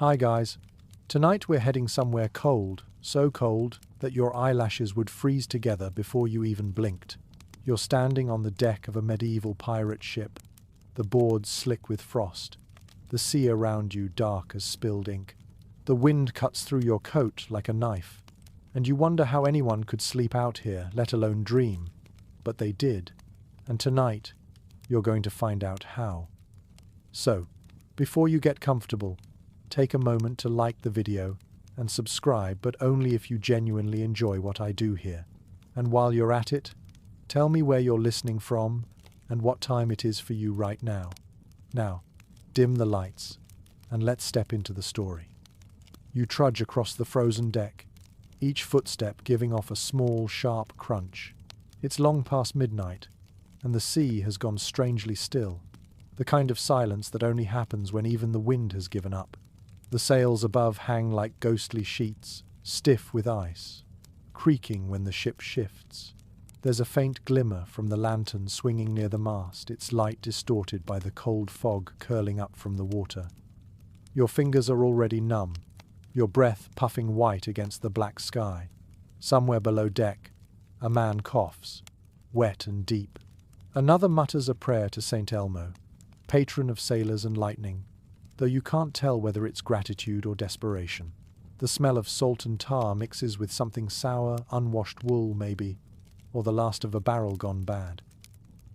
Hi guys. Tonight we're heading somewhere cold, so cold that your eyelashes would freeze together before you even blinked. You're standing on the deck of a medieval pirate ship, the boards slick with frost, the sea around you dark as spilled ink. The wind cuts through your coat like a knife, and you wonder how anyone could sleep out here, let alone dream. But they did, and tonight you're going to find out how. So, before you get comfortable, take a moment to like the video and subscribe, but only if you genuinely enjoy what I do here. And while you're at it, tell me where you're listening from and what time it is for you right now. Now, dim the lights and let's step into the story. You trudge across the frozen deck, each footstep giving off a small, sharp crunch. It's long past midnight, and the sea has gone strangely still, the kind of silence that only happens when even the wind has given up. The sails above hang like ghostly sheets, stiff with ice, creaking when the ship shifts. There's a faint glimmer from the lantern swinging near the mast, its light distorted by the cold fog curling up from the water. Your fingers are already numb, your breath puffing white against the black sky. Somewhere below deck, a man coughs, wet and deep. Another mutters a prayer to Saint Elmo, patron of sailors and lightning, though you can't tell whether it's gratitude or desperation. The smell of salt and tar mixes with something sour, unwashed wool maybe, or the last of a barrel gone bad.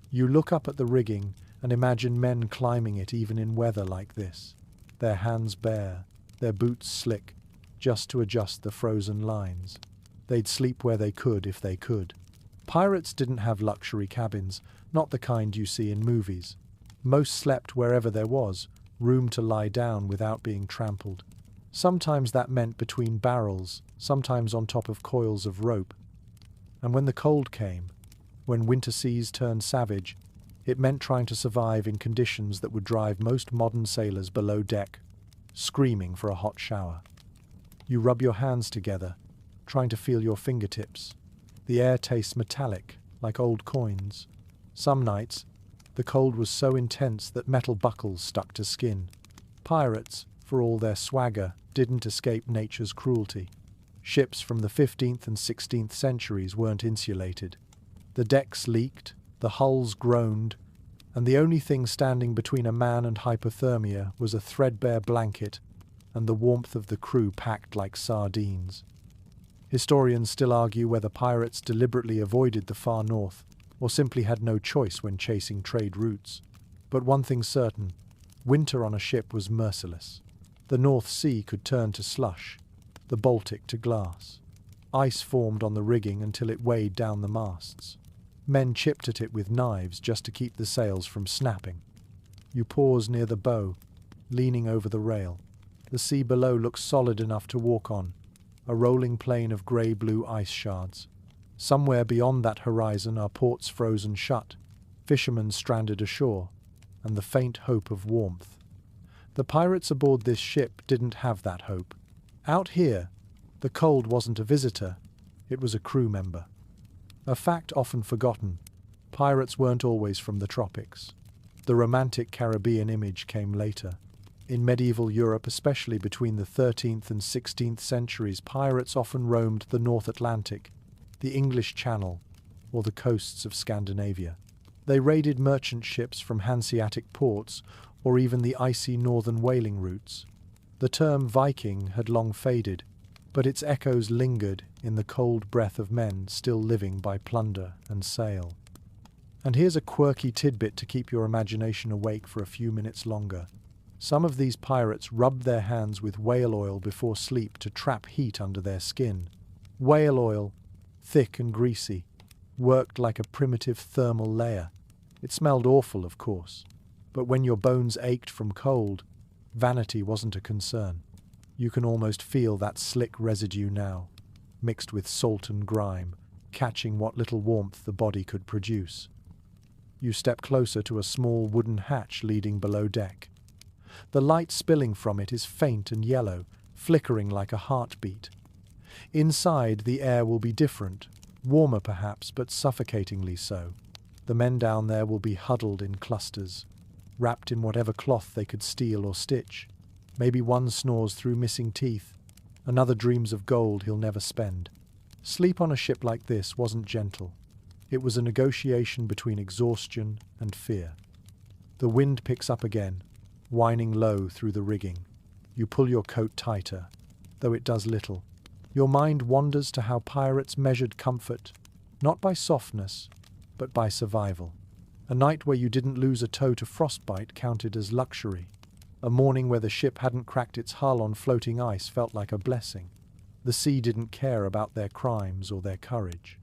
You look up at the rigging and imagine men climbing it even in weather like this, their hands bare, their boots slick, just to adjust the frozen lines. They'd sleep where they could if they could. Pirates didn't have luxury cabins, not the kind you see in movies. Most slept wherever there was room to lie down without being trampled. Sometimes that meant between barrels, sometimes on top of coils of rope. And when the cold came, when winter seas turned savage, it meant trying to survive in conditions that would drive most modern sailors below deck, screaming for a hot shower. You rub your hands together, trying to feel your fingertips. The air tastes metallic, like old coins. Some nights, the cold was so intense that metal buckles stuck to skin. Pirates, for all their swagger, didn't escape nature's cruelty. Ships from the 15th and 16th centuries weren't insulated. The decks leaked, the hulls groaned, and the only thing standing between a man and hypothermia was a threadbare blanket and the warmth of the crew packed like sardines. Historians still argue whether pirates deliberately avoided the far north or simply had no choice when chasing trade routes. But one thing's certain, winter on a ship was merciless. The North Sea could turn to slush, the Baltic to glass. Ice formed on the rigging until it weighed down the masts. Men chipped at it with knives just to keep the sails from snapping. You pause near the bow, leaning over the rail. The sea below looks solid enough to walk on, a rolling plain of grey-blue ice shards. Somewhere beyond that horizon are ports frozen shut, fishermen stranded ashore, and the faint hope of warmth. The pirates aboard this ship didn't have that hope. Out here, the cold wasn't a visitor, it was a crew member. A fact often forgotten, pirates weren't always from the tropics. The romantic Caribbean image came later. In medieval Europe, especially between the 13th and 16th centuries, pirates often roamed the North Atlantic, the English Channel, or the coasts of Scandinavia. They raided merchant ships from Hanseatic ports, or even the icy northern whaling routes. The term Viking had long faded, but its echoes lingered in the cold breath of men still living by plunder and sail. And here's a quirky tidbit to keep your imagination awake for a few minutes longer. Some of these pirates rubbed their hands with whale oil before sleep to trap heat under their skin. Whale oil, thick and greasy, worked like a primitive thermal layer. It smelled awful, of course, but when your bones ached from cold, vanity wasn't a concern. You can almost feel that slick residue now, mixed with salt and grime, catching what little warmth the body could produce. You step closer to a small wooden hatch leading below deck. The light spilling from it is faint and yellow, flickering like a heartbeat. Inside, the air will be different, warmer perhaps, but suffocatingly so. The men down there will be huddled in clusters, wrapped in whatever cloth they could steal or stitch. Maybe one snores through missing teeth, another dreams of gold he'll never spend. Sleep on a ship like this wasn't gentle. It was a negotiation between exhaustion and fear. The wind picks up again, whining low through the rigging. You pull your coat tighter, though it does little. Your mind wanders to how pirates measured comfort, not by softness, but by survival. A night where you didn't lose a toe to frostbite counted as luxury. A morning where the ship hadn't cracked its hull on floating ice felt like a blessing. The sea didn't care about their crimes or their courage.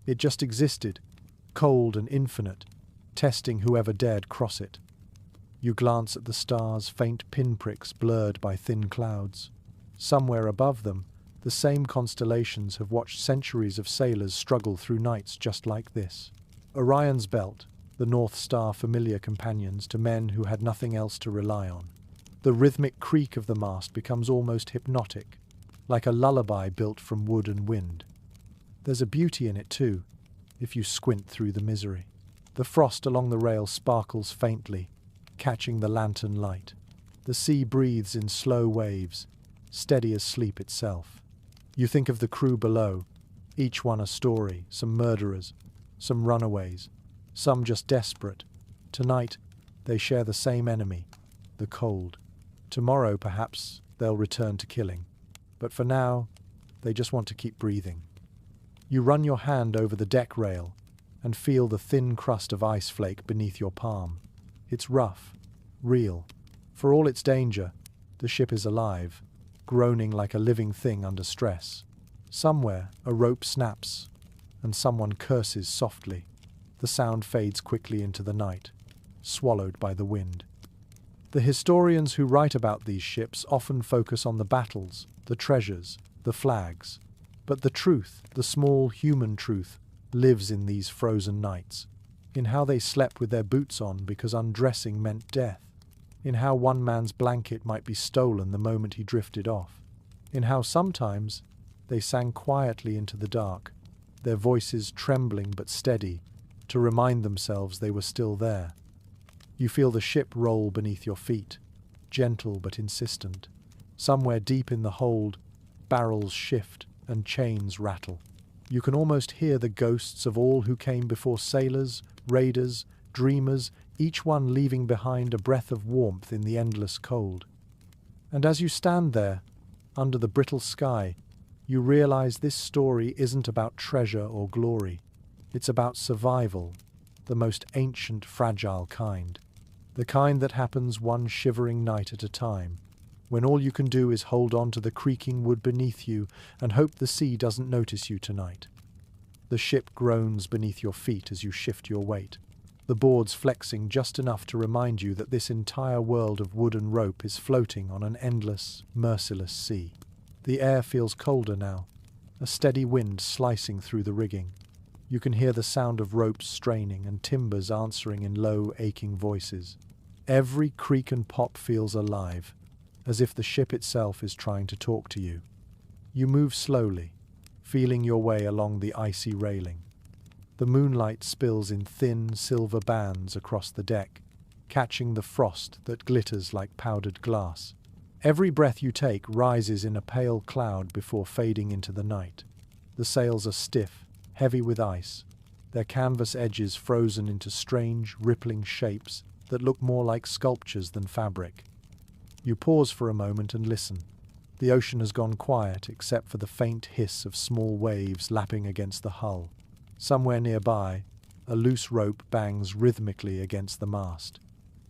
It just existed, cold and infinite, testing whoever dared cross it. You glance at the stars, faint pinpricks blurred by thin clouds. Somewhere above them, the same constellations have watched centuries of sailors struggle through nights just like this. Orion's belt, the North Star, familiar companions to men who had nothing else to rely on. The rhythmic creak of the mast becomes almost hypnotic, like a lullaby built from wood and wind. There's a beauty in it too, if you squint through the misery. The frost along the rail sparkles faintly, catching the lantern light. The sea breathes in slow waves, steady as sleep itself. You think of the crew below, each one a story, some murderers, some runaways, some just desperate. Tonight, they share the same enemy, the cold. Tomorrow, perhaps, they'll return to killing. But for now, they just want to keep breathing. You run your hand over the deck rail and feel the thin crust of ice flake beneath your palm. It's rough, real. For all its danger, the ship is alive, groaning like a living thing under stress. Somewhere, a rope snaps, and someone curses softly. The sound fades quickly into the night, swallowed by the wind. The historians who write about these ships often focus on the battles, the treasures, the flags. But the truth, the small human truth, lives in these frozen nights, in how they slept with their boots on because undressing meant death, in how one man's blanket might be stolen the moment he drifted off, in how sometimes they sang quietly into the dark, their voices trembling but steady, to remind themselves they were still there. You feel the ship roll beneath your feet, gentle but insistent. Somewhere deep in the hold, barrels shift and chains rattle. You can almost hear the ghosts of all who came before, sailors, raiders, dreamers, each one leaving behind a breath of warmth in the endless cold. And as you stand there, under the brittle sky, you realize this story isn't about treasure or glory. It's about survival, the most ancient, fragile kind. The kind that happens one shivering night at a time, when all you can do is hold on to the creaking wood beneath you and hope the sea doesn't notice you tonight. The ship groans beneath your feet as you shift your weight, the boards flexing just enough to remind you that this entire world of wood and rope is floating on an endless, merciless sea. The air feels colder now, a steady wind slicing through the rigging. You can hear the sound of ropes straining and timbers answering in low, aching voices. Every creak and pop feels alive, as if the ship itself is trying to talk to you. You move slowly, feeling your way along the icy railing. The moonlight spills in thin, silver bands across the deck, catching the frost that glitters like powdered glass. Every breath you take rises in a pale cloud before fading into the night. The sails are stiff, heavy with ice, their canvas edges frozen into strange, rippling shapes that look more like sculptures than fabric. You pause for a moment and listen. The ocean has gone quiet except for the faint hiss of small waves lapping against the hull. Somewhere nearby, a loose rope bangs rhythmically against the mast.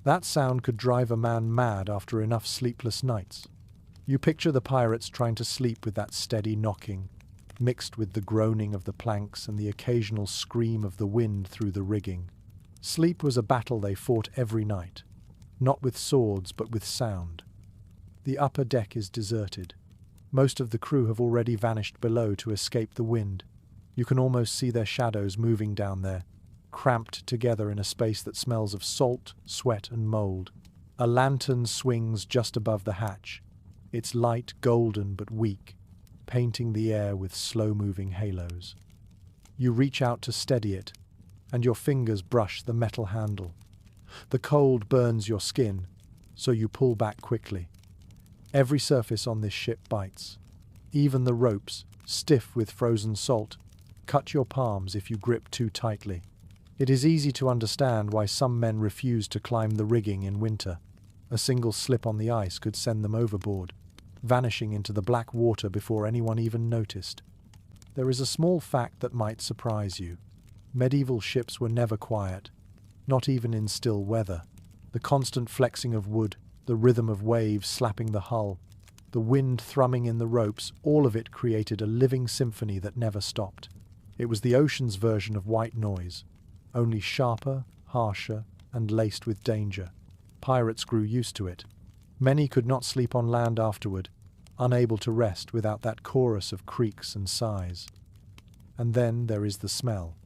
That sound could drive a man mad after enough sleepless nights. You picture the pirates trying to sleep with that steady knocking, mixed with the groaning of the planks and the occasional scream of the wind through the rigging. Sleep was a battle they fought every night, not with swords but with sound. The upper deck is deserted. Most of the crew have already vanished below to escape the wind. You can almost see their shadows moving down there, cramped together in a space that smells of salt, sweat, and mold. A lantern swings just above the hatch, its light golden but weak, painting the air with slow-moving halos. You reach out to steady it, and your fingers brush the metal handle. The cold burns your skin, so you pull back quickly. Every surface on this ship bites. Even the ropes, stiff with frozen salt, cut your palms if you grip too tightly. It is easy to understand why some men refuse to climb the rigging in winter. A single slip on the ice could send them overboard, vanishing into the black water before anyone even noticed. There is a small fact that might surprise you. Medieval ships were never quiet, not even in still weather. The constant flexing of wood, the rhythm of waves slapping the hull, the wind thrumming in the ropes, all of it created a living symphony that never stopped. It was the ocean's version of white noise, only sharper, harsher, and laced with danger. Pirates grew used to it. Many could not sleep on land afterward, unable to rest without that chorus of creaks and sighs. And then there is the smell.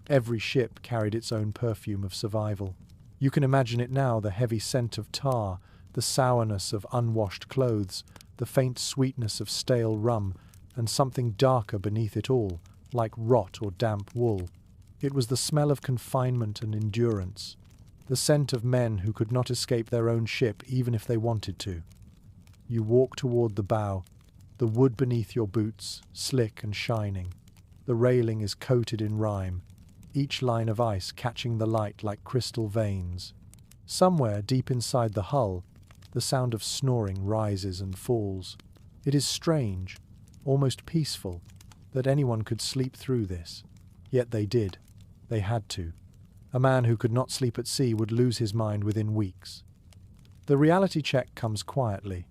Every ship carried its own perfume of survival. You can imagine it now, the heavy scent of tar, the sourness of unwashed clothes, the faint sweetness of stale rum, and something darker beneath it all, like rot or damp wool. It was the smell of confinement and endurance, the scent of men who could not escape their own ship even if they wanted to. You walk toward the bow, the wood beneath your boots, slick and shining. The railing is coated in rime, each line of ice catching the light like crystal veins. Somewhere deep inside the hull, the sound of snoring rises and falls. It is strange, almost peaceful, that anyone could sleep through this. Yet they did. They had to. A man who could not sleep at sea would lose his mind within weeks. The reality check comes quietly.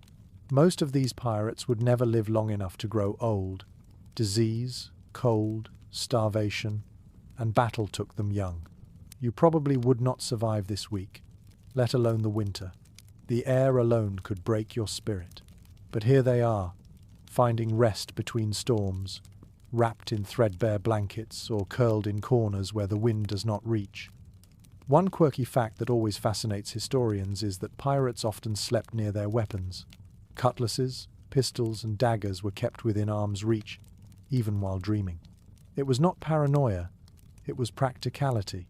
Most of these pirates would never live long enough to grow old. Disease, cold, starvation, and battle took them young. You probably would not survive this week, let alone the winter. The air alone could break your spirit. But here they are, finding rest between storms, wrapped in threadbare blankets or curled in corners where the wind does not reach. One quirky fact that always fascinates historians is that pirates often slept near their weapons. Cutlasses, pistols, and daggers were kept within arm's reach, even while dreaming. It was not paranoia, it was practicality.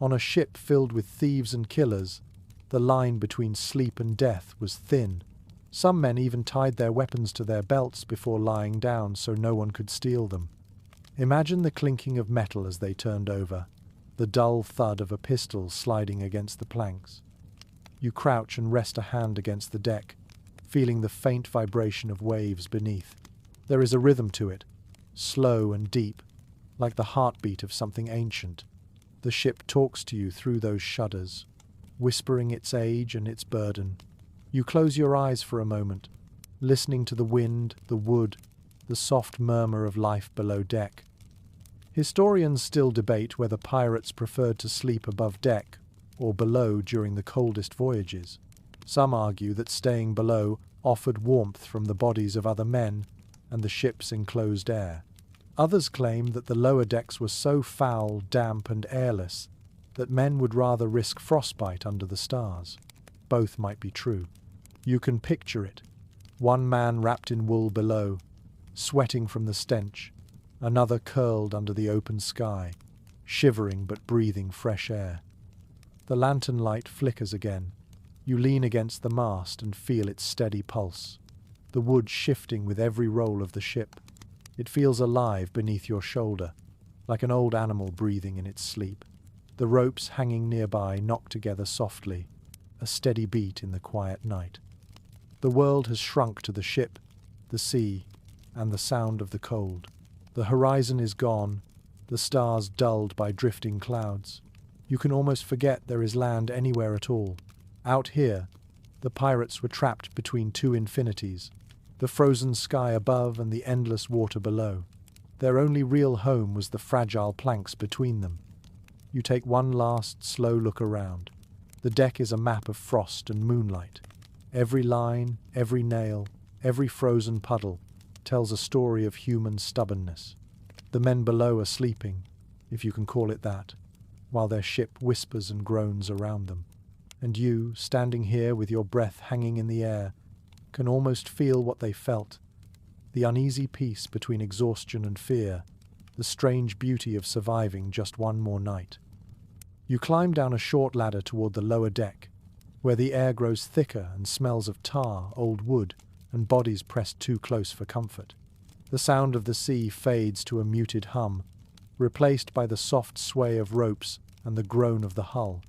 On a ship filled with thieves and killers, the line between sleep and death was thin. Some men even tied their weapons to their belts before lying down so no one could steal them. Imagine the clinking of metal as they turned over, the dull thud of a pistol sliding against the planks. You crouch and rest a hand against the deck, feeling the faint vibration of waves beneath. There is a rhythm to it, slow and deep, like the heartbeat of something ancient. The ship talks to you through those shudders, whispering its age and its burden. You close your eyes for a moment, listening to the wind, the wood, the soft murmur of life below deck. Historians still debate whether pirates preferred to sleep above deck or below during the coldest voyages. Some argue that staying below offered warmth from the bodies of other men and the ship's enclosed air. Others claim that the lower decks were so foul, damp, and airless that men would rather risk frostbite under the stars. Both might be true. You can picture it. One man wrapped in wool below, sweating from the stench, another curled under the open sky, shivering but breathing fresh air. The lantern light flickers again. You lean against the mast and feel its steady pulse, the wood shifting with every roll of the ship. It feels alive beneath your shoulder, like an old animal breathing in its sleep. The ropes hanging nearby knock together softly, a steady beat in the quiet night. The world has shrunk to the ship, the sea, and the sound of the cold. The horizon is gone, the stars dulled by drifting clouds. You can almost forget there is land anywhere at all. Out here, the pirates were trapped between two infinities, the frozen sky above and the endless water below. Their only real home was the fragile planks between them. You take one last, slow look around. The deck is a map of frost and moonlight. Every line, every nail, every frozen puddle tells a story of human stubbornness. The men below are sleeping, if you can call it that, while their ship whispers and groans around them. And you, standing here with your breath hanging in the air, can almost feel what they felt, the uneasy peace between exhaustion and fear, the strange beauty of surviving just one more night. You climb down a short ladder toward the lower deck, where the air grows thicker and smells of tar, old wood, and bodies pressed too close for comfort. The sound of the sea fades to a muted hum, replaced by the soft sway of ropes and the groan of the hull.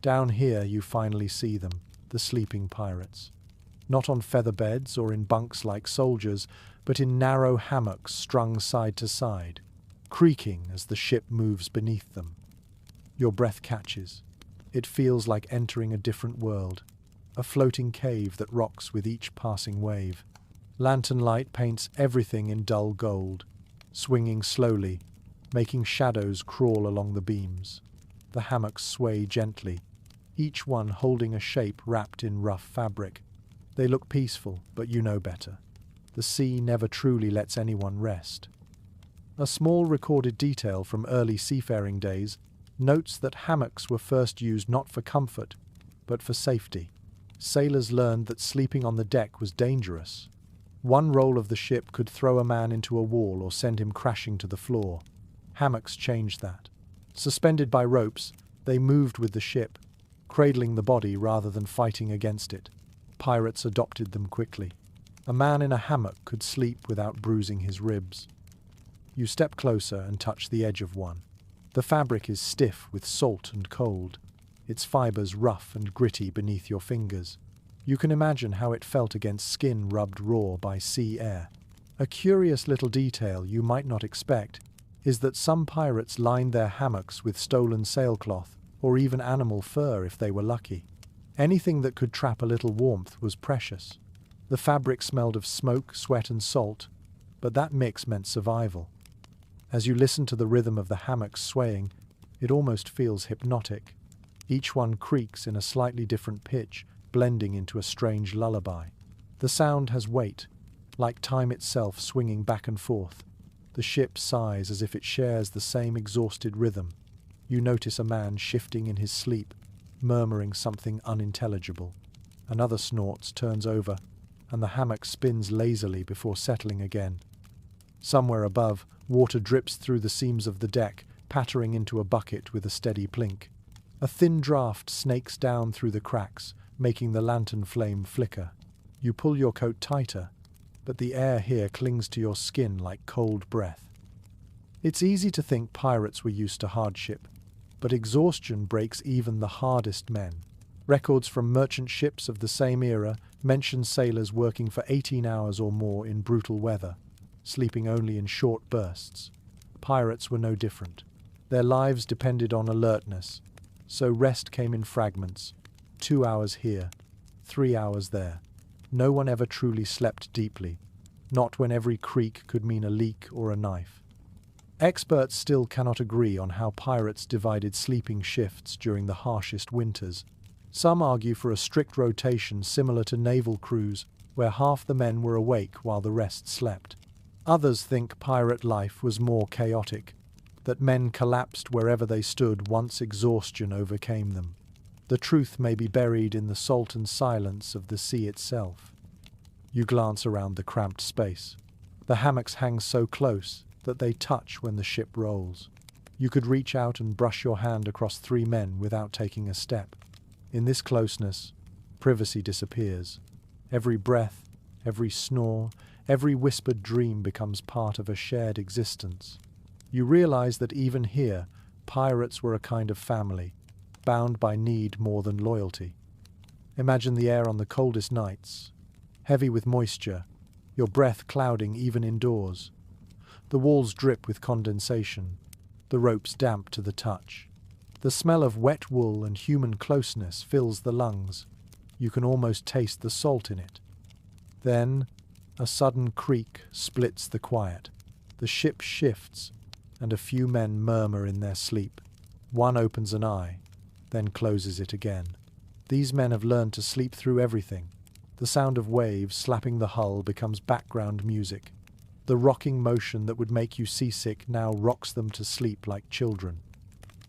Down here you finally see them, the sleeping pirates. Not on feather beds or in bunks like soldiers, but in narrow hammocks strung side to side, creaking as the ship moves beneath them. Your breath catches. It feels like entering a different world, a floating cave that rocks with each passing wave. Lantern light paints everything in dull gold, swinging slowly, making shadows crawl along the beams. The hammocks sway gently, each one holding a shape wrapped in rough fabric. They look peaceful, but you know better. The sea never truly lets anyone rest. A small recorded detail from early seafaring days notes that hammocks were first used not for comfort, but for safety. Sailors learned that sleeping on the deck was dangerous. One roll of the ship could throw a man into a wall or send him crashing to the floor. Hammocks changed that. Suspended by ropes, they moved with the ship, cradling the body rather than fighting against it. Pirates adopted them quickly. A man in a hammock could sleep without bruising his ribs. You step closer and touch the edge of one. The fabric is stiff with salt and cold, its fibers rough and gritty beneath your fingers. You can imagine how it felt against skin rubbed raw by sea air. A curious little detail you might not expect is that some pirates lined their hammocks with stolen sailcloth or even animal fur if they were lucky. Anything that could trap a little warmth was precious. The fabric smelled of smoke, sweat and salt, but that mix meant survival. As you listen to the rhythm of the hammocks swaying, it almost feels hypnotic. Each one creaks in a slightly different pitch, blending into a strange lullaby. The sound has weight, like time itself swinging back and forth. The ship sighs as if it shares the same exhausted rhythm. You notice a man shifting in his sleep, murmuring something unintelligible. Another snorts, turns over, and the hammock spins lazily before settling again. Somewhere above, water drips through the seams of the deck, pattering into a bucket with a steady plink. A thin draft snakes down through the cracks, making the lantern flame flicker. You pull your coat tighter, but the air here clings to your skin like cold breath. It's easy to think pirates were used to hardship, but exhaustion breaks even the hardest men. Records from merchant ships of the same era mention sailors working for 18 hours or more in brutal weather, sleeping only in short bursts. Pirates were no different. Their lives depended on alertness, so rest came in fragments. 2 hours here, 3 hours there. No one ever truly slept deeply, not when every creak could mean a leak or a knife. Experts still cannot agree on how pirates divided sleeping shifts during the harshest winters. Some argue for a strict rotation similar to naval crews, where half the men were awake while the rest slept. Others think pirate life was more chaotic, that men collapsed wherever they stood once exhaustion overcame them. The truth may be buried in the salt and silence of the sea itself. You glance around the cramped space. The hammocks hang so close that they touch when the ship rolls. You could reach out and brush your hand across 3 men without taking a step. In this closeness, privacy disappears. Every breath, every snore, every whispered dream becomes part of a shared existence. You realize that even here, pirates were a kind of family, bound by need more than loyalty. Imagine the air on the coldest nights, heavy with moisture, your breath clouding even indoors. The walls drip with condensation, the ropes damp to the touch. The smell of wet wool and human closeness fills the lungs. You can almost taste the salt in it. Then, a sudden creak splits the quiet. The ship shifts, and a few men murmur in their sleep. One opens an eye, then closes it again. These men have learned to sleep through everything. The sound of waves slapping the hull becomes background music. The rocking motion that would make you seasick now rocks them to sleep like children.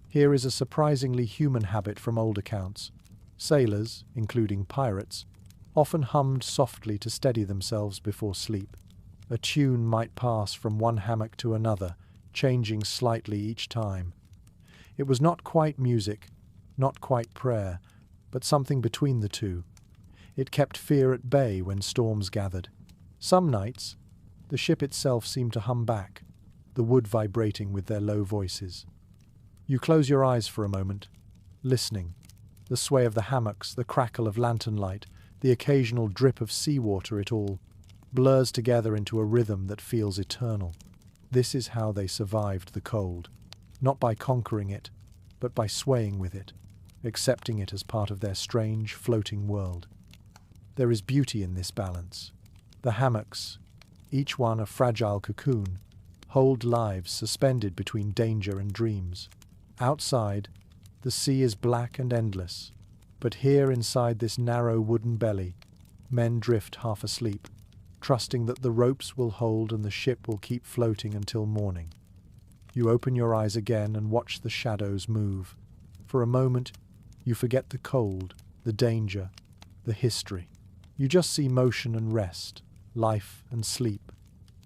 Here is a surprisingly human habit from old accounts. Sailors, including pirates, often hummed softly to steady themselves before sleep. A tune might pass from one hammock to another, changing slightly each time. It was not quite music, not quite prayer, but something between the two. It kept fear at bay when storms gathered. Some nights, the ship itself seemed to hum back, the wood vibrating with their low voices. You close your eyes for a moment, listening. The sway of the hammocks, the crackle of lantern light, the occasional drip of seawater, it all blurs together into a rhythm that feels eternal. This is how they survived the cold, not by conquering it, but by swaying with it, accepting it as part of their strange, floating world. There is beauty in this balance. The hammocks, each one a fragile cocoon, hold lives suspended between danger and dreams. Outside, the sea is black and endless, but here inside this narrow wooden belly, men drift half asleep, trusting that the ropes will hold and the ship will keep floating until morning. You open your eyes again and watch the shadows move. For a moment, you forget the cold, the danger, the history. You just see motion and rest, life and sleep,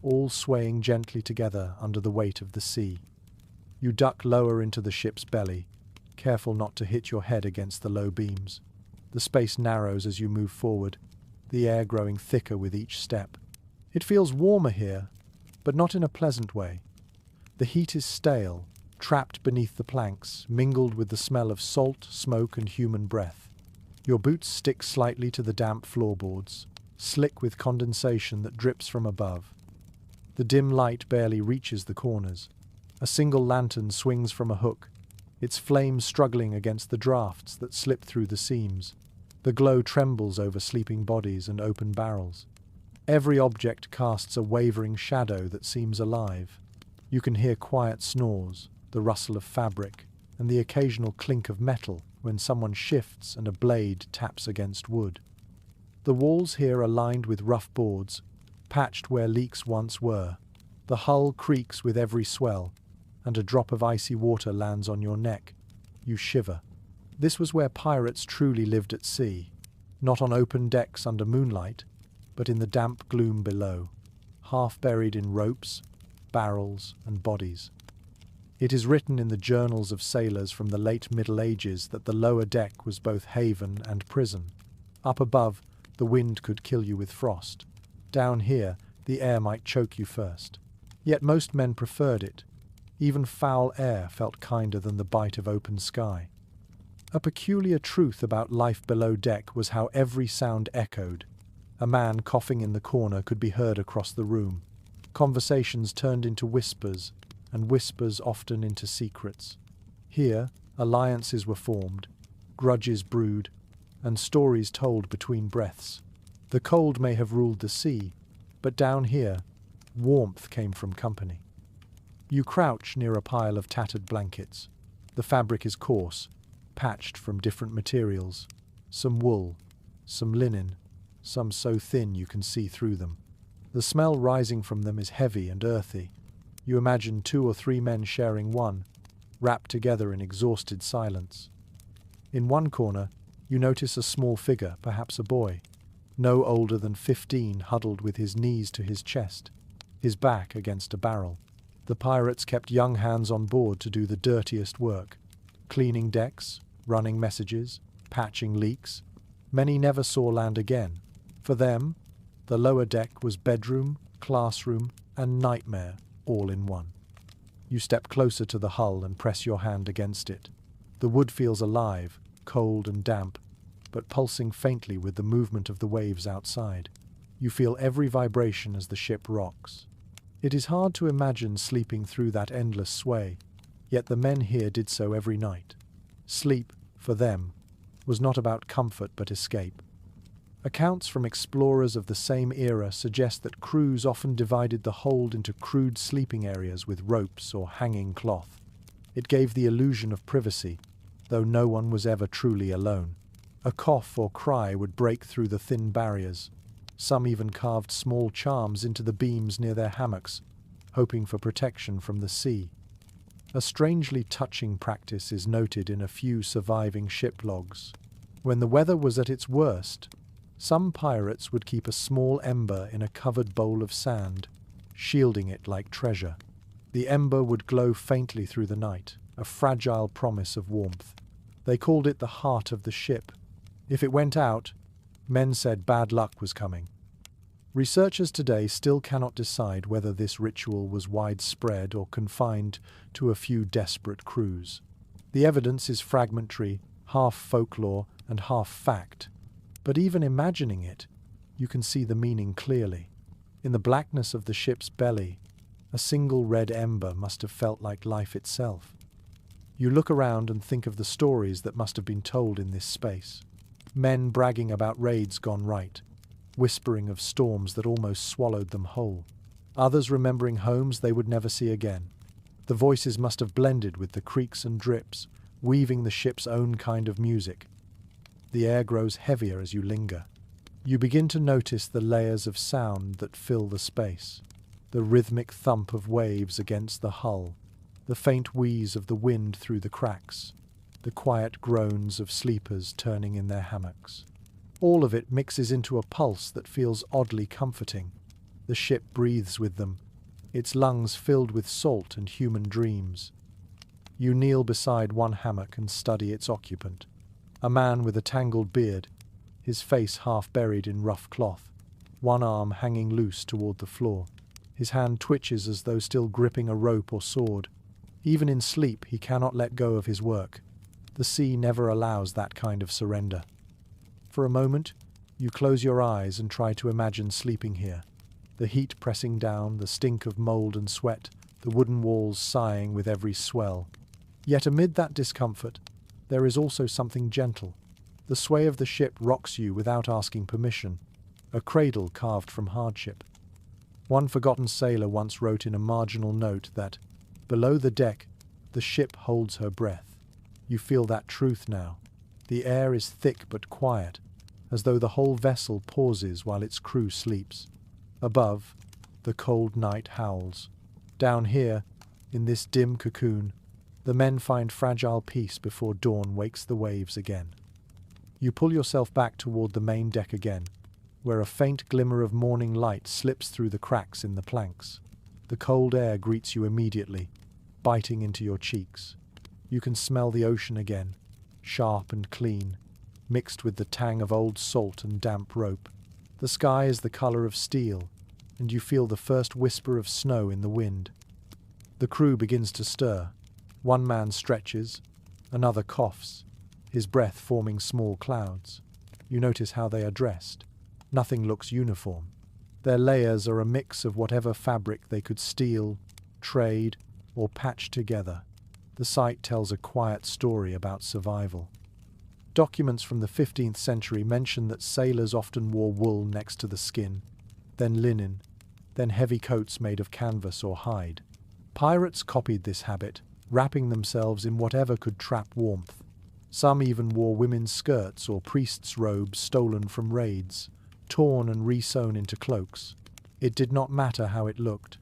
all swaying gently together under the weight of the sea. You duck lower into the ship's belly, careful not to hit your head against the low beams. The space narrows as you move forward, the air growing thicker with each step. It feels warmer here, but not in a pleasant way. The heat is stale, trapped beneath the planks, mingled with the smell of salt, smoke, and human breath. Your boots stick slightly to the damp floorboards, slick with condensation that drips from above. The dim light barely reaches the corners. A single lantern swings from a hook, its flames struggling against the drafts that slip through the seams. The glow trembles over sleeping bodies and open barrels. Every object casts a wavering shadow that seems alive. You can hear quiet snores, the rustle of fabric, and the occasional clink of metal when someone shifts and a blade taps against wood. The walls here are lined with rough boards, patched where leaks once were. The hull creaks with every swell, and a drop of icy water lands on your neck. You shiver. This was where pirates truly lived at sea, not on open decks under moonlight, but in the damp gloom below, half buried in ropes, barrels, and bodies. It is written in the journals of sailors from the late Middle Ages that the lower deck was both haven and prison. Up above, the wind could kill you with frost. Down here, the air might choke you first. Yet most men preferred it. Even foul air felt kinder than the bite of open sky. A peculiar truth about life below deck was how every sound echoed. A man coughing in the corner could be heard across the room. Conversations turned into whispers, and whispers often into secrets. Here, alliances were formed, grudges brewed, and stories told between breaths. The cold may have ruled the sea, but down here, warmth came from company. You crouch near a pile of tattered blankets. The fabric is coarse, patched from different materials. Some wool, some linen, some so thin you can see through them. The smell rising from them is heavy and earthy. You imagine 2 or 3 men sharing one, wrapped together in exhausted silence. In one corner, you notice a small figure, perhaps a boy, no older than 15, huddled with his knees to his chest, his back against a barrel. The pirates kept young hands on board to do the dirtiest work, cleaning decks, running messages, patching leaks. Many never saw land again. For them, the lower deck was bedroom, classroom, and nightmare, all in one. You step closer to the hull and press your hand against it. The wood feels alive, cold and damp, but pulsing faintly with the movement of the waves outside. You feel every vibration as the ship rocks. It is hard to imagine sleeping through that endless sway, yet the men here did so every night. Sleep, for them, was not about comfort but escape. Accounts from explorers of the same era suggest that crews often divided the hold into crude sleeping areas with ropes or hanging cloth. It gave the illusion of privacy, though no one was ever truly alone. A cough or cry would break through the thin barriers. Some even carved small charms into the beams near their hammocks, hoping for protection from the sea. A strangely touching practice is noted in a few surviving ship logs. When the weather was at its worst, some pirates would keep a small ember in a covered bowl of sand, shielding it like treasure. The ember would glow faintly through the night, a fragile promise of warmth. They called it the heart of the ship, If it went out, men said bad luck was coming. Researchers today still cannot decide whether this ritual was widespread or confined to a few desperate crews. The evidence is fragmentary, half folklore and half fact. But even imagining it, you can see the meaning clearly. In the blackness of the ship's belly, a single red ember must have felt like life itself. You look around and think of the stories that must have been told in this space. Men bragging about raids gone right, whispering of storms that almost swallowed them whole. Others remembering homes they would never see again. The voices must have blended with the creaks and drips, weaving the ship's own kind of music. The air grows heavier as you linger. You begin to notice the layers of sound that fill the space. The rhythmic thump of waves against the hull, the faint wheeze of the wind through the cracks, the quiet groans of sleepers turning in their hammocks. All of it mixes into a pulse that feels oddly comforting. The ship breathes with them, its lungs filled with salt and human dreams. You kneel beside one hammock and study its occupant, a man with a tangled beard, his face half buried in rough cloth, one arm hanging loose toward the floor. His hand twitches as though still gripping a rope or sword. Even in sleep, he cannot let go of his work. The sea never allows that kind of surrender. For a moment, you close your eyes and try to imagine sleeping here. The heat pressing down, the stink of mold and sweat, the wooden walls sighing with every swell. Yet amid that discomfort, there is also something gentle. The sway of the ship rocks you without asking permission, a cradle carved from hardship. One forgotten sailor once wrote in a marginal note that, below the deck, the ship holds her breath. You feel that truth now. The air is thick but quiet, as though the whole vessel pauses while its crew sleeps. Above, the cold night howls. Down here, in this dim cocoon, the men find fragile peace before dawn wakes the waves again. You pull yourself back toward the main deck again, where a faint glimmer of morning light slips through the cracks in the planks. The cold air greets you immediately, biting into your cheeks. You can smell the ocean again, sharp and clean, mixed with the tang of old salt and damp rope. The sky is the color of steel, and you feel the first whisper of snow in the wind. The crew begins to stir. One man stretches, another coughs, his breath forming small clouds. You notice how they are dressed. Nothing looks uniform. Their layers are a mix of whatever fabric they could steal, trade, or patch together. The sight tells a quiet story about survival. Documents from the 15th century mention that sailors often wore wool next to the skin, then linen, then heavy coats made of canvas or hide. Pirates copied this habit, wrapping themselves in whatever could trap warmth. Some even wore women's skirts or priests' robes stolen from raids, torn and re-sewn into cloaks. It did not matter how it looked.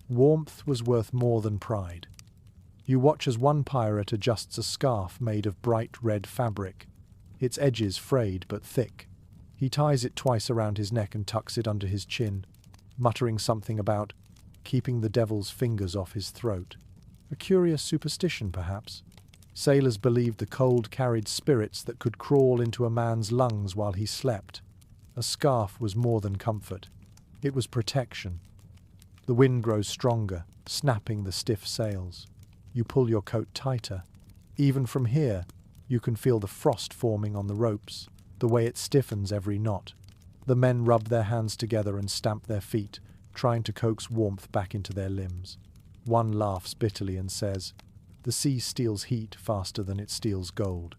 Warmth was worth more than pride. You watch as one pirate adjusts a scarf made of bright red fabric, its edges frayed but thick. He ties it twice around his neck and tucks it under his chin, muttering something about keeping the devil's fingers off his throat. A curious superstition, perhaps. Sailors believed the cold carried spirits that could crawl into a man's lungs while he slept. A scarf was more than comfort. It was protection. The wind grows stronger, snapping the stiff sails. You pull your coat tighter. Even from here, you can feel the frost forming on the ropes, the way it stiffens every knot. The men rub their hands together and stamp their feet, trying to coax warmth back into their limbs. One laughs bitterly and says, "The sea steals heat faster than it steals gold."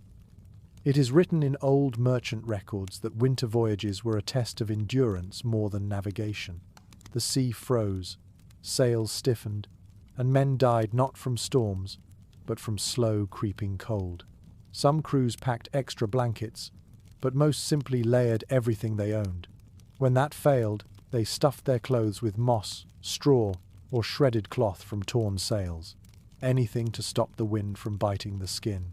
It is written in old merchant records that winter voyages were a test of endurance more than navigation. The sea froze, sails stiffened, and men died not from storms, but from slow creeping cold. Some crews packed extra blankets, but most simply layered everything they owned. When that failed, they stuffed their clothes with moss, straw, or shredded cloth from torn sails, anything to stop the wind from biting the skin.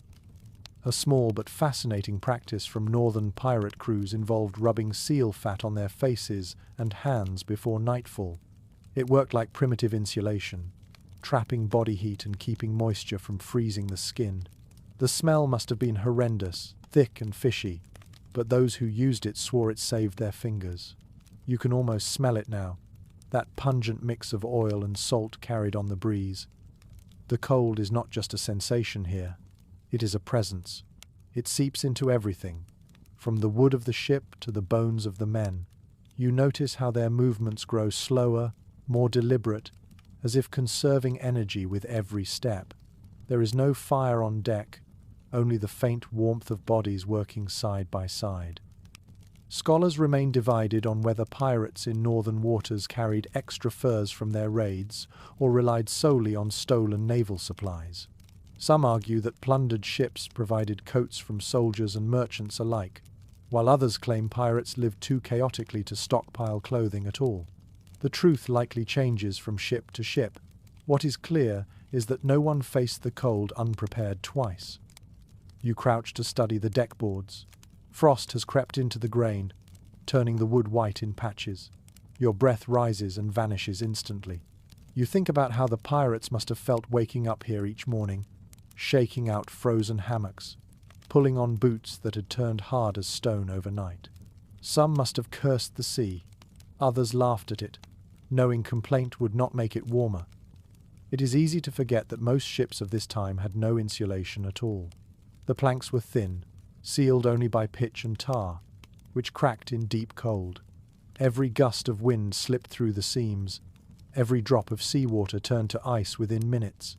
A small but fascinating practice from northern pirate crews involved rubbing seal fat on their faces and hands before nightfall. It worked like primitive insulation, trapping body heat and keeping moisture from freezing the skin. The smell must have been horrendous, thick and fishy, but those who used it swore it saved their fingers. You can almost smell it now, that pungent mix of oil and salt carried on the breeze. The cold is not just a sensation here, it is a presence. It seeps into everything, from the wood of the ship to the bones of the men. You notice how their movements grow slower, more deliberate, as if conserving energy with every step. There is no fire on deck, only the faint warmth of bodies working side by side. Scholars remain divided on whether pirates in northern waters carried extra furs from their raids or relied solely on stolen naval supplies. Some argue that plundered ships provided coats from soldiers and merchants alike, while others claim pirates lived too chaotically to stockpile clothing at all. The truth likely changes from ship to ship. What is clear is that no one faced the cold unprepared twice. You crouch to study the deckboards. Frost has crept into the grain, turning the wood white in patches. Your breath rises and vanishes instantly. You think about how the pirates must have felt waking up here each morning, shaking out frozen hammocks, pulling on boots that had turned hard as stone overnight. Some must have cursed the sea, others laughed at it, knowing complaint would not make it warmer. It is easy to forget that most ships of this time had no insulation at all. The planks were thin, sealed only by pitch and tar, which cracked in deep cold. Every gust of wind slipped through the seams. Every drop of seawater turned to ice within minutes.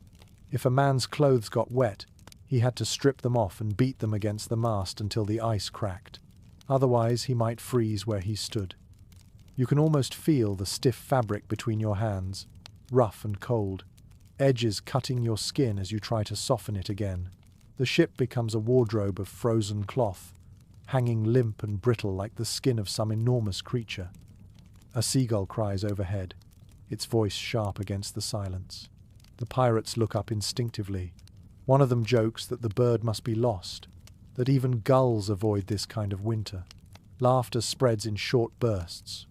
If a man's clothes got wet, he had to strip them off and beat them against the mast until the ice cracked. Otherwise, he might freeze where he stood. You can almost feel the stiff fabric between your hands, rough and cold, edges cutting your skin as you try to soften it again. The ship becomes a wardrobe of frozen cloth, hanging limp and brittle like the skin of some enormous creature. A seagull cries overhead, its voice sharp against the silence. The pirates look up instinctively. One of them jokes that the bird must be lost, that even gulls avoid this kind of winter. Laughter spreads in short bursts,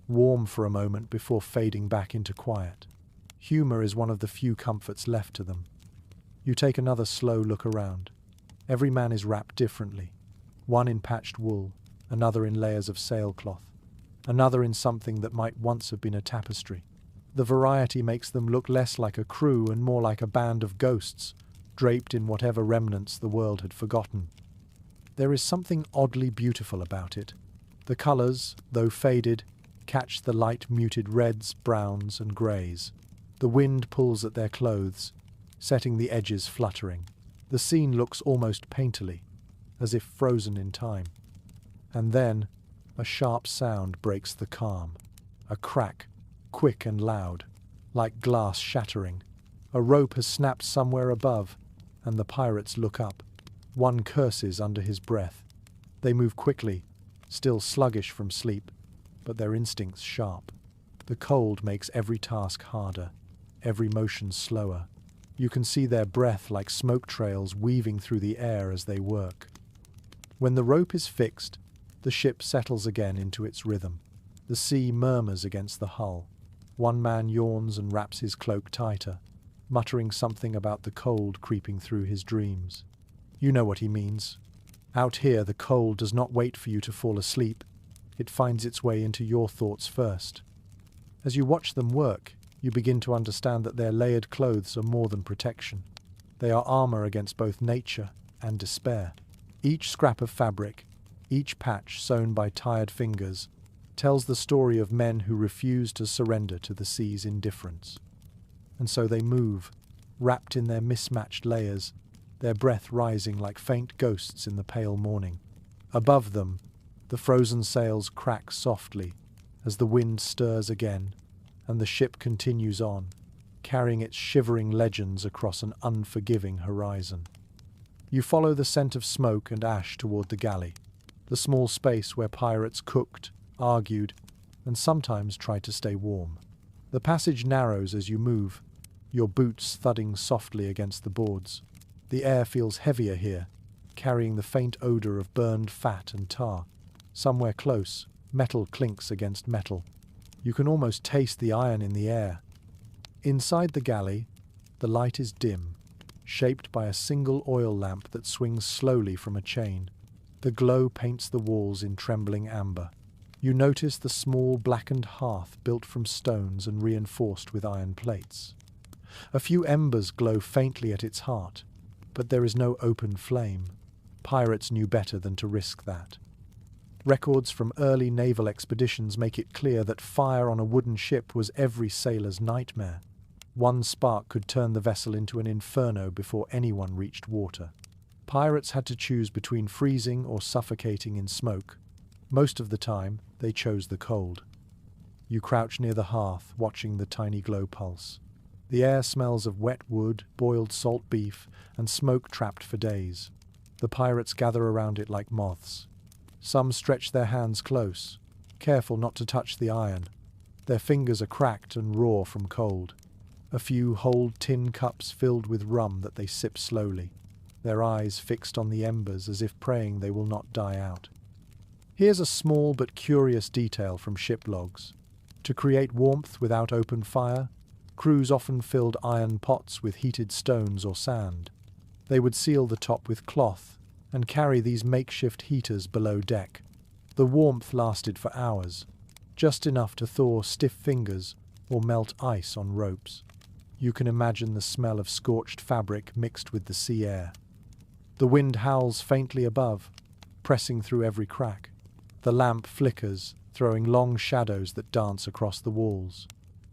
warm for a moment before fading back into quiet. Humor is one of the few comforts left to them. You take another slow look around. Every man is wrapped differently. One in patched wool, another in layers of sailcloth, another in something that might once have been a tapestry. The variety makes them look less like a crew and more like a band of ghosts, draped in whatever remnants the world had forgotten. There is something oddly beautiful about it. The colours, though faded, catch the light muted reds, browns and greys. The wind pulls at their clothes, setting the edges fluttering. The scene looks almost painterly, as if frozen in time. And then, a sharp sound breaks the calm. A crack, quick and loud, like glass shattering. A rope has snapped somewhere above, and the pirates look up. One curses under his breath. They move quickly, still sluggish from sleep, but their instincts sharp. The cold makes every task harder, every motion slower. You can see their breath like smoke trails weaving through the air as they work. When the rope is fixed, the ship settles again into its rhythm. The sea murmurs against the hull. One man yawns and wraps his cloak tighter, muttering something about the cold creeping through his dreams. You know what he means. Out here, the cold does not wait for you to fall asleep. It finds its way into your thoughts first. As you watch them work, you begin to understand that their layered clothes are more than protection. They are armor against both nature and despair. Each scrap of fabric, each patch sewn by tired fingers, tells the story of men who refuse to surrender to the sea's indifference. And so they move, wrapped in their mismatched layers, their breath rising like faint ghosts in the pale morning. Above them, the frozen sails crack softly as the wind stirs again, and the ship continues on, carrying its shivering legends across an unforgiving horizon. You follow the scent of smoke and ash toward the galley, the small space where pirates cooked, argued, and sometimes tried to stay warm. The passage narrows as you move, your boots thudding softly against the boards. The air feels heavier here, carrying the faint odor of burned fat and tar. Somewhere close, metal clinks against metal. You can almost taste the iron in the air. Inside the galley, the light is dim, shaped by a single oil lamp that swings slowly from a chain. The glow paints the walls in trembling amber. You notice the small blackened hearth built from stones and reinforced with iron plates. A few embers glow faintly at its heart, but there is no open flame. Pirates knew better than to risk that. Records from early naval expeditions make it clear that fire on a wooden ship was every sailor's nightmare. One spark could turn the vessel into an inferno before anyone reached water. Pirates had to choose between freezing or suffocating in smoke. Most of the time, they chose the cold. You crouch near the hearth, watching the tiny glow pulse. The air smells of wet wood, boiled salt beef, and smoke trapped for days. The pirates gather around it like moths. Some stretch their hands close, careful not to touch the iron. Their fingers are cracked and raw from cold. A few hold tin cups filled with rum that they sip slowly, their eyes fixed on the embers as if praying they will not die out. Here's a small but curious detail from ship logs. To create warmth without open fire, crews often filled iron pots with heated stones or sand. They would seal the top with cloth and carry these makeshift heaters below deck. The warmth lasted for hours, just enough to thaw stiff fingers or melt ice on ropes. You can imagine the smell of scorched fabric mixed with the sea air. The wind howls faintly above, pressing through every crack. The lamp flickers, throwing long shadows that dance across the walls.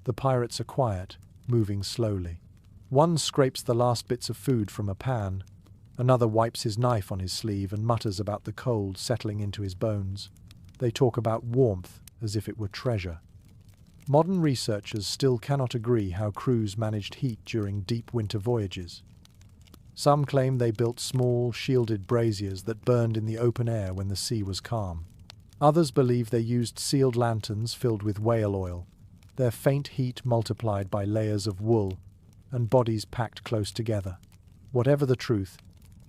The pirates are quiet, moving slowly. One scrapes the last bits of food from a pan. Another wipes his knife on his sleeve and mutters about the cold settling into his bones. They talk about warmth as if it were treasure. Modern researchers still cannot agree how crews managed heat during deep winter voyages. Some claim they built small, shielded braziers that burned in the open air when the sea was calm. Others believe they used sealed lanterns filled with whale oil, their faint heat multiplied by layers of wool and bodies packed close together. Whatever the truth,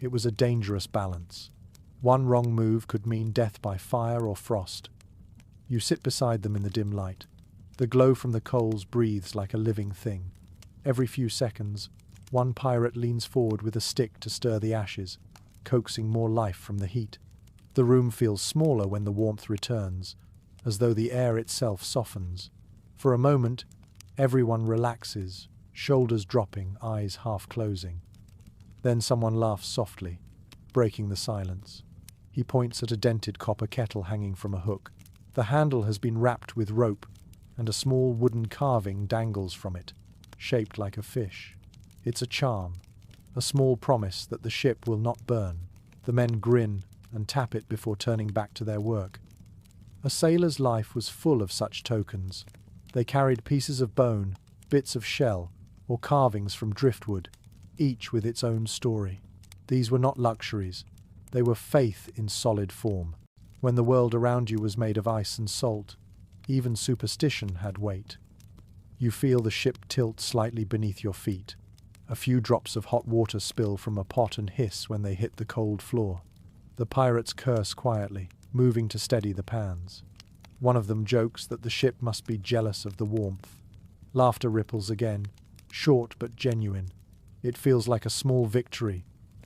it was a dangerous balance. One wrong move could mean death by fire or frost. You sit beside them in the dim light. The glow from the coals breathes like a living thing. Every few seconds, one pirate leans forward with a stick to stir the ashes, coaxing more life from the heat. The room feels smaller when the warmth returns, as though the air itself softens. For a moment, everyone relaxes, shoulders dropping, eyes half closing. Then someone laughs softly, breaking the silence. He points at a dented copper kettle hanging from a hook. The handle has been wrapped with rope, and a small wooden carving dangles from it, shaped like a fish. It's a charm, a small promise that the ship will not burn. The men grin and tap it before turning back to their work. A sailor's life was full of such tokens. They carried pieces of bone, bits of shell, or carvings from driftwood, each with its own story. These were not luxuries. They were faith in solid form. When the world around you was made of ice and salt, even superstition had weight. You feel the ship tilt slightly beneath your feet. A few drops of hot water spill from a pot and hiss when they hit the cold floor. The pirates curse quietly, moving to steady the pans. One of them jokes that the ship must be jealous of the warmth. Laughter ripples again, short but genuine. It feels like a small victory,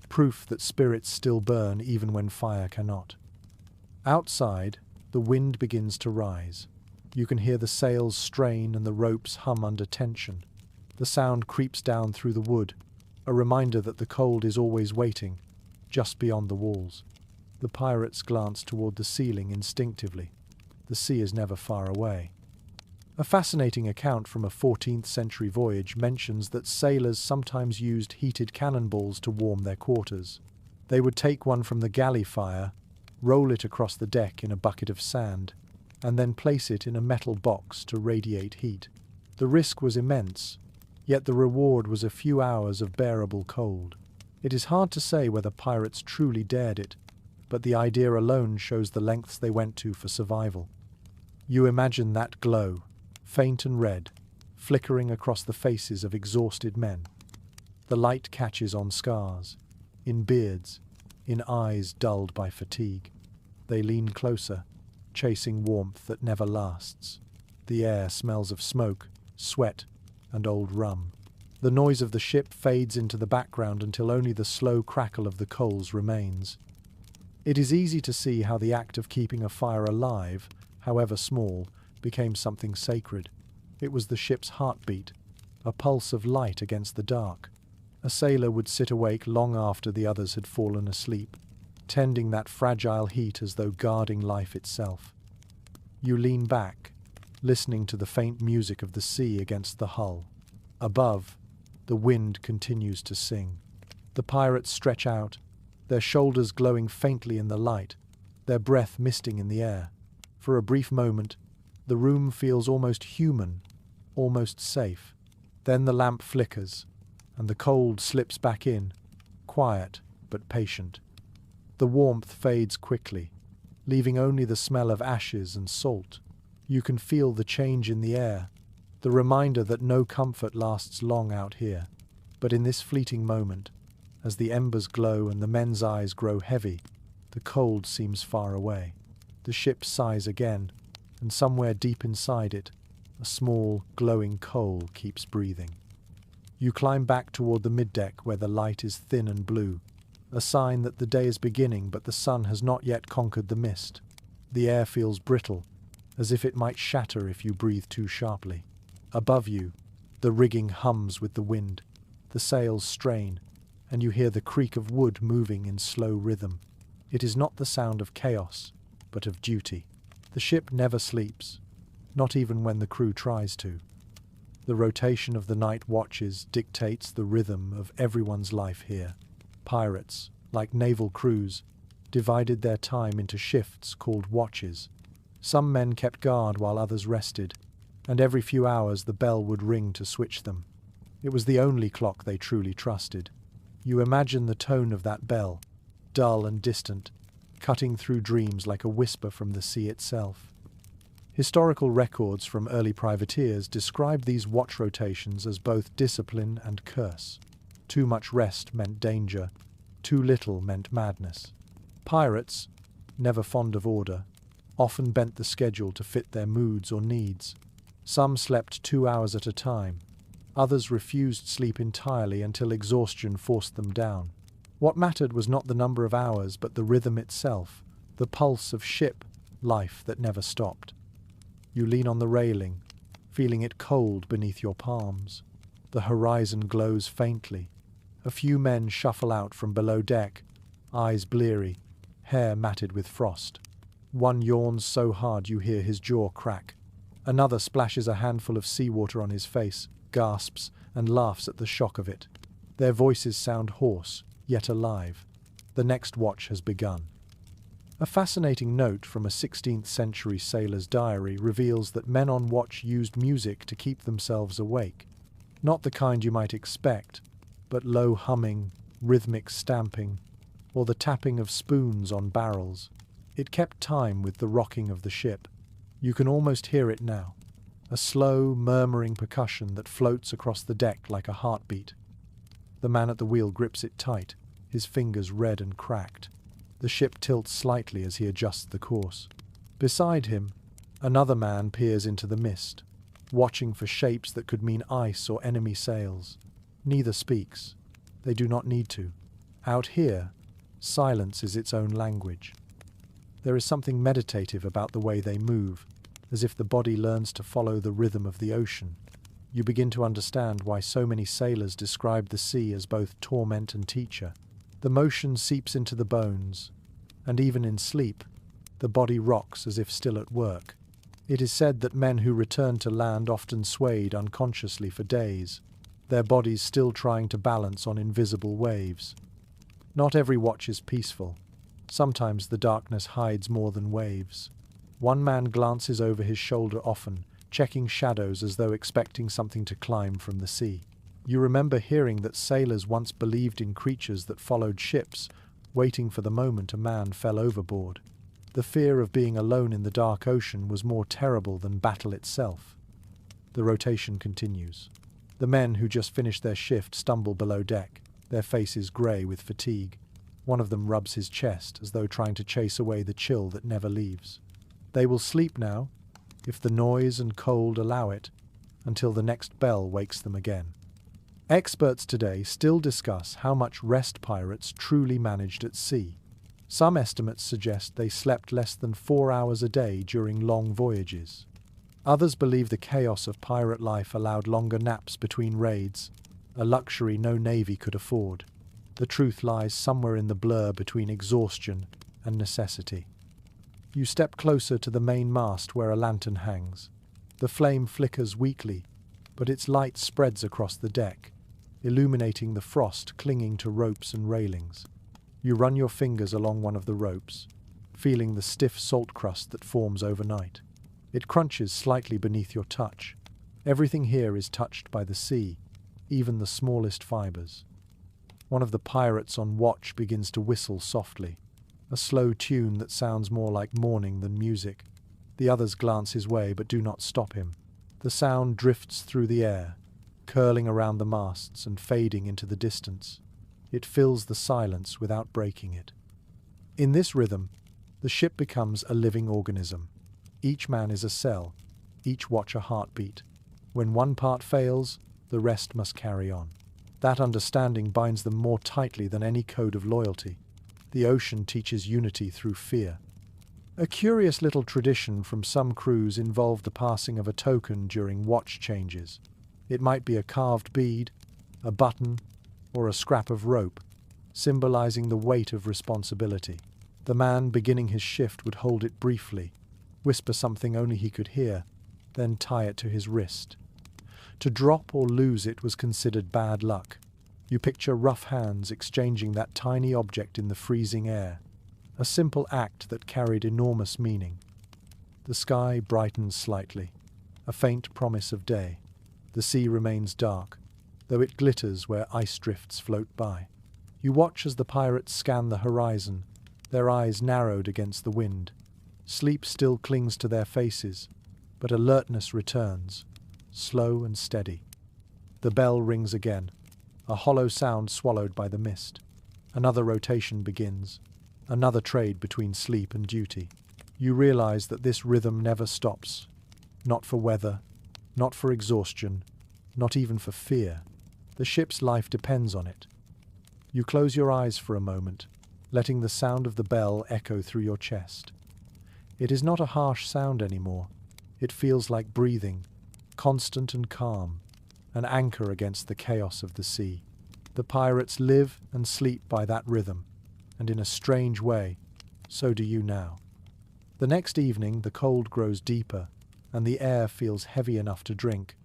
proof that spirits still burn even when fire cannot. Outside, the wind begins to rise. You can hear the sails strain and the ropes hum under tension. The sound creeps down through the wood, a reminder that the cold is always waiting, just beyond the walls. The pirates glance toward the ceiling instinctively. The sea is never far away. A fascinating account from a 14th century voyage mentions that sailors sometimes used heated cannonballs to warm their quarters. They would take one from the galley fire, roll it across the deck in a bucket of sand, and then place it in a metal box to radiate heat. The risk was immense, yet the reward was a few hours of bearable cold. It is hard to say whether pirates truly dared it, but the idea alone shows the lengths they went to for survival. You imagine that glow, faint and red, flickering across the faces of exhausted men. The light catches on scars, in beards, in eyes dulled by fatigue. They lean closer, chasing warmth that never lasts. The air smells of smoke, sweat, and old rum. The noise of the ship fades into the background until only the slow crackle of the coals remains. It is easy to see how the act of keeping a fire alive, however small, became something sacred. It was the ship's heartbeat, a pulse of light against the dark. A sailor would sit awake long after the others had fallen asleep, tending that fragile heat as though guarding life itself. You lean back, listening to the faint music of the sea against the hull. Above, the wind continues to sing. The pirates stretch out, their shoulders glowing faintly in the light, their breath misting in the air. For a brief moment, the room feels almost human, almost safe. Then the lamp flickers, and the cold slips back in, quiet but patient. The warmth fades quickly, leaving only the smell of ashes and salt. You can feel the change in the air, the reminder that no comfort lasts long out here. But in this fleeting moment, as the embers glow and the men's eyes grow heavy, the cold seems far away. The ship sighs again, and somewhere deep inside it, a small, glowing coal keeps breathing. You climb back toward the middeck where the light is thin and blue, a sign that the day is beginning but the sun has not yet conquered the mist. The air feels brittle, as if it might shatter if you breathe too sharply. Above you, the rigging hums with the wind, the sails strain, and you hear the creak of wood moving in slow rhythm. It is not the sound of chaos, but of duty. The ship never sleeps, not even when the crew tries to. The rotation of the night watches dictates the rhythm of everyone's life here. Pirates, like naval crews, divided their time into shifts called watches. Some men kept guard while others rested, and every few hours the bell would ring to switch them. It was the only clock they truly trusted. You imagine the tone of that bell, dull and distant, cutting through dreams like a whisper from the sea itself. Historical records from early privateers describe these watch rotations as both discipline and curse. Too much rest meant danger, too little meant madness. Pirates, never fond of order, often bent the schedule to fit their moods or needs. Some slept 2 hours at a time. Others refused sleep entirely until exhaustion forced them down. What mattered was not the number of hours, but the rhythm itself, the pulse of ship life that never stopped. You lean on the railing, feeling it cold beneath your palms. The horizon glows faintly. A few men shuffle out from below deck, eyes bleary, hair matted with frost. One yawns so hard you hear his jaw crack. Another splashes a handful of seawater on his face, gasps, and laughs at the shock of it. Their voices sound hoarse, yet alive. The next watch has begun. A fascinating note from a 16th century sailor's diary reveals that men on watch used music to keep themselves awake. Not the kind you might expect, but low humming, rhythmic stamping, or the tapping of spoons on barrels. It kept time with the rocking of the ship. You can almost hear it now, a slow, murmuring percussion that floats across the deck like a heartbeat. The man at the wheel grips it tight, his fingers red and cracked. The ship tilts slightly as he adjusts the course. Beside him, another man peers into the mist, watching for shapes that could mean ice or enemy sails. Neither speaks. They do not need to. Out here, silence is its own language. There is something meditative about the way they move, as if the body learns to follow the rhythm of the ocean. You begin to understand why so many sailors describe the sea as both torment and teacher. The motion seeps into the bones, and even in sleep, the body rocks as if still at work. It is said that men who returned to land often swayed unconsciously for days, their bodies still trying to balance on invisible waves. Not every watch is peaceful. Sometimes the darkness hides more than waves. One man glances over his shoulder often, checking shadows as though expecting something to climb from the sea. You remember hearing that sailors once believed in creatures that followed ships, waiting for the moment a man fell overboard. The fear of being alone in the dark ocean was more terrible than battle itself. The rotation continues. The men who just finished their shift stumble below deck, their faces grey with fatigue. One of them rubs his chest as though trying to chase away the chill that never leaves. They will sleep now, if the noise and cold allow it, until the next bell wakes them again. Experts today still discuss how much rest pirates truly managed at sea. Some estimates suggest they slept less than 4 hours a day during long voyages. Others believe the chaos of pirate life allowed longer naps between raids, a luxury no navy could afford. The truth lies somewhere in the blur between exhaustion and necessity. You step closer to the main mast where a lantern hangs. The flame flickers weakly, but its light spreads across the deck, illuminating the frost clinging to ropes and railings. You run your fingers along one of the ropes, feeling the stiff salt crust that forms overnight. It crunches slightly beneath your touch. Everything here is touched by the sea, even the smallest fibers. One of the pirates on watch begins to whistle softly, a slow tune that sounds more like mourning than music. The others glance his way but do not stop him. The sound drifts through the air, curling around the masts and fading into the distance. It fills the silence without breaking it. In this rhythm, the ship becomes a living organism. Each man is a cell, each watch a heartbeat. When one part fails, the rest must carry on. That understanding binds them more tightly than any code of loyalty. The ocean teaches unity through fear. A curious little tradition from some crews involved the passing of a token during watch changes. It might be a carved bead, a button, or a scrap of rope, symbolizing the weight of responsibility. The man beginning his shift would hold it briefly, whisper something only he could hear, then tie it to his wrist. To drop or lose it was considered bad luck. You picture rough hands exchanging that tiny object in the freezing air, a simple act that carried enormous meaning. The sky brightens slightly, a faint promise of day. The sea remains dark, though it glitters where ice drifts float by. You watch as the pirates scan the horizon, their eyes narrowed against the wind. Sleep still clings to their faces, but alertness returns, slow and steady. The bell rings again, a hollow sound swallowed by the mist. Another rotation begins, another trade between sleep and duty. You realize that this rhythm never stops, not for weather, not for exhaustion, not even for fear. The ship's life depends on it. You close your eyes for a moment, letting the sound of the bell echo through your chest. It is not a harsh sound anymore. It feels like breathing, constant and calm, an anchor against the chaos of the sea. The pirates live and sleep by that rhythm, and in a strange way, so do you now. The next evening, the cold grows deeper, and the air feels heavy enough to drink.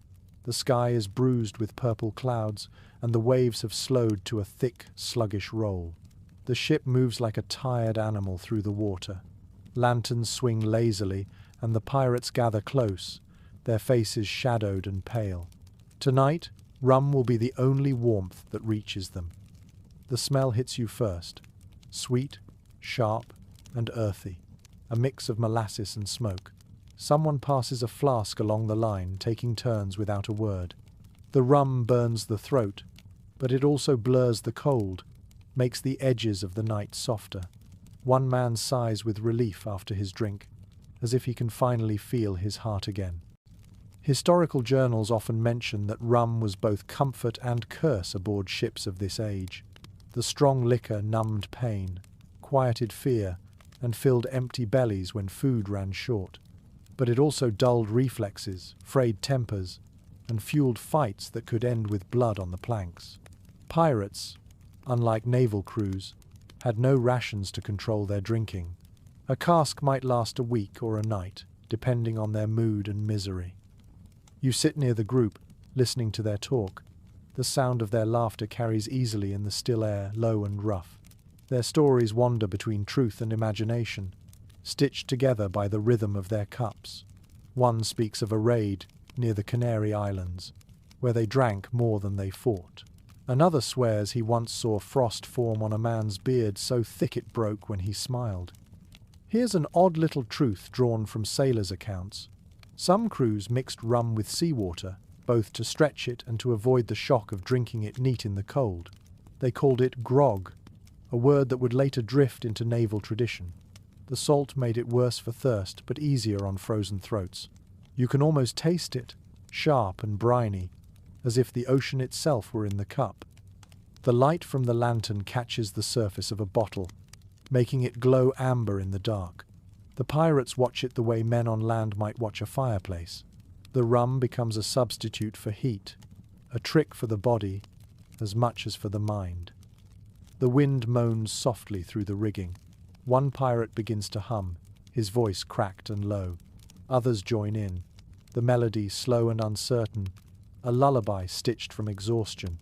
The sky is bruised with purple clouds, and the waves have slowed to a thick, sluggish roll. The ship moves like a tired animal through the water. Lanterns swing lazily, and the pirates gather close, their faces shadowed and pale. Tonight, rum will be the only warmth that reaches them. The smell hits you first, sweet, sharp, and earthy, a mix of molasses and smoke. Someone passes a flask along the line, taking turns without a word. The rum burns the throat, but it also blurs the cold, makes the edges of the night softer. One man sighs with relief after his drink, as if he can finally feel his heart again. Historical journals often mention that rum was both comfort and curse aboard ships of this age. The strong liquor numbed pain, quieted fear, and filled empty bellies when food ran short. But it also dulled reflexes, frayed tempers, and fueled fights that could end with blood on the planks. Pirates, unlike naval crews, had no rations to control their drinking. A cask might last a week or a night, depending on their mood and misery. You sit near the group, listening to their talk. The sound of their laughter carries easily in the still air, low and rough. Their stories wander between truth and imagination, stitched together by the rhythm of their cups. One speaks of a raid near the Canary Islands, where they drank more than they fought. Another swears he once saw frost form on a man's beard so thick it broke when he smiled. Here's an odd little truth drawn from sailors' accounts. Some crews mixed rum with seawater, both to stretch it and to avoid the shock of drinking it neat in the cold. They called it grog, a word that would later drift into naval tradition. The salt made it worse for thirst, but easier on frozen throats. You can almost taste it, sharp and briny, as if the ocean itself were in the cup. The light from the lantern catches the surface of a bottle. making it glow amber in the dark. The pirates watch it the way men on land might watch a fireplace. The rum becomes a substitute for heat, a trick for the body as much as for the mind. The wind moans softly through the rigging. One pirate begins to hum, his voice cracked and low. Others join in, the melody slow and uncertain, a lullaby stitched from exhaustion.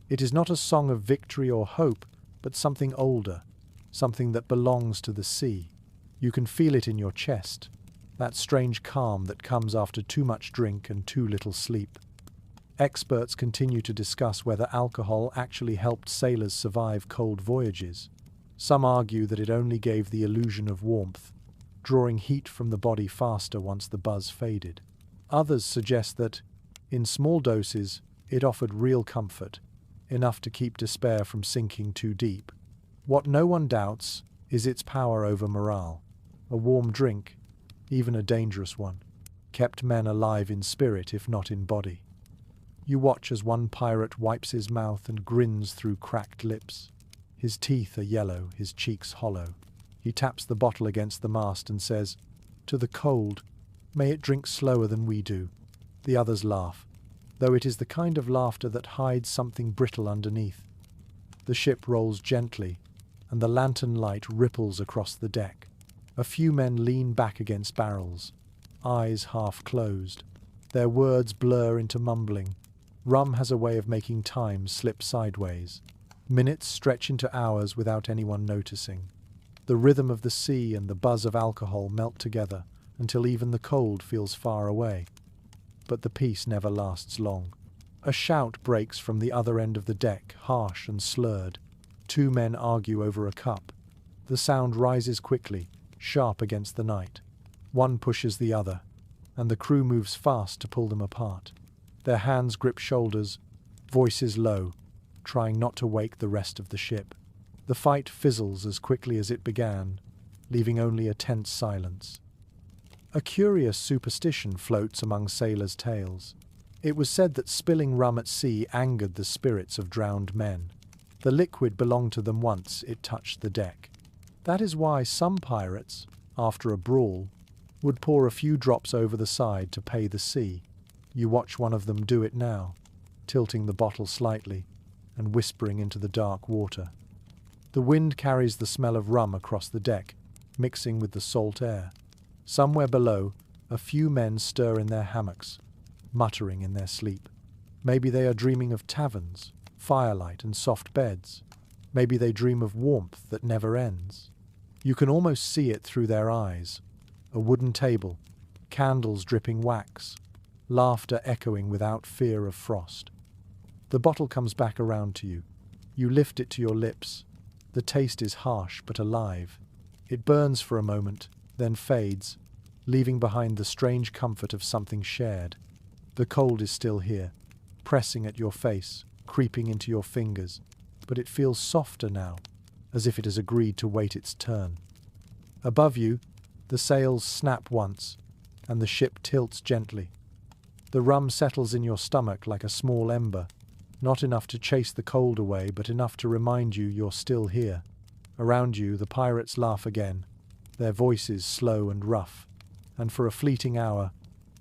It is not a song of victory or hope, but something older, something that belongs to the sea. You can feel it in your chest, that strange calm that comes after too much drink and too little sleep. Experts continue to discuss whether alcohol actually helped sailors survive cold voyages. Some argue that it only gave the illusion of warmth, drawing heat from the body faster once the buzz faded. Others suggest that, in small doses, it offered real comfort, enough to keep despair from sinking too deep. What no one doubts is its power over morale. A warm drink, even a dangerous one, kept men alive in spirit if not in body. You watch as one pirate wipes his mouth and grins through cracked lips. His teeth are yellow, his cheeks hollow. He taps the bottle against the mast and says, "To the cold, may it drink slower than we do." The others laugh, though it is the kind of laughter that hides something brittle underneath. The ship rolls gently, and the lantern light ripples across the deck. A few men lean back against barrels, eyes half closed. Their words blur into mumbling. Rum has a way of making time slip sideways. Minutes stretch into hours without anyone noticing. The rhythm of the sea and the buzz of alcohol melt together until even the cold feels far away. But the peace never lasts long. A shout breaks from the other end of the deck, harsh and slurred. Two men argue over a cup. The sound rises quickly, sharp against the night. One pushes the other, and the crew moves fast to pull them apart. Their hands grip shoulders, voices low, trying not to wake the rest of the ship. The fight fizzles as quickly as it began, leaving only a tense silence. A curious superstition floats among sailors' tales. It was said that spilling rum at sea angered the spirits of drowned men. The liquid belonged to them once it touched the deck. That is why some pirates, after a brawl, would pour a few drops over the side to pay the sea. You watch one of them do it now, tilting the bottle slightly and whispering into the dark water. The wind carries the smell of rum across the deck, mixing with the salt air. Somewhere below, a few men stir in their hammocks, muttering in their sleep. Maybe they are dreaming of taverns, firelight and soft beds. Maybe they dream of warmth that never ends. You can almost see it through their eyes. A wooden table, candles dripping wax, laughter echoing without fear of frost. The bottle comes back around to you. You lift it to your lips. The taste is harsh but alive. It burns for a moment, then fades, leaving behind the strange comfort of something shared. The cold is still here, pressing at your face, creeping into your fingers, but it feels softer now, as if it has agreed to wait its turn. Above you, the sails snap once, and the ship tilts gently. The rum settles in your stomach like a small ember, not enough to chase the cold away, but enough to remind you you're still here. Around you, the pirates laugh again, their voices slow and rough, and for a fleeting hour,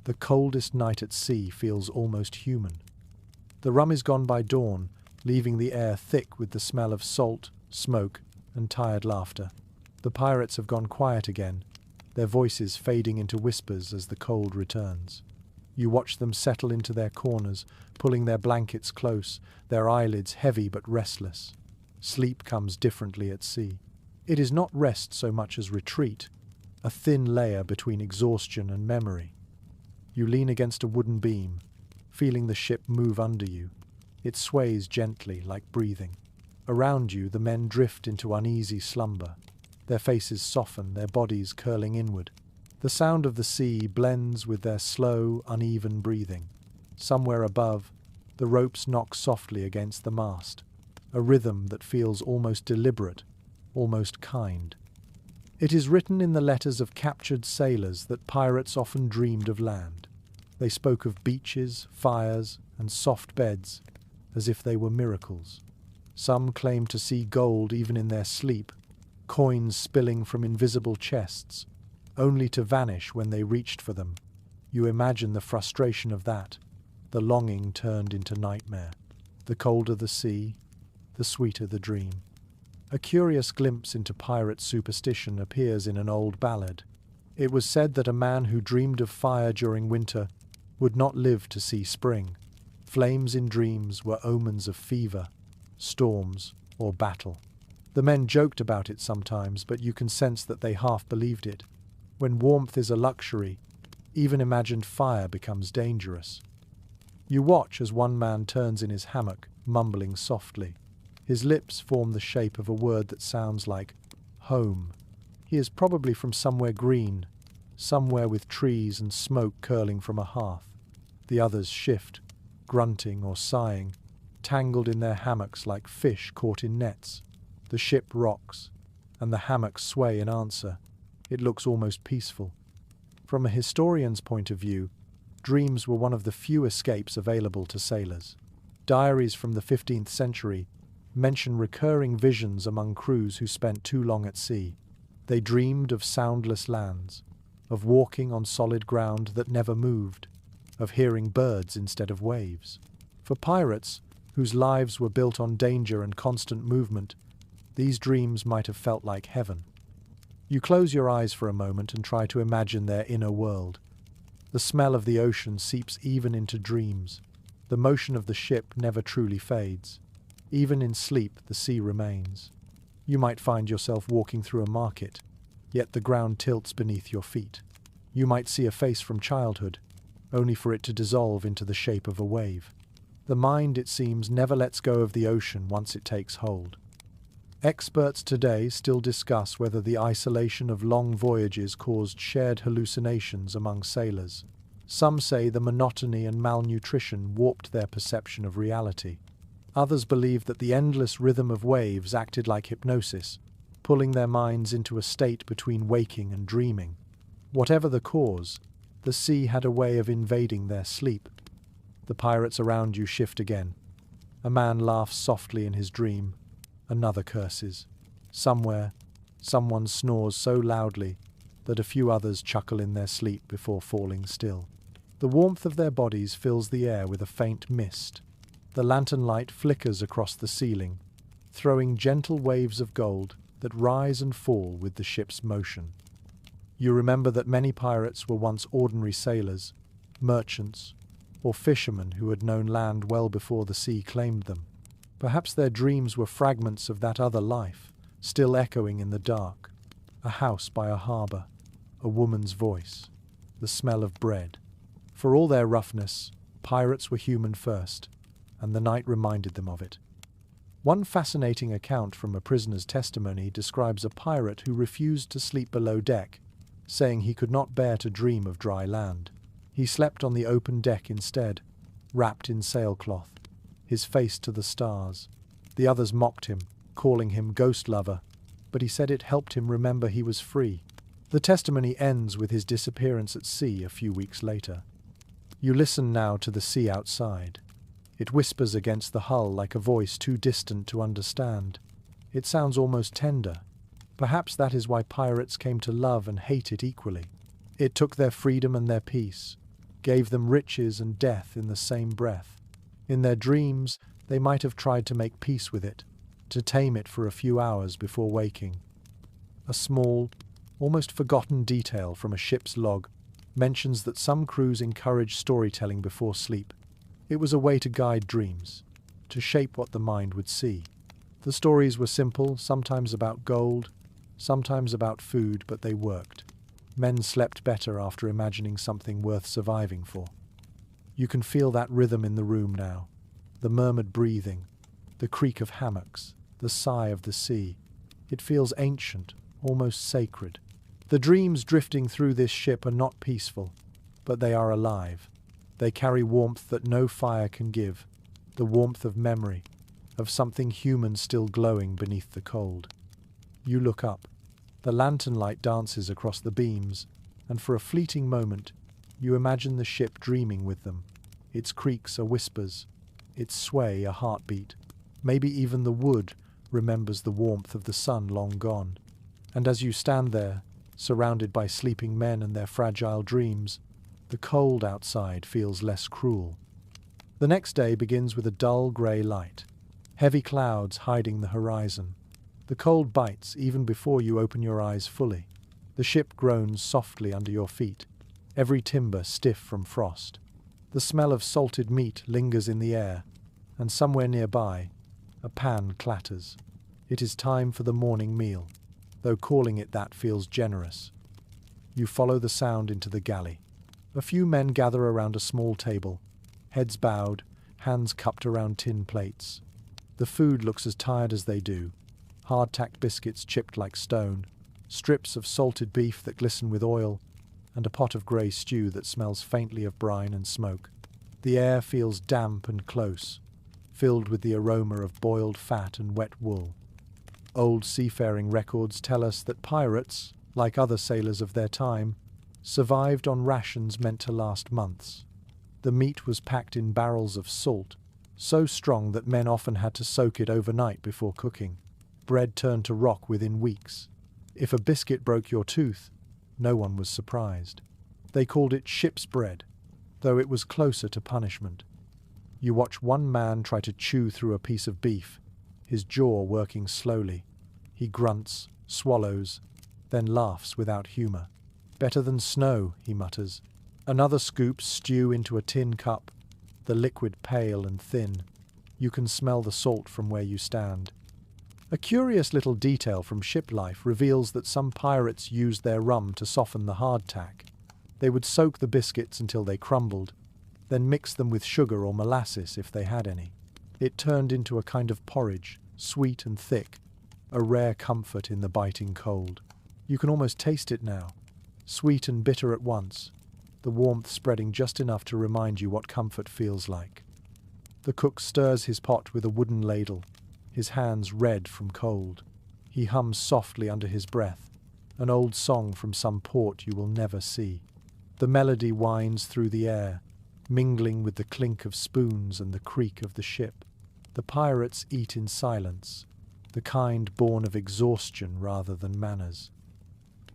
the coldest night at sea feels almost human. The rum is gone by dawn, leaving the air thick with the smell of salt, smoke, and tired laughter. The pirates have gone quiet again, their voices fading into whispers as the cold returns. You watch them settle into their corners, pulling their blankets close, their eyelids heavy but restless. Sleep comes differently at sea. It is not rest so much as retreat, a thin layer between exhaustion and memory. You lean against a wooden beam, feeling the ship move under you. It sways gently, like breathing. Around you, the men drift into uneasy slumber. Their faces soften, their bodies curling inward. The sound of the sea blends with their slow, uneven breathing. Somewhere above, the ropes knock softly against the mast, a rhythm that feels almost deliberate, almost kind. It is written in the letters of captured sailors that pirates often dreamed of land. They spoke of beaches, fires, and soft beds, as if they were miracles. Some claimed to see gold even in their sleep, coins spilling from invisible chests, only to vanish when they reached for them. You imagine the frustration of that, the longing turned into nightmare. The colder the sea, the sweeter the dream. A curious glimpse into pirate superstition appears in an old ballad. It was said that a man who dreamed of fire during winter would not live to see spring. Flames in dreams were omens of fever, storms, or battle. The men joked about it sometimes, but you can sense that they half believed it. When warmth is a luxury, even imagined fire becomes dangerous. You watch as one man turns in his hammock, mumbling softly. His lips form the shape of a word that sounds like home. He is probably from somewhere green, somewhere with trees and smoke curling from a hearth. The others shift, grunting or sighing, tangled in their hammocks like fish caught in nets. The ship rocks, and the hammocks sway in answer. It looks almost peaceful. From a historian's point of view, dreams were one of the few escapes available to sailors. Diaries from the 15th century mention recurring visions among crews who spent too long at sea. They dreamed of soundless lands, of walking on solid ground that never moved, of hearing birds instead of waves. For pirates, whose lives were built on danger and constant movement, these dreams might have felt like heaven. You close your eyes for a moment and try to imagine their inner world. The smell of the ocean seeps even into dreams. The motion of the ship never truly fades. Even in sleep, the sea remains. You might find yourself walking through a market, yet the ground tilts beneath your feet. You might see a face from childhood, only for it to dissolve into the shape of a wave. The mind, it seems, never lets go of the ocean once it takes hold. Experts today still discuss whether the isolation of long voyages caused shared hallucinations among sailors. Some say the monotony and malnutrition warped their perception of reality. Others believe that the endless rhythm of waves acted like hypnosis, pulling their minds into a state between waking and dreaming. Whatever the cause, the sea had a way of invading their sleep. The pirates around you shift again. A man laughs softly in his dream. Another curses. Somewhere, someone snores so loudly that a few others chuckle in their sleep before falling still. The warmth of their bodies fills the air with a faint mist. The lantern light flickers across the ceiling, throwing gentle waves of gold that rise and fall with the ship's motion. You remember that many pirates were once ordinary sailors, merchants, or fishermen who had known land well before the sea claimed them. Perhaps their dreams were fragments of that other life, still echoing in the dark. A house by a harbour, a woman's voice, the smell of bread. For all their roughness, pirates were human first, and the night reminded them of it. One fascinating account from a prisoner's testimony describes a pirate who refused to sleep below deck, saying he could not bear to dream of dry land. He slept on the open deck instead, wrapped in sailcloth, his face to the stars. The others mocked him, calling him ghost lover, but he said it helped him remember he was free. The testimony ends with his disappearance at sea a few weeks later. You listen now to the sea outside. It whispers against the hull like a voice too distant to understand. It sounds almost tender. Perhaps that is why pirates came to love and hate it equally. It took their freedom and their peace, gave them riches and death in the same breath. In their dreams, they might have tried to make peace with it, to tame it for a few hours before waking. A small, almost forgotten detail from a ship's log mentions that some crews encouraged storytelling before sleep. It was a way to guide dreams, to shape what the mind would see. The stories were simple, sometimes about gold, sometimes about food, but they worked. Men slept better after imagining something worth surviving for. You can feel that rhythm in the room now. The murmured breathing, the creak of hammocks, the sigh of the sea. It feels ancient, almost sacred. The dreams drifting through this ship are not peaceful, but they are alive. They carry warmth that no fire can give, the warmth of memory, of something human still glowing beneath the cold. You look up. The lantern light dances across the beams, and for a fleeting moment, you imagine the ship dreaming with them. Its creaks are whispers, its sway a heartbeat. Maybe even the wood remembers the warmth of the sun long gone. And as you stand there, surrounded by sleeping men and their fragile dreams, the cold outside feels less cruel. The next day begins with a dull grey light, heavy clouds hiding the horizon. The cold bites even before you open your eyes fully. The ship groans softly under your feet, every timber stiff from frost. The smell of salted meat lingers in the air, and somewhere nearby, a pan clatters. It is time for the morning meal, though calling it that feels generous. You follow the sound into the galley. A few men gather around a small table, heads bowed, hands cupped around tin plates. The food looks as tired as they do. Hard-tacked biscuits chipped like stone, strips of salted beef that glisten with oil, and a pot of grey stew that smells faintly of brine and smoke. The air feels damp and close, filled with the aroma of boiled fat and wet wool. Old seafaring records tell us that pirates, like other sailors of their time, survived on rations meant to last months. The meat was packed in barrels of salt, so strong that men often had to soak it overnight before cooking. Bread turned to rock within weeks. If a biscuit broke your tooth, no one was surprised. They called it ship's bread, though it was closer to punishment. You watch one man try to chew through a piece of beef, his jaw working slowly. He grunts, swallows, then laughs without humor. "Better than snow," he mutters. Another scoops stew into a tin cup, the liquid pale and thin. You can smell the salt from where you stand. A curious little detail from ship life reveals that some pirates used their rum to soften the hardtack. They would soak the biscuits until they crumbled, then mix them with sugar or molasses if they had any. It turned into a kind of porridge, sweet and thick, a rare comfort in the biting cold. You can almost taste it now, sweet and bitter at once, the warmth spreading just enough to remind you what comfort feels like. The cook stirs his pot with a wooden ladle, his hands red from cold. He hums softly under his breath, an old song from some port you will never see. The melody winds through the air, mingling with the clink of spoons and the creak of the ship. The pirates eat in silence, the kind born of exhaustion rather than manners.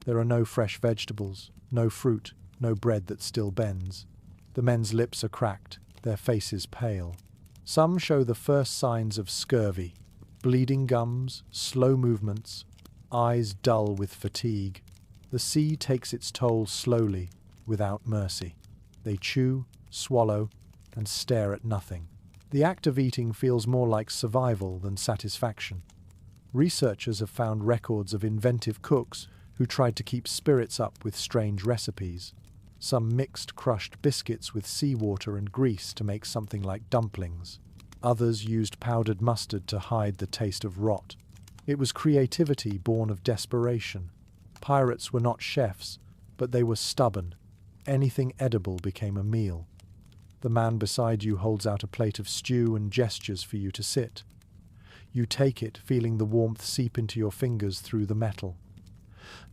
There are no fresh vegetables, no fruit, no bread that still bends. The men's lips are cracked, their faces pale. Some show the first signs of scurvy, bleeding gums, slow movements, eyes dull with fatigue. The sea takes its toll slowly, without mercy. They chew, swallow, and stare at nothing. The act of eating feels more like survival than satisfaction. Researchers have found records of inventive cooks who tried to keep spirits up with strange recipes. Some mixed crushed biscuits with seawater and grease to make something like dumplings. Others used powdered mustard to hide the taste of rot. It was creativity born of desperation. Pirates were not chefs, but they were stubborn. Anything edible became a meal. The man beside you holds out a plate of stew and gestures for you to sit. You take it, feeling the warmth seep into your fingers through the metal.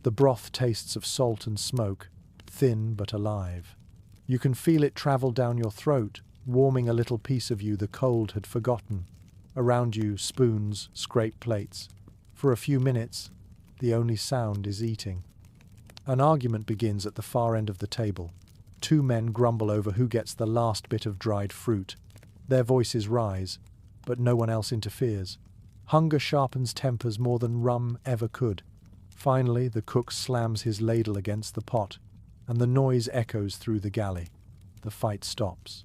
The broth tastes of salt and smoke, thin but alive. You can feel it travel down your throat, warming a little piece of you the cold had forgotten. Around you, spoons scrape plates. For a few minutes, the only sound is eating. An argument begins at the far end of the table. Two men grumble over who gets the last bit of dried fruit. Their voices rise, but no one else interferes. Hunger sharpens tempers more than rum ever could. Finally, the cook slams his ladle against the pot, and the noise echoes through the galley. The fight stops.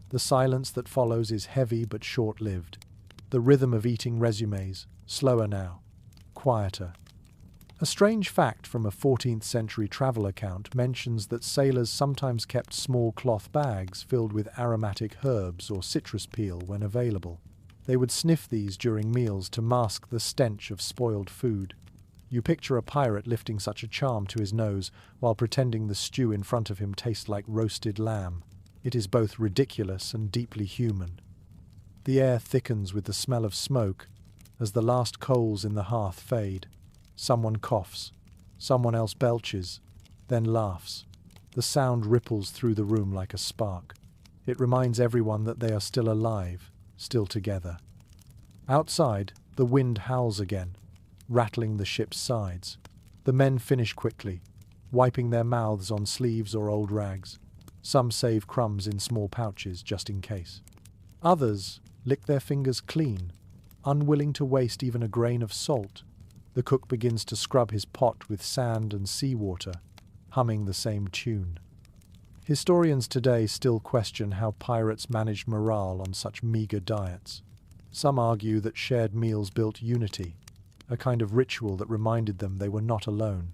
The silence that follows is heavy but short-lived. The rhythm of eating resumes, slower now, quieter. A strange fact from a 14th century travel account mentions that sailors sometimes kept small cloth bags filled with aromatic herbs or citrus peel when available. They would sniff these during meals to mask the stench of spoiled food. You picture a pirate lifting such a charm to his nose while pretending the stew in front of him tastes like roasted lamb. It is both ridiculous and deeply human. The air thickens with the smell of smoke as the last coals in the hearth fade. Someone coughs, someone else belches, then laughs. The sound ripples through the room like a spark. It reminds everyone that they are still alive, still together. Outside, the wind howls again, rattling the ship's sides. The men finish quickly, wiping their mouths on sleeves or old rags. Some save crumbs in small pouches just in case. Others lick their fingers clean, unwilling to waste even a grain of salt. The cook begins to scrub his pot with sand and seawater, humming the same tune. Historians today still question how pirates managed morale on such meager diets. Some argue that shared meals built unity, a kind of ritual that reminded them they were not alone.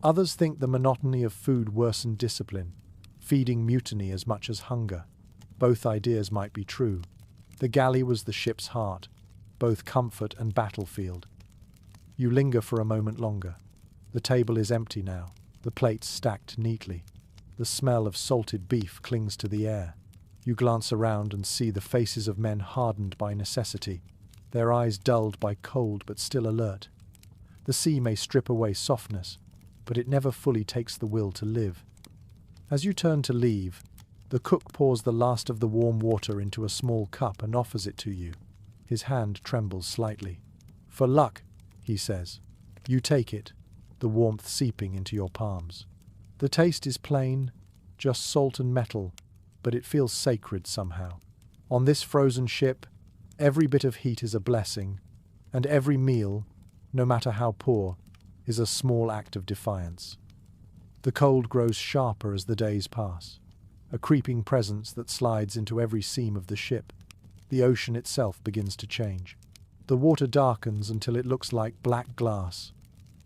Others think the monotony of food worsened discipline, feeding mutiny as much as hunger. Both ideas might be true. The galley was the ship's heart, both comfort and battlefield. You linger for a moment longer. The table is empty now, the plates stacked neatly. The smell of salted beef clings to the air. You glance around and see the faces of men hardened by necessity, their eyes dulled by cold but still alert. The sea may strip away softness, but it never fully takes the will to live. As you turn to leave, the cook pours the last of the warm water into a small cup and offers it to you. His hand trembles slightly. "For luck," he says. You take it, the warmth seeping into your palms. The taste is plain, just salt and metal, but it feels sacred somehow. On this frozen ship, every bit of heat is a blessing, and every meal, no matter how poor, is a small act of defiance. The cold grows sharper as the days pass, a creeping presence that slides into every seam of the ship. The ocean itself begins to change. The water darkens until it looks like black glass,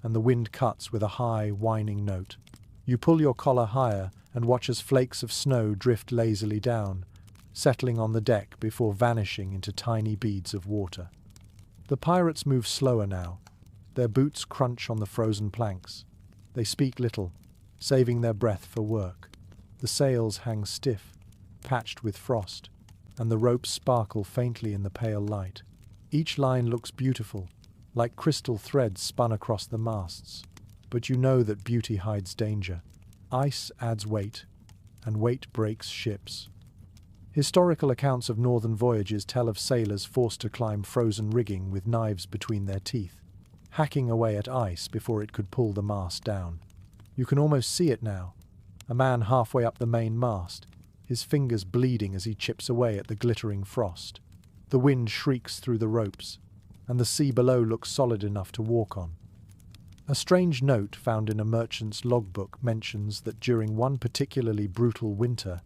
and the wind cuts with a high, whining note. You pull your collar higher and watch as flakes of snow drift lazily down, settling on the deck before vanishing into tiny beads of water. The pirates move slower now. Their boots crunch on the frozen planks. They speak little, saving their breath for work. The sails hang stiff, patched with frost, and the ropes sparkle faintly in the pale light. Each line looks beautiful, like crystal threads spun across the masts. But you know that beauty hides danger. Ice adds weight, and weight breaks ships. Historical accounts of northern voyages tell of sailors forced to climb frozen rigging with knives between their teeth, hacking away at ice before it could pull the mast down. You can almost see it now. A man halfway up the main mast, his fingers bleeding as he chips away at the glittering frost. The wind shrieks through the ropes, and the sea below looks solid enough to walk on. A strange note found in a merchant's logbook mentions that during one particularly brutal winter,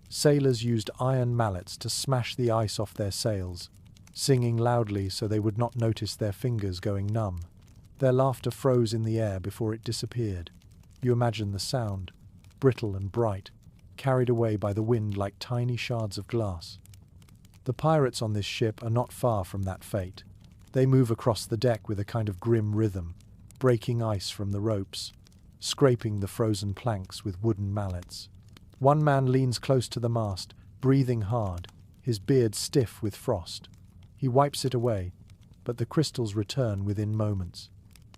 sailors used iron mallets to smash the ice off their sails, singing loudly so they would not notice their fingers going numb. Their laughter froze in the air before it disappeared. You imagine the sound, brittle and bright, carried away by the wind like tiny shards of glass. The pirates on this ship are not far from that fate. They move across the deck with a kind of grim rhythm, breaking ice from the ropes, scraping the frozen planks with wooden mallets. One man leans close to the mast, breathing hard, his beard stiff with frost. He wipes it away, but the crystals return within moments.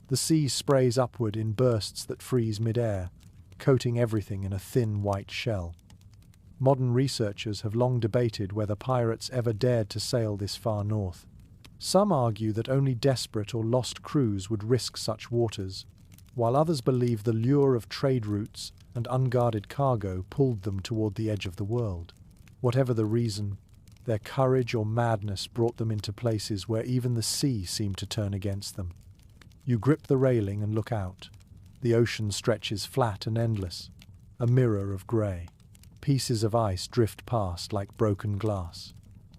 The sea sprays upward in bursts that freeze mid-air, coating everything in a thin white shell. Modern researchers have long debated whether pirates ever dared to sail this far north. Some argue that only desperate or lost crews would risk such waters, while others believe the lure of trade routes and unguarded cargo pulled them toward the edge of the world. Whatever the reason, their courage or madness brought them into places where even the sea seemed to turn against them. You grip the railing and look out. The ocean stretches flat and endless, a mirror of grey. Pieces of ice drift past like broken glass.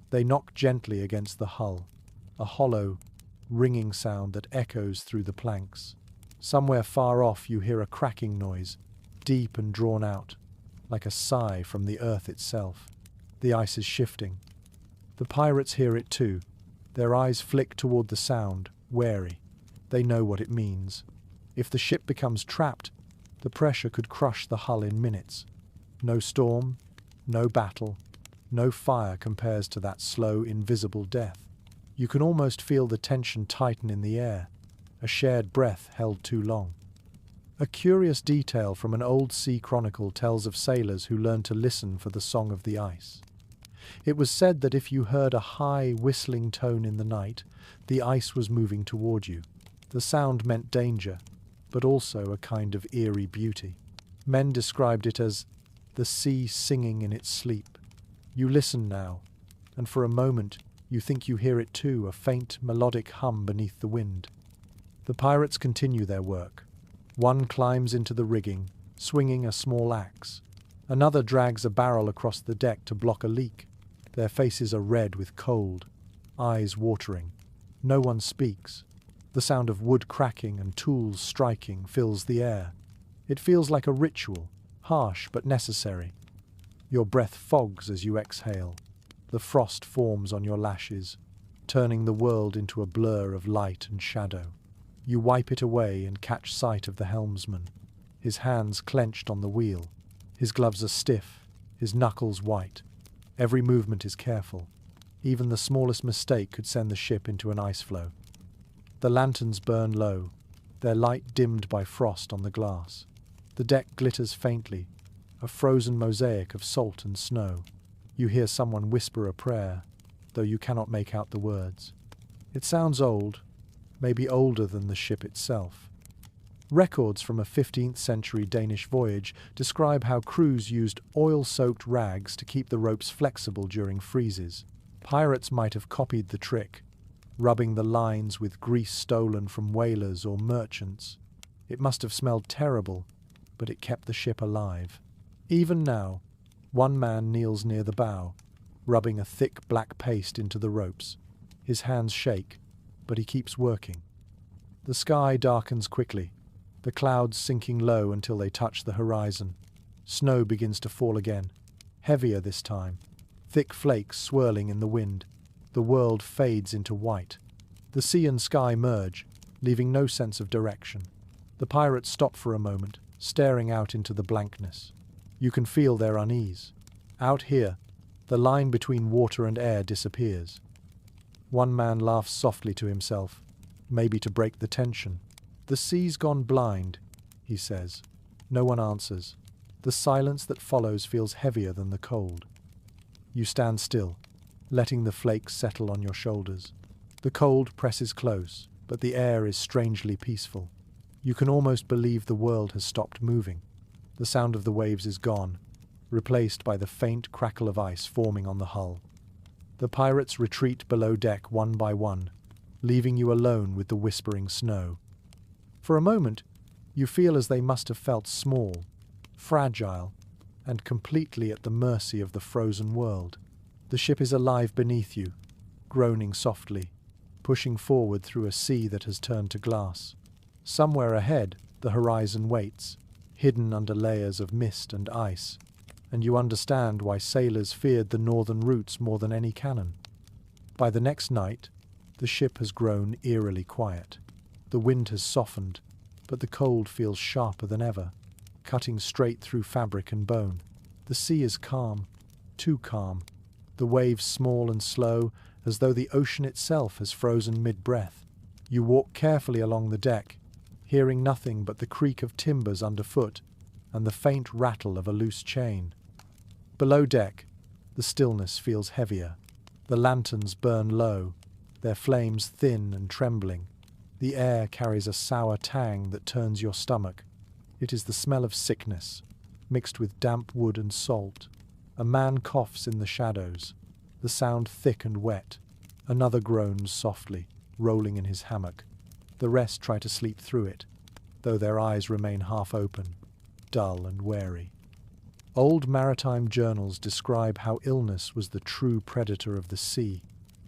They knock gently against the hull, a hollow, ringing sound that echoes through the planks. Somewhere far off you hear a cracking noise, deep and drawn out, like a sigh from the earth itself. The ice is shifting. The pirates hear it too. Their eyes flick toward the sound, wary. They know what it means. If the ship becomes trapped, the pressure could crush the hull in minutes. No storm, no battle, no fire compares to that slow, invisible death. You can almost feel the tension tighten in the air, a shared breath held too long. A curious detail from an old sea chronicle tells of sailors who learned to listen for the song of the ice. It was said that if you heard a high, whistling tone in the night, the ice was moving toward you. The sound meant danger, but also a kind of eerie beauty. Men described it as the sea singing in its sleep. You listen now, and for a moment you think you hear it too, a faint melodic hum beneath the wind. The pirates continue their work. One climbs into the rigging, swinging a small axe. Another drags a barrel across the deck to block a leak. Their faces are red with cold, eyes watering. No one speaks. The sound of wood cracking and tools striking fills the air. It feels like a ritual, harsh but necessary. Your breath fogs as you exhale. The frost forms on your lashes, turning the world into a blur of light and shadow. You wipe it away and catch sight of the helmsman, his hands clenched on the wheel. His gloves are stiff, his knuckles white. Every movement is careful. Even the smallest mistake could send the ship into an ice floe. The lanterns burn low, their light dimmed by frost on the glass. The deck glitters faintly, a frozen mosaic of salt and snow. You hear someone whisper a prayer, though you cannot make out the words. It sounds old, maybe older than the ship itself. Records from a 15th century Danish voyage describe how crews used oil-soaked rags to keep the ropes flexible during freezes. Pirates might have copied the trick, rubbing the lines with grease stolen from whalers or merchants. It must have smelled terrible, but it kept the ship alive. Even now, one man kneels near the bow, rubbing a thick black paste into the ropes. His hands shake, but he keeps working. The sky darkens quickly, the clouds sinking low until they touch the horizon. Snow begins to fall again, heavier this time, thick flakes swirling in the wind. The world fades into white. The sea and sky merge, leaving no sense of direction. The pirates stop for a moment, staring out into the blankness. You can feel their unease. Out here, the line between water and air disappears. One man laughs softly to himself, maybe to break the tension. "The sea's gone blind," he says. No one answers. The silence that follows feels heavier than the cold. You stand still, letting the flakes settle on your shoulders. The cold presses close, but the air is strangely peaceful. You can almost believe the world has stopped moving. The sound of the waves is gone, replaced by the faint crackle of ice forming on the hull. The pirates retreat below deck one by one, leaving you alone with the whispering snow. For a moment, you feel as they must have felt small, fragile, and completely at the mercy of the frozen world. The ship is alive beneath you, groaning softly, pushing forward through a sea that has turned to glass. Somewhere ahead, the horizon waits, hidden under layers of mist and ice, and you understand why sailors feared the northern routes more than any cannon. By the next night, the ship has grown eerily quiet. The wind has softened, but the cold feels sharper than ever, cutting straight through fabric and bone. The sea is calm, too calm, the waves small and slow, as though the ocean itself has frozen mid-breath. You walk carefully along the deck, hearing nothing but the creak of timbers underfoot and the faint rattle of a loose chain. Below deck, the stillness feels heavier. The lanterns burn low, their flames thin and trembling. The air carries a sour tang that turns your stomach. It is the smell of sickness, mixed with damp wood and salt. A man coughs in the shadows, the sound thick and wet. Another groans softly, rolling in his hammock. The rest try to sleep through it, though their eyes remain half open, dull and wary. Old maritime journals describe how illness was the true predator of the sea.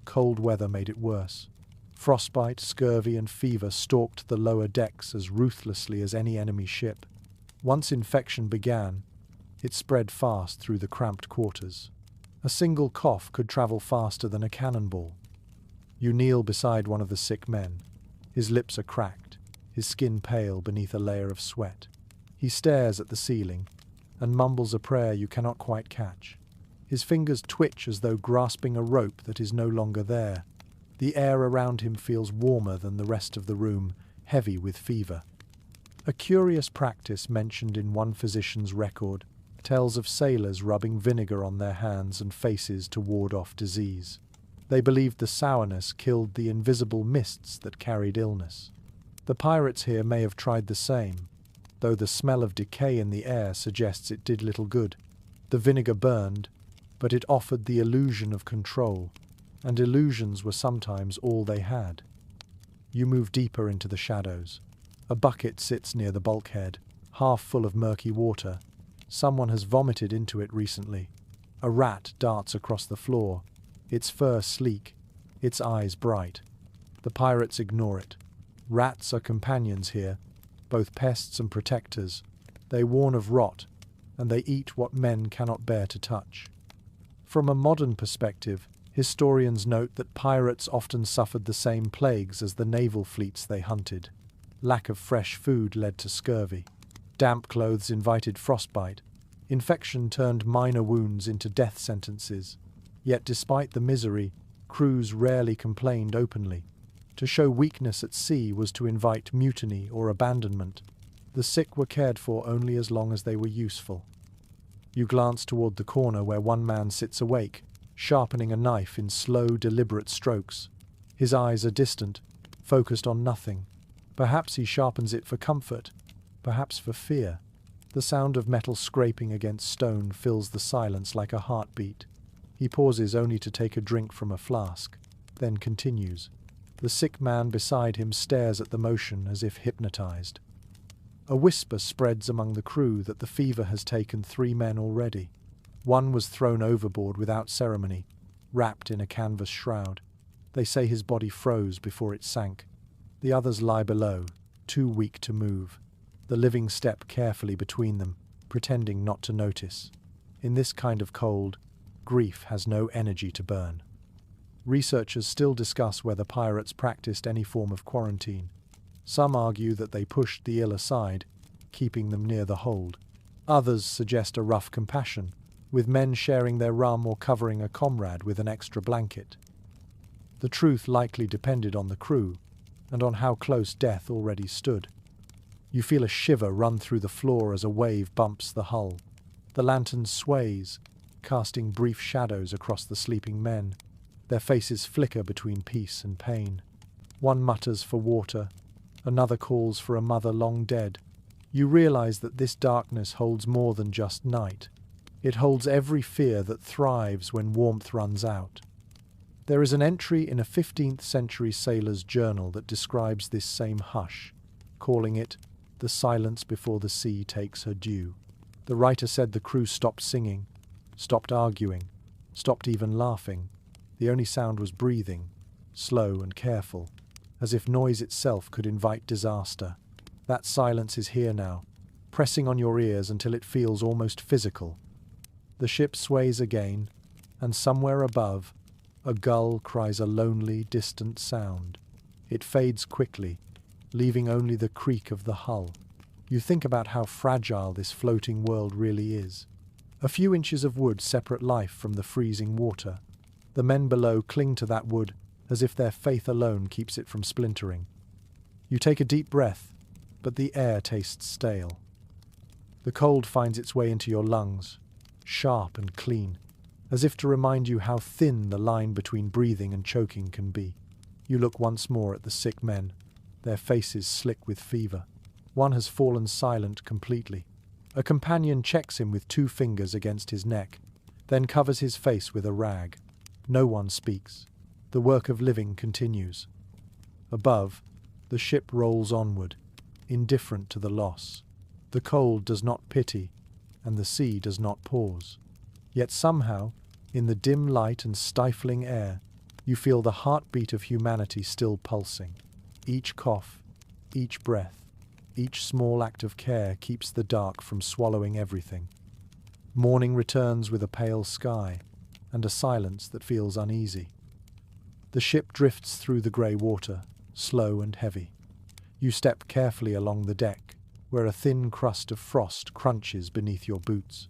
Cold weather made it worse. Frostbite, scurvy, and fever stalked the lower decks as ruthlessly as any enemy ship. Once infection began, it spread fast through the cramped quarters. A single cough could travel faster than a cannonball. You kneel beside one of the sick men. His lips are cracked, his skin pale beneath a layer of sweat. He stares at the ceiling and mumbles a prayer you cannot quite catch. His fingers twitch as though grasping a rope that is no longer there. The air around him feels warmer than the rest of the room, heavy with fever. A curious practice mentioned in one physician's record tells of sailors rubbing vinegar on their hands and faces to ward off disease. They believed the sourness killed the invisible mists that carried illness. The pirates here may have tried the same, though the smell of decay in the air suggests it did little good. The vinegar burned, but it offered the illusion of control, and illusions were sometimes all they had. You move deeper into the shadows. A bucket sits near the bulkhead, half full of murky water. Someone has vomited into it recently. A rat darts across the floor, its fur sleek, its eyes bright. The pirates ignore it. Rats are companions here, both pests and protectors. They warn of rot, and they eat what men cannot bear to touch. From a modern perspective, historians note that pirates often suffered the same plagues as the naval fleets they hunted. Lack of fresh food led to scurvy. Damp clothes invited frostbite. Infection turned minor wounds into death sentences. Yet despite the misery, crews rarely complained openly. To show weakness at sea was to invite mutiny or abandonment. The sick were cared for only as long as they were useful. You glance toward the corner where one man sits awake, sharpening a knife in slow, deliberate strokes. His eyes are distant, focused on nothing. Perhaps he sharpens it for comfort, perhaps for fear. The sound of metal scraping against stone fills the silence like a heartbeat. He pauses only to take a drink from a flask, then continues. The sick man beside him stares at the motion as if hypnotized. A whisper spreads among the crew that the fever has taken 3 men already. One was thrown overboard without ceremony, wrapped in a canvas shroud. They say his body froze before it sank. The others lie below, too weak to move. The living step carefully between them, pretending not to notice. In this kind of cold, grief has no energy to burn. Researchers still discuss whether pirates practiced any form of quarantine. Some argue that they pushed the ill aside, keeping them near the hold. Others suggest a rough compassion, with men sharing their rum or covering a comrade with an extra blanket. The truth likely depended on the crew, and on how close death already stood. You feel a shiver run through the floor as a wave bumps the hull. The lantern sways, casting brief shadows across the sleeping men. Their faces flicker between peace and pain. One mutters for water, another calls for a mother long dead. You realize that this darkness holds more than just night. It holds every fear that thrives when warmth runs out. There is an entry in a 15th century sailor's journal that describes this same hush, calling it the silence before the sea takes her due. The writer said the crew stopped singing, stopped arguing, stopped even laughing. The only sound was breathing, slow and careful, as if noise itself could invite disaster. That silence is here now, pressing on your ears until it feels almost physical. The ship sways again, and somewhere above, a gull cries a lonely, distant sound. It fades quickly, leaving only the creak of the hull. You think about how fragile this floating world really is. A few inches of wood separate life from the freezing water. The men below cling to that wood as if their faith alone keeps it from splintering. You take a deep breath, but the air tastes stale. The cold finds its way into your lungs, sharp and clean, as if to remind you how thin the line between breathing and choking can be. You look once more at the sick men, their faces slick with fever. One has fallen silent completely. A companion checks him with 2 fingers against his neck, then covers his face with a rag. No one speaks. The work of living continues. Above, the ship rolls onward, indifferent to the loss. The cold does not pity, and the sea does not pause. Yet somehow, in the dim light and stifling air, you feel the heartbeat of humanity still pulsing. Each cough, each breath, each small act of care keeps the dark from swallowing everything. Morning returns with a pale sky, and a silence that feels uneasy. The ship drifts through the grey water, slow and heavy. You step carefully along the deck, where a thin crust of frost crunches beneath your boots.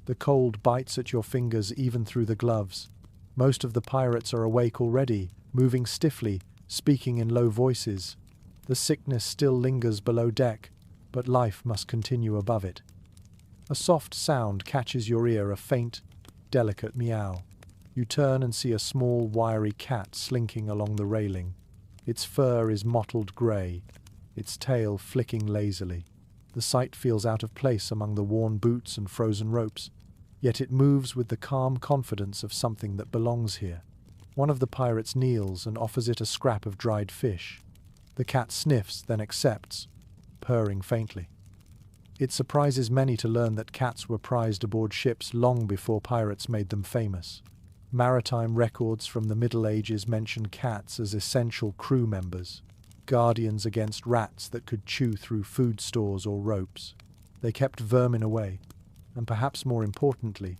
The cold bites at your fingers even through the gloves. Most of the pirates are awake already, moving stiffly, speaking in low voices. The sickness still lingers below deck, but life must continue above it. A soft sound catches your ear, a faint, delicate meow. You turn and see a small, wiry cat slinking along the railing. Its fur is mottled grey, its tail flicking lazily. The sight feels out of place among the worn boots and frozen ropes, yet it moves with the calm confidence of something that belongs here. One of the pirates kneels and offers it a scrap of dried fish. The cat sniffs, then accepts, purring faintly. It surprises many to learn that cats were prized aboard ships long before pirates made them famous. Maritime records from the Middle Ages mention cats as essential crew members, guardians against rats that could chew through food stores or ropes. They kept vermin away, and perhaps more importantly,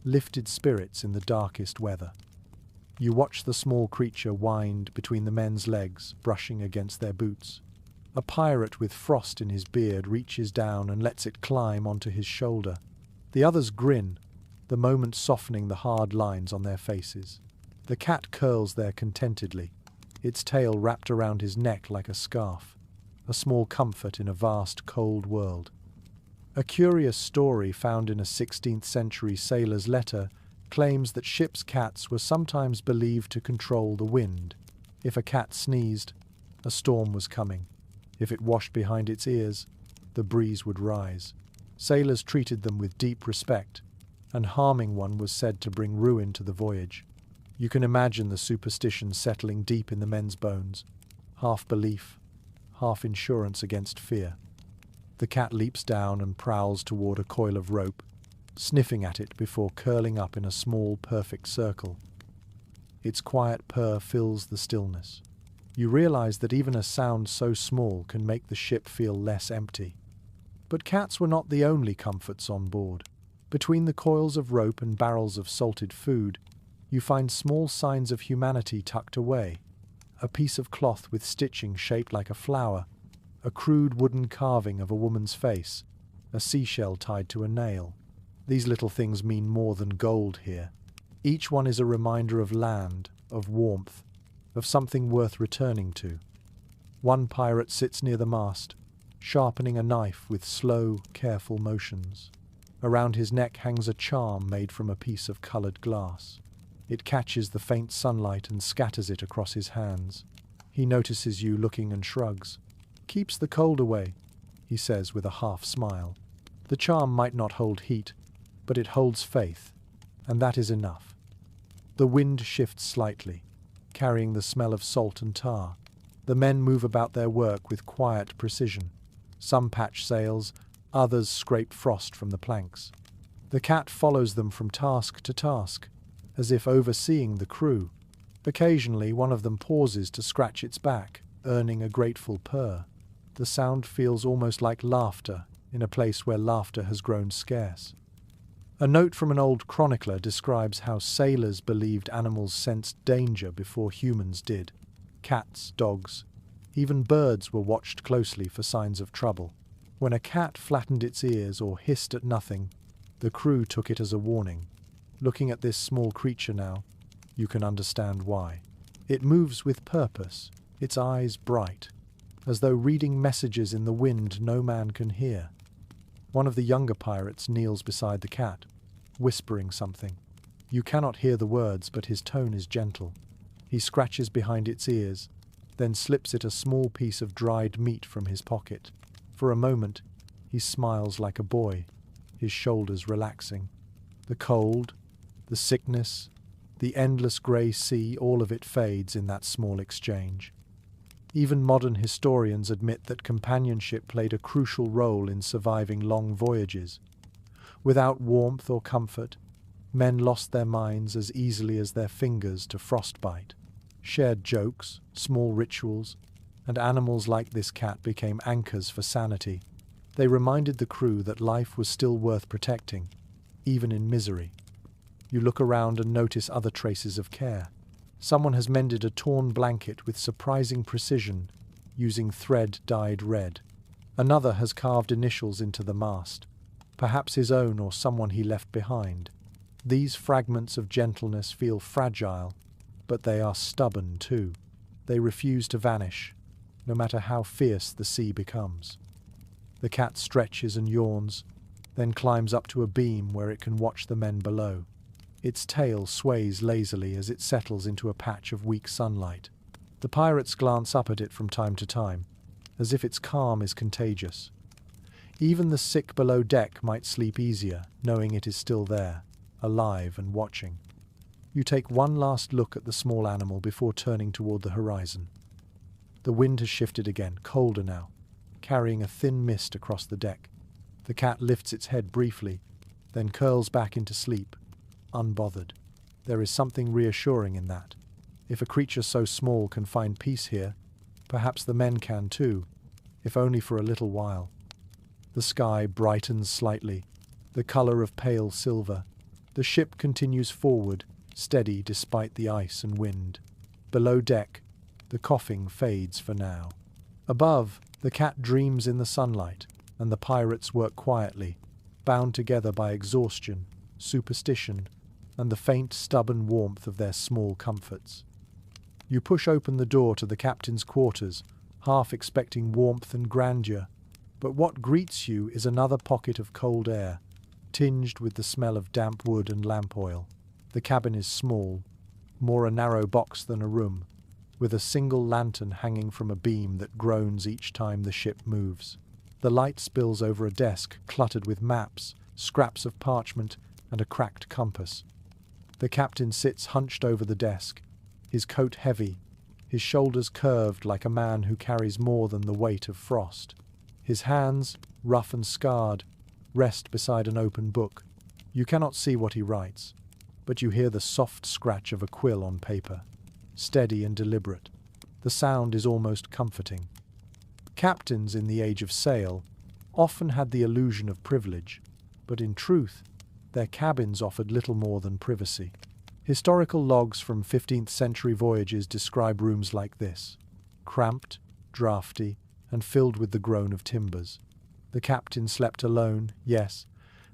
lifted spirits in the darkest weather. You watch the small creature wind between the men's legs, brushing against their boots. A pirate with frost in his beard reaches down and lets it climb onto his shoulder. The others grin, the moment softening the hard lines on their faces. The cat curls there contentedly, its tail wrapped around his neck like a scarf, a small comfort in a vast, cold world. A curious story found in a 16th century sailor's letter claims that ship's cats were sometimes believed to control the wind. If a cat sneezed, a storm was coming. If it washed behind its ears, the breeze would rise. Sailors treated them with deep respect, and harming one was said to bring ruin to the voyage. You can imagine the superstition settling deep in the men's bones, half belief, half insurance against fear. The cat leaps down and prowls toward a coil of rope, sniffing at it before curling up in a small, perfect circle. Its quiet purr fills the stillness. You realize that even a sound so small can make the ship feel less empty. But cats were not the only comforts on board. Between the coils of rope and barrels of salted food, you find small signs of humanity tucked away. A piece of cloth with stitching shaped like a flower, a crude wooden carving of a woman's face, a seashell tied to a nail. These little things mean more than gold here. Each one is a reminder of land, of warmth, of something worth returning to. One pirate sits near the mast, sharpening a knife with slow, careful motions. Around his neck hangs a charm made from a piece of colored glass. It catches the faint sunlight and scatters it across his hands. He notices you looking and shrugs. "Keeps the cold away," he says with a half smile. The charm might not hold heat, but it holds faith, and that is enough. The wind shifts slightly, carrying the smell of salt and tar. The men move about their work with quiet precision. Some patch sails, others scrape frost from the planks. The cat follows them from task to task, as if overseeing the crew. Occasionally, one of them pauses to scratch its back, earning a grateful purr. The sound feels almost like laughter in a place where laughter has grown scarce. A note from an old chronicler describes how sailors believed animals sensed danger before humans did. Cats, dogs, even birds were watched closely for signs of trouble. When a cat flattened its ears or hissed at nothing, the crew took it as a warning. Looking at this small creature now, you can understand why. It moves with purpose, its eyes bright, as though reading messages in the wind no man can hear. One of the younger pirates kneels beside the cat, whispering something. You cannot hear the words, but his tone is gentle. He scratches behind its ears, then slips it a small piece of dried meat from his pocket. For a moment, he smiles like a boy, his shoulders relaxing. The cold, the sickness, the endless grey sea, all of it fades in that small exchange. Even modern historians admit that companionship played a crucial role in surviving long voyages. Without warmth or comfort, men lost their minds as easily as their fingers to frostbite. Shared jokes, small rituals, and animals like this cat became anchors for sanity. They reminded the crew that life was still worth protecting, even in misery. You look around and notice other traces of care. Someone has mended a torn blanket with surprising precision, using thread dyed red. Another has carved initials into the mast, perhaps his own or someone he left behind. These fragments of gentleness feel fragile, but they are stubborn too. They refuse to vanish, no matter how fierce the sea becomes. The cat stretches and yawns, then climbs up to a beam where it can watch the men below. Its tail sways lazily as it settles into a patch of weak sunlight. The pirates glance up at it from time to time, as if its calm is contagious. Even the sick below deck might sleep easier, knowing it is still there, alive and watching. You take one last look at the small animal before turning toward the horizon. The wind has shifted again, colder now, carrying a thin mist across the deck. The cat lifts its head briefly, then curls back into sleep, unbothered. There is something reassuring in that. If a creature so small can find peace here, perhaps the men can too, if only for a little while. The sky brightens slightly, the color of pale silver. The ship continues forward, steady despite the ice and wind. Below deck, the coughing fades for now. Above, the cat dreams in the sunlight, and the pirates work quietly, bound together by exhaustion, superstition, and the faint, stubborn warmth of their small comforts. You push open the door to the captain's quarters, half expecting warmth and grandeur, but what greets you is another pocket of cold air, tinged with the smell of damp wood and lamp oil. The cabin is small, more a narrow box than a room, with a single lantern hanging from a beam that groans each time the ship moves. The light spills over a desk cluttered with maps, scraps of parchment, and a cracked compass. The captain sits hunched over the desk, his coat heavy, his shoulders curved like a man who carries more than the weight of frost. His hands, rough and scarred, rest beside an open book. You cannot see what he writes, but you hear the soft scratch of a quill on paper, steady and deliberate. The sound is almost comforting. Captains in the age of sail often had the illusion of privilege, but in truth, their cabins offered little more than privacy. Historical logs from 15th century voyages describe rooms like this, cramped, draughty, and filled with the groan of timbers. The captain slept alone, yes,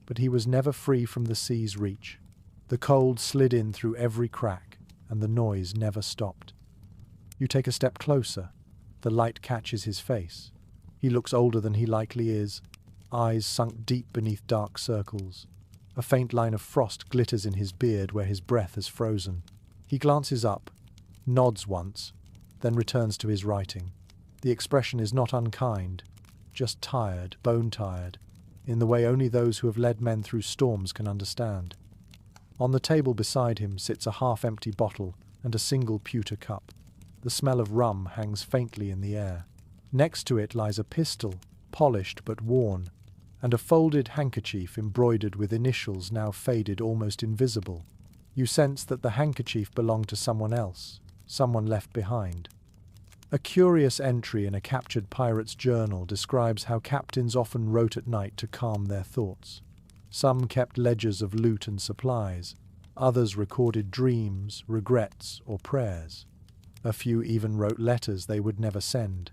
but he was never free from the sea's reach. The cold slid in through every crack, and the noise never stopped. You take a step closer. The light catches his face. He looks older than he likely is, eyes sunk deep beneath dark circles. A faint line of frost glitters in his beard where his breath has frozen. He glances up, nods once, then returns to his writing. The expression is not unkind, just tired, bone-tired, in the way only those who have led men through storms can understand. On the table beside him sits a half-empty bottle and a single pewter cup. The smell of rum hangs faintly in the air. Next to it lies a pistol, polished but worn, and a folded handkerchief embroidered with initials now faded, almost invisible. You sense that the handkerchief belonged to someone else, someone left behind. A curious entry in a captured pirate's journal describes how captains often wrote at night to calm their thoughts. Some kept ledgers of loot and supplies, others recorded dreams, regrets, or prayers. A few even wrote letters they would never send.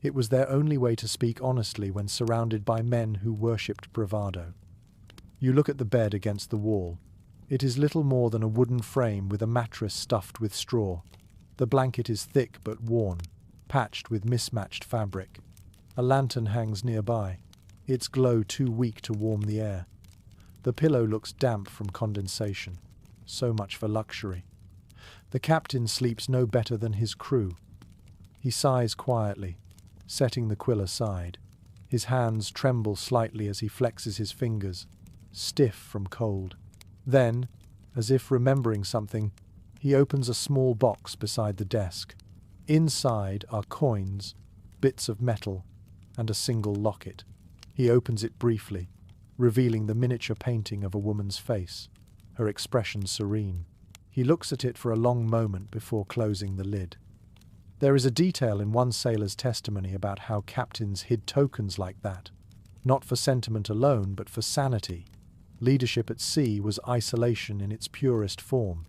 It was their only way to speak honestly when surrounded by men who worshipped bravado. You look at the bed against the wall. It is little more than a wooden frame with a mattress stuffed with straw. The blanket is thick but worn, patched with mismatched fabric. A lantern hangs nearby, its glow too weak to warm the air. The pillow looks damp from condensation. So much for luxury. The captain sleeps no better than his crew. He sighs quietly, setting the quill aside. His hands tremble slightly as he flexes his fingers, stiff from cold. Then, as if remembering something, he opens a small box beside the desk. Inside are coins, bits of metal, and a single locket. He opens it briefly, revealing the miniature painting of a woman's face, her expression serene. He looks at it for a long moment before closing the lid. There is a detail in one sailor's testimony about how captains hid tokens like that, not for sentiment alone, but for sanity. Leadership at sea was isolation in its purest form.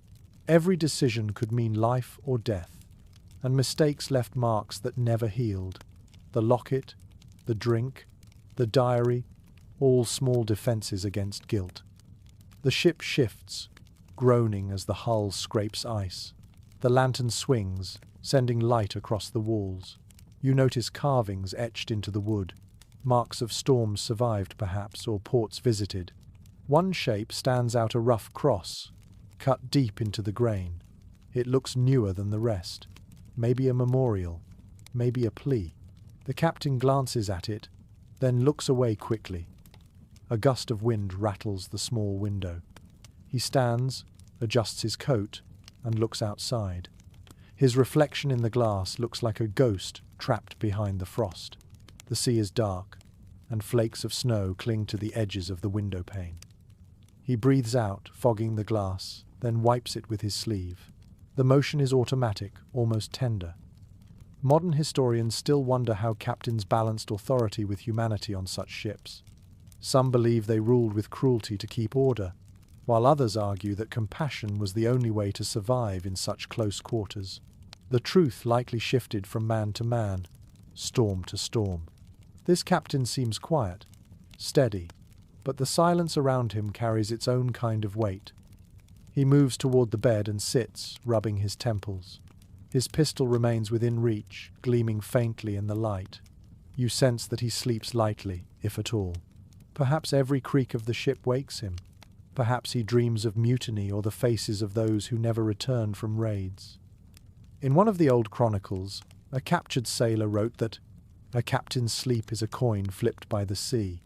Every decision could mean life or death, and mistakes left marks that never healed. The locket, the drink, the diary, all small defenses against guilt. The ship shifts, groaning as the hull scrapes ice. The lantern swings, sending light across the walls. You notice carvings etched into the wood, marks of storms survived perhaps, or ports visited. One shape stands out, a rough cross, cut deep into the grain. It looks newer than the rest. Maybe a memorial, maybe a plea. The captain glances at it, then looks away quickly. A gust of wind rattles the small window. He stands, adjusts his coat, and looks outside. His reflection in the glass looks like a ghost trapped behind the frost. The sea is dark, and flakes of snow cling to the edges of the window pane. He breathes out, fogging the glass, then wipes it with his sleeve. The motion is automatic, almost tender. Modern historians still wonder how captains balanced authority with humanity on such ships. Some believe they ruled with cruelty to keep order, while others argue that compassion was the only way to survive in such close quarters. The truth likely shifted from man to man, storm to storm. This captain seems quiet, steady, but the silence around him carries its own kind of weight. He moves toward the bed and sits, rubbing his temples. His pistol remains within reach, gleaming faintly in the light. You sense that he sleeps lightly, if at all. Perhaps every creak of the ship wakes him. Perhaps he dreams of mutiny or the faces of those who never return from raids. In one of the old chronicles, a captured sailor wrote that a captain's sleep is a coin flipped by the sea.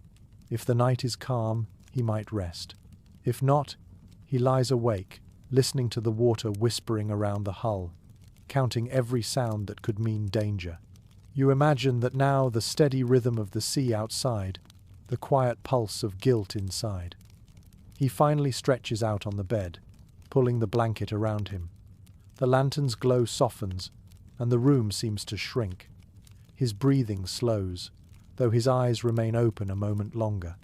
If the night is calm, he might rest. If not, he lies awake, listening to the water whispering around the hull, counting every sound that could mean danger. You imagine that now the steady rhythm of the sea outside, the quiet pulse of guilt inside. He finally stretches out on the bed, pulling the blanket around him. The lantern's glow softens, and the room seems to shrink. His breathing slows, though his eyes remain open a moment longer.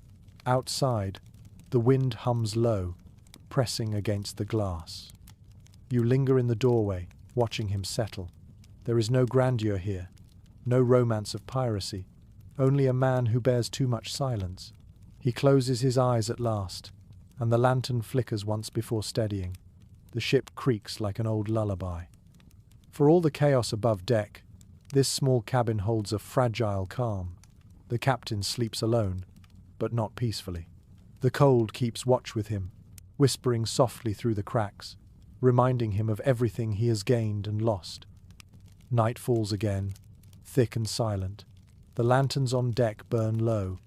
Outside, the wind hums low, pressing against the glass. You linger in the doorway, watching him settle. There is no grandeur here, no romance of piracy, only a man who bears too much silence. He closes his eyes at last, and the lantern flickers once before steadying. The ship creaks like an old lullaby. For all the chaos above deck, this small cabin holds a fragile calm. The captain sleeps alone, but not peacefully. The cold keeps watch with him, whispering softly through the cracks, reminding him of everything he has gained and lost. Night falls again, thick and silent. The lanterns on deck burn low,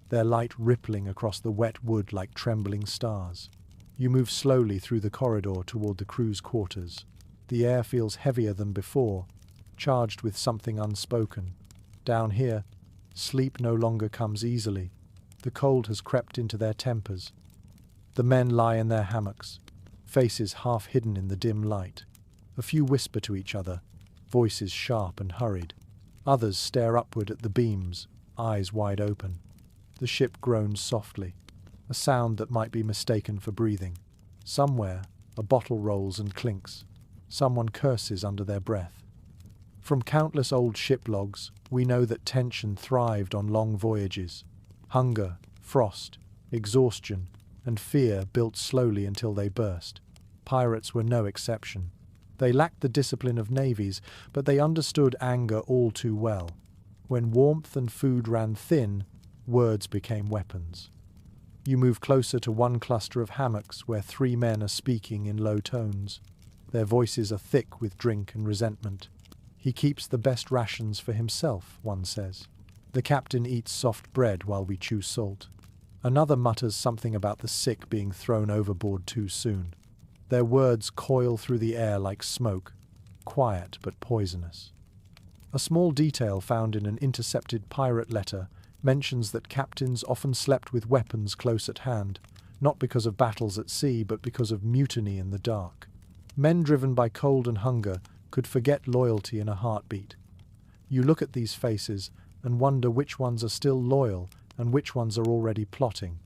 their light rippling across the wet wood like trembling stars. You move slowly through the corridor toward the crew's quarters. The air feels heavier than before, charged with something unspoken. Down here, sleep no longer comes easily. The cold has crept into their tempers. The men lie in their hammocks, faces half hidden in the dim light. A few whisper to each other, voices sharp and hurried. Others stare upward at the beams, eyes wide open. The ship groans softly, a sound that might be mistaken for breathing. Somewhere, a bottle rolls and clinks. Someone curses under their breath. From countless old ship logs, we know that tension thrived on long voyages. Hunger, frost, exhaustion, and fear built slowly until they burst. Pirates were no exception. They lacked the discipline of navies, but they understood anger all too well. When warmth and food ran thin, words became weapons. You move closer to one cluster of hammocks where 3 men are speaking in low tones. Their voices are thick with drink and resentment. He keeps the best rations for himself, one says. The captain eats soft bread while we chew salt. Another mutters something about the sick being thrown overboard too soon. Their words coil through the air like smoke, quiet but poisonous. A small detail found in an intercepted pirate letter mentions that captains often slept with weapons close at hand, not because of battles at sea but because of mutiny in the dark. Men driven by cold and hunger could forget loyalty in a heartbeat. You look at these faces and wonder which ones are still loyal and which ones are already plotting.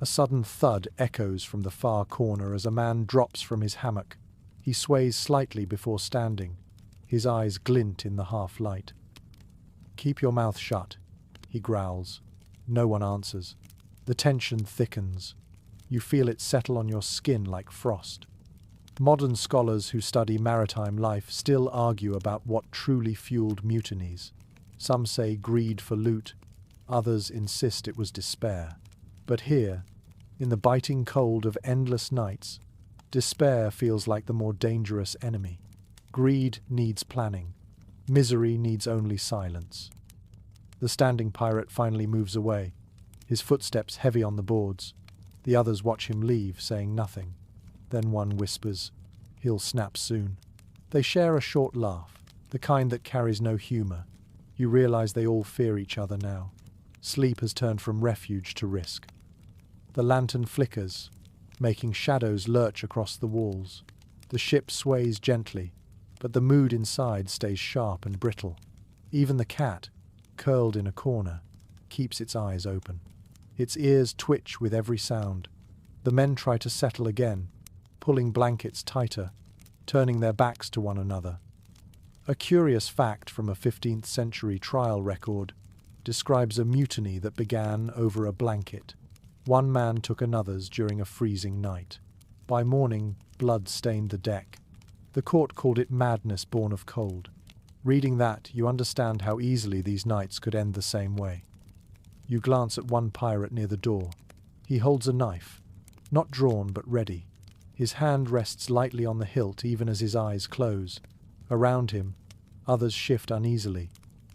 A sudden thud echoes from the far corner as a man drops from his hammock. He sways slightly before standing. His eyes glint in the half-light. "Keep your mouth shut," he growls. No one answers. The tension thickens. You feel it settle on your skin like frost. Modern scholars who study maritime life still argue about what truly fueled mutinies. Some say greed for loot, others insist it was despair. But here, in the biting cold of endless nights, despair feels like the more dangerous enemy. Greed needs planning. Misery needs only silence. The standing pirate finally moves away, his footsteps heavy on the boards. The others watch him leave, saying nothing. Then one whispers, "He'll snap soon." They share a short laugh, the kind that carries no humor. You realize they all fear each other now. Sleep has turned from refuge to risk. The lantern flickers, making shadows lurch across the walls. The ship sways gently, but the mood inside stays sharp and brittle. Even the cat, curled in a corner, keeps its eyes open. Its ears twitch with every sound. The men try to settle again, pulling blankets tighter, turning their backs to one another. A curious fact from a 15th century trial record describes a mutiny that began over a blanket. One man took another's during a freezing night. By morning, blood stained the deck. The court called it madness born of cold. Reading that, you understand how easily these nights could end the same way. You glance at one pirate near the door. He holds a knife, not drawn but ready. His hand rests lightly on the hilt even as his eyes close. Around him, others shift uneasily,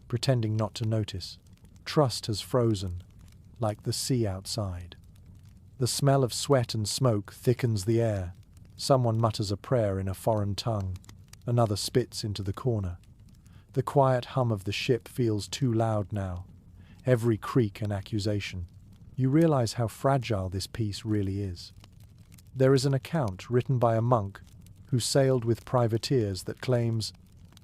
pretending not to notice. Trust has frozen, like the sea outside. The smell of sweat and smoke thickens the air. Someone mutters a prayer in a foreign tongue. Another spits into the corner. The quiet hum of the ship feels too loud now. Every creak an accusation. You realize how fragile this peace really is. There is an account written by a monk who sailed with privateers that claims,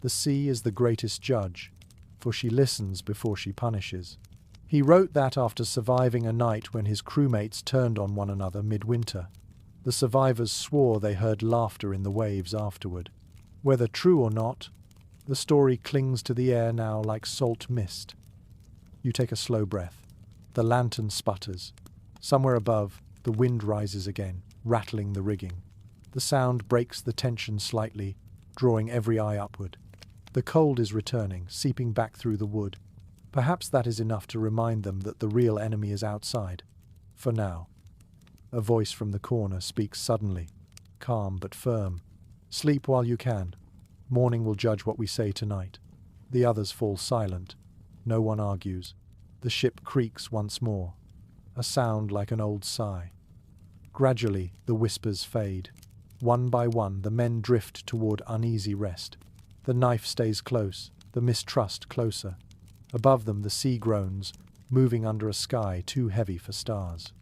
"The sea is the greatest judge, for she listens before she punishes." He wrote that after surviving a night when his crewmates turned on one another midwinter. The survivors swore they heard laughter in the waves afterward. Whether true or not, the story clings to the air now like salt mist. You take a slow breath. The lantern sputters. Somewhere above, the wind rises again, rattling the rigging. The sound breaks the tension slightly, drawing every eye upward. The cold is returning, seeping back through the wood. Perhaps that is enough to remind them that the real enemy is outside. For now. A voice from the corner speaks suddenly, calm but firm. "Sleep while you can. Morning will judge what we say tonight." The others fall silent. No one argues. The ship creaks once more, a sound like an old sigh. Gradually, the whispers fade. One by one, the men drift toward uneasy rest. The knife stays close, the mistrust closer. Above them, the sea groans, moving under a sky too heavy for stars.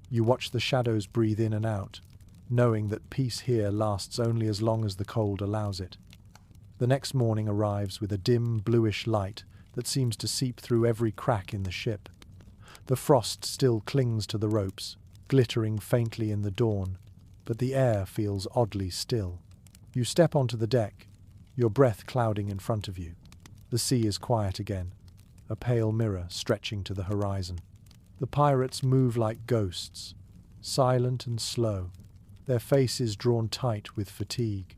You watch the shadows breathe in and out, knowing that peace here lasts only as long as the cold allows it. The next morning arrives with a dim, bluish light that seems to seep through every crack in the ship. The frost still clings to the ropes, glittering faintly in the dawn, but the air feels oddly still. You step onto the deck, your breath clouding in front of you. The sea is quiet again, a pale mirror stretching to the horizon. The pirates move like ghosts, silent and slow, their faces drawn tight with fatigue.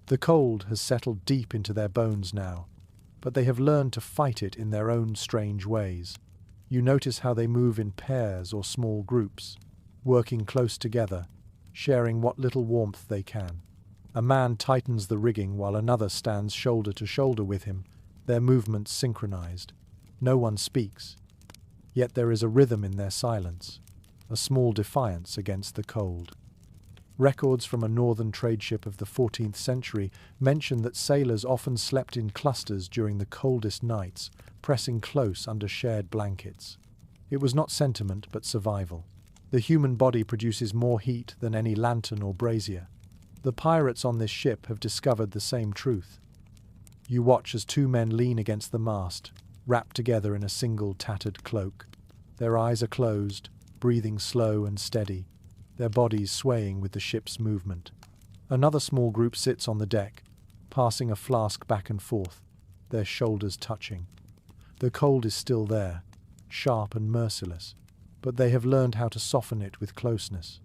The cold has settled deep into their bones now, but they have learned to fight it in their own strange ways. You notice how they move in pairs or small groups, working close together, sharing what little warmth they can. A man tightens the rigging while another stands shoulder to shoulder with him, their movements synchronized. No one speaks, yet there is a rhythm in their silence, a small defiance against the cold. Records from a northern trade ship of the 14th century mention that sailors often slept in clusters during the coldest nights, pressing close under shared blankets. It was not sentiment but survival. The human body produces more heat than any lantern or brazier. The pirates on this ship have discovered the same truth. You watch as two men lean against the mast, wrapped together in a single tattered cloak. Their eyes are closed, breathing slow and steady, their bodies swaying with the ship's movement. Another small group sits on the deck, passing a flask back and forth, their shoulders touching. The cold is still there, sharp and merciless, but they have learned how to soften it with closeness.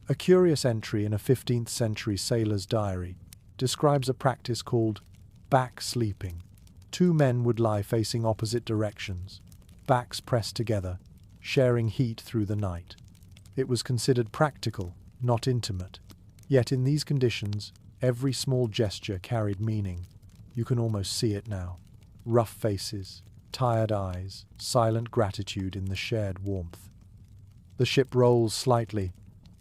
A curious entry in a 15th century sailor's diary describes a practice called back sleeping. Two men would lie facing opposite directions, backs pressed together, sharing heat through the night. It was considered practical, not intimate. Yet in these conditions, every small gesture carried meaning. You can almost see it now. Rough faces, tired eyes, silent gratitude in the shared warmth. The ship rolls slightly,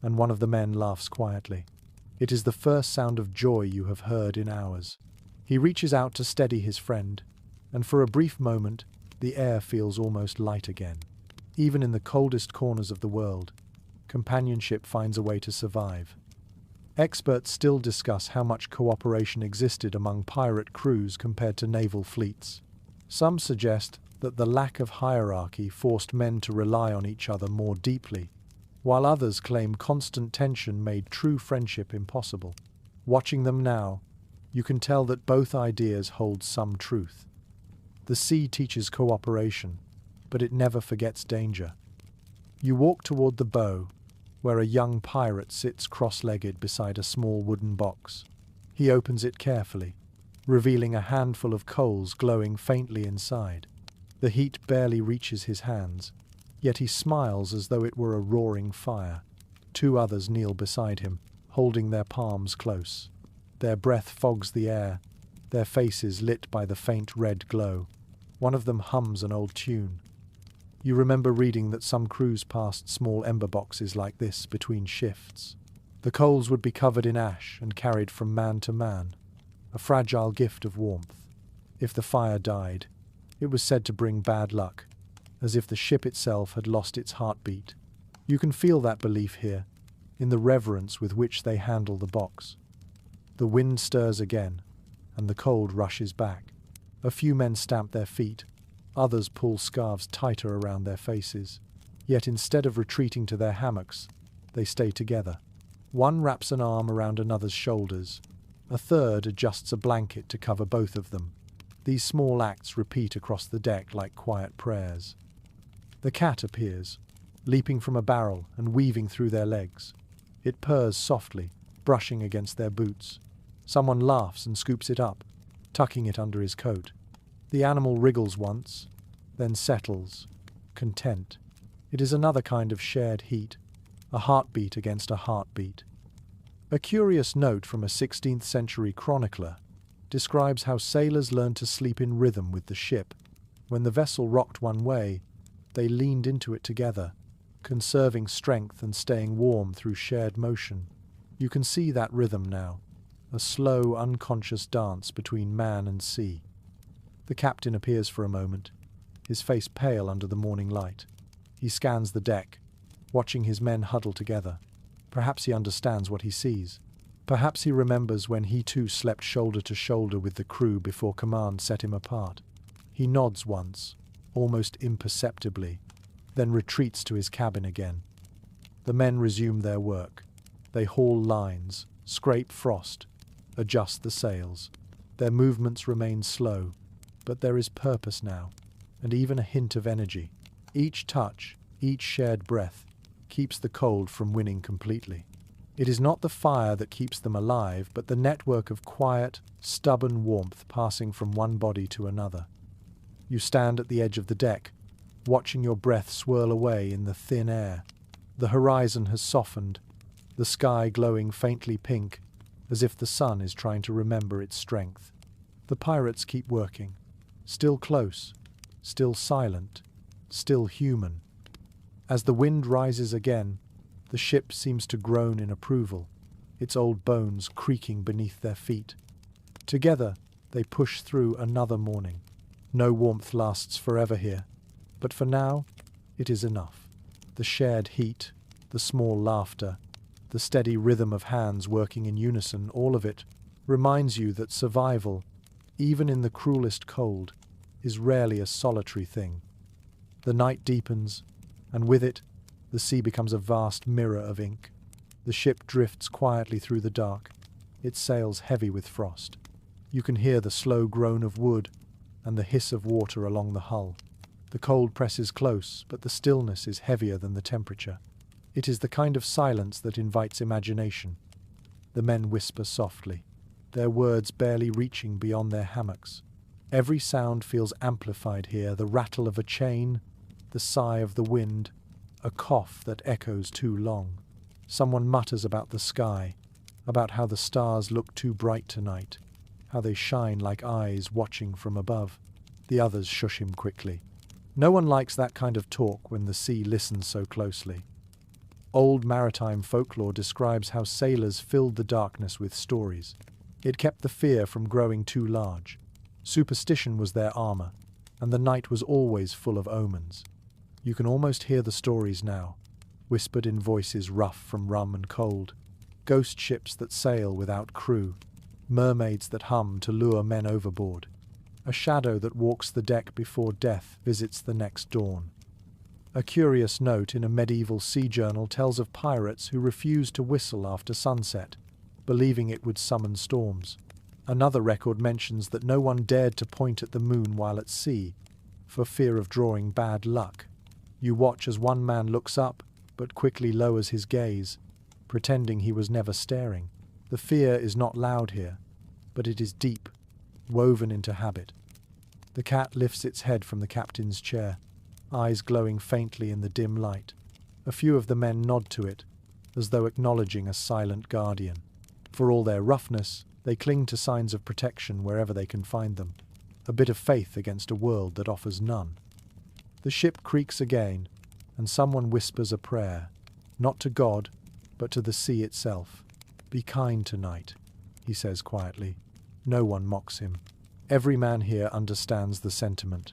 and one of the men laughs quietly. It is the first sound of joy you have heard in hours. He reaches out to steady his friend, and for a brief moment, the air feels almost light again. Even in the coldest corners of the world, companionship finds a way to survive. Experts still discuss how much cooperation existed among pirate crews compared to naval fleets. Some suggest that the lack of hierarchy forced men to rely on each other more deeply, while others claim constant tension made true friendship impossible. Watching them now, you can tell that both ideas hold some truth. The sea teaches cooperation, but it never forgets danger. You walk toward the bow, where a young pirate sits cross-legged beside a small wooden box. He opens it carefully, revealing a handful of coals glowing faintly inside. The heat barely reaches his hands, yet he smiles as though it were a roaring fire. Two others kneel beside him, holding their palms close. Their breath fogs the air, their faces lit by the faint red glow. One of them hums an old tune. You remember reading that some crews passed small ember boxes like this between shifts. The coals would be covered in ash and carried from man to man, a fragile gift of warmth. If the fire died, it was said to bring bad luck, as if the ship itself had lost its heartbeat. You can feel that belief here, in the reverence with which they handle the box. The wind stirs again, and the cold rushes back. A few men stamp their feet, others pull scarves tighter around their faces. Yet instead of retreating to their hammocks, they stay together. One wraps an arm around another's shoulders. A third adjusts a blanket to cover both of them. These small acts repeat across the deck like quiet prayers. The cat appears, leaping from a barrel and weaving through their legs. It purrs softly, brushing against their boots. Someone laughs and scoops it up, tucking it under his coat. The animal wriggles once, then settles, content. It is another kind of shared heat, a heartbeat against a heartbeat. A curious note from a 16th century chronicler describes how sailors learned to sleep in rhythm with the ship. When the vessel rocked one way, they leaned into it together, conserving strength and staying warm through shared motion. You can see that rhythm now, a slow, unconscious dance between man and sea. The captain appears for a moment, his face pale under the morning light. He scans the deck, watching his men huddle together. Perhaps he understands what he sees. Perhaps he remembers when he too slept shoulder to shoulder with the crew before command set him apart. He nods once, almost imperceptibly, then retreats to his cabin again. The men resume their work. They haul lines, scrape frost, adjust the sails. Their movements remain slow, but there is purpose now, and even a hint of energy. Each touch, each shared breath, keeps the cold from winning completely. It is not the fire that keeps them alive, but the network of quiet, stubborn warmth passing from one body to another. You stand at the edge of the deck, watching your breath swirl away in the thin air. The horizon has softened, the sky glowing faintly pink, as if the sun is trying to remember its strength. The pirates keep working, still close, still silent, still human. As the wind rises again, the ship seems to groan in approval, its old bones creaking beneath their feet. Together, they push through another morning. No warmth lasts forever here, but for now, it is enough. The shared heat, the small laughter, the steady rhythm of hands working in unison, all of it reminds you that survival, even in the cruelest cold, is rarely a solitary thing. The night deepens, and with it, the sea becomes a vast mirror of ink. The ship drifts quietly through the dark, its sails heavy with frost. You can hear the slow groan of wood and the hiss of water along the hull. The cold presses close, but the stillness is heavier than the temperature. It is the kind of silence that invites imagination. The men whisper softly, their words barely reaching beyond their hammocks. Every sound feels amplified here, the rattle of a chain, the sigh of the wind, a cough that echoes too long. Someone mutters about the sky, about how the stars look too bright tonight, how they shine like eyes watching from above. The others shush him quickly. No one likes that kind of talk when the sea listens so closely. Old maritime folklore describes how sailors filled the darkness with stories. It kept the fear from growing too large. Superstition was their armor, and the night was always full of omens. You can almost hear the stories now, whispered in voices rough from rum and cold. Ghost ships that sail without crew, mermaids that hum to lure men overboard. A shadow that walks the deck before death visits the next dawn. A curious note in a medieval sea journal tells of pirates who refused to whistle after sunset, believing it would summon storms. Another record mentions that no one dared to point at the moon while at sea, for fear of drawing bad luck. You watch as one man looks up, but quickly lowers his gaze, pretending he was never staring. The fear is not loud here, but it is deep, woven into habit. The cat lifts its head from the captain's chair, eyes glowing faintly in the dim light. A few of the men nod to it, as though acknowledging a silent guardian. For all their roughness, they cling to signs of protection wherever they can find them, a bit of faith against a world that offers none. The ship creaks again, and someone whispers a prayer, not to God, but to the sea itself. "Be kind tonight," he says quietly. No one mocks him. Every man here understands the sentiment.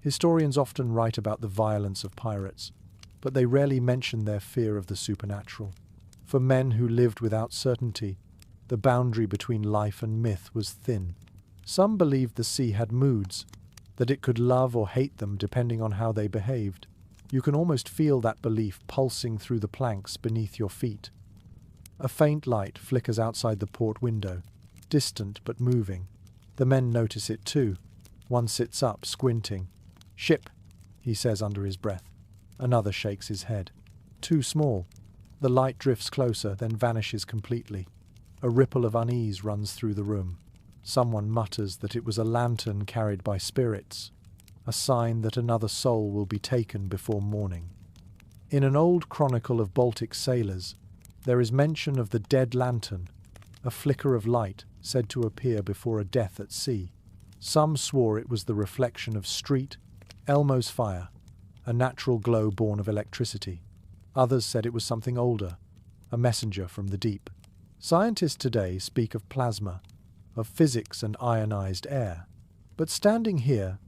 Historians often write about the violence of pirates, but they rarely mention their fear of the supernatural. For men who lived without certainty, the boundary between life and myth was thin. Some believed the sea had moods, that it could love or hate them depending on how they behaved. You can almost feel that belief pulsing through the planks beneath your feet. A faint light flickers outside the port window, distant but moving. The men notice it too. One sits up, squinting. "Ship," he says under his breath. Another shakes his head. "Too small." The light drifts closer, then vanishes completely. A ripple of unease runs through the room. Someone mutters that it was a lantern carried by spirits, a sign that another soul will be taken before morning. In an old chronicle of Baltic sailors, there is mention of the dead lantern, a flicker of light said to appear before a death at sea. Some swore it was the reflection of street, Elmo's fire, a natural glow born of electricity. Others said it was something older, a messenger from the deep. Scientists today speak of plasma, of physics and ionized air. But standing here,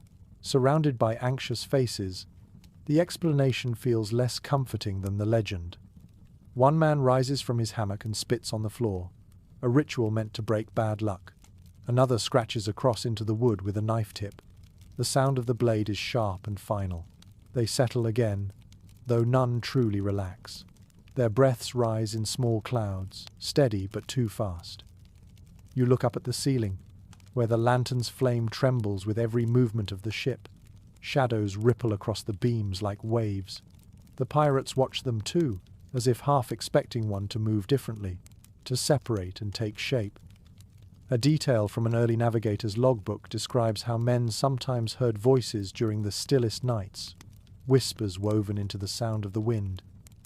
surrounded by anxious faces, the explanation feels less comforting than the legend. One man rises from his hammock and spits on the floor, a ritual meant to break bad luck. Another scratches across into the wood with a knife tip. The sound of the blade is sharp and final. They settle again, though none truly relax. Their breaths rise in small clouds, steady but too fast. You look up at the ceiling, where the lantern's flame trembles with every movement of the ship. Shadows ripple across the beams like waves. The pirates watch them too, as if half expecting one to move differently, to separate and take shape. A detail from an early navigator's logbook describes how men sometimes heard voices during the stillest nights, whispers woven into the sound of the wind.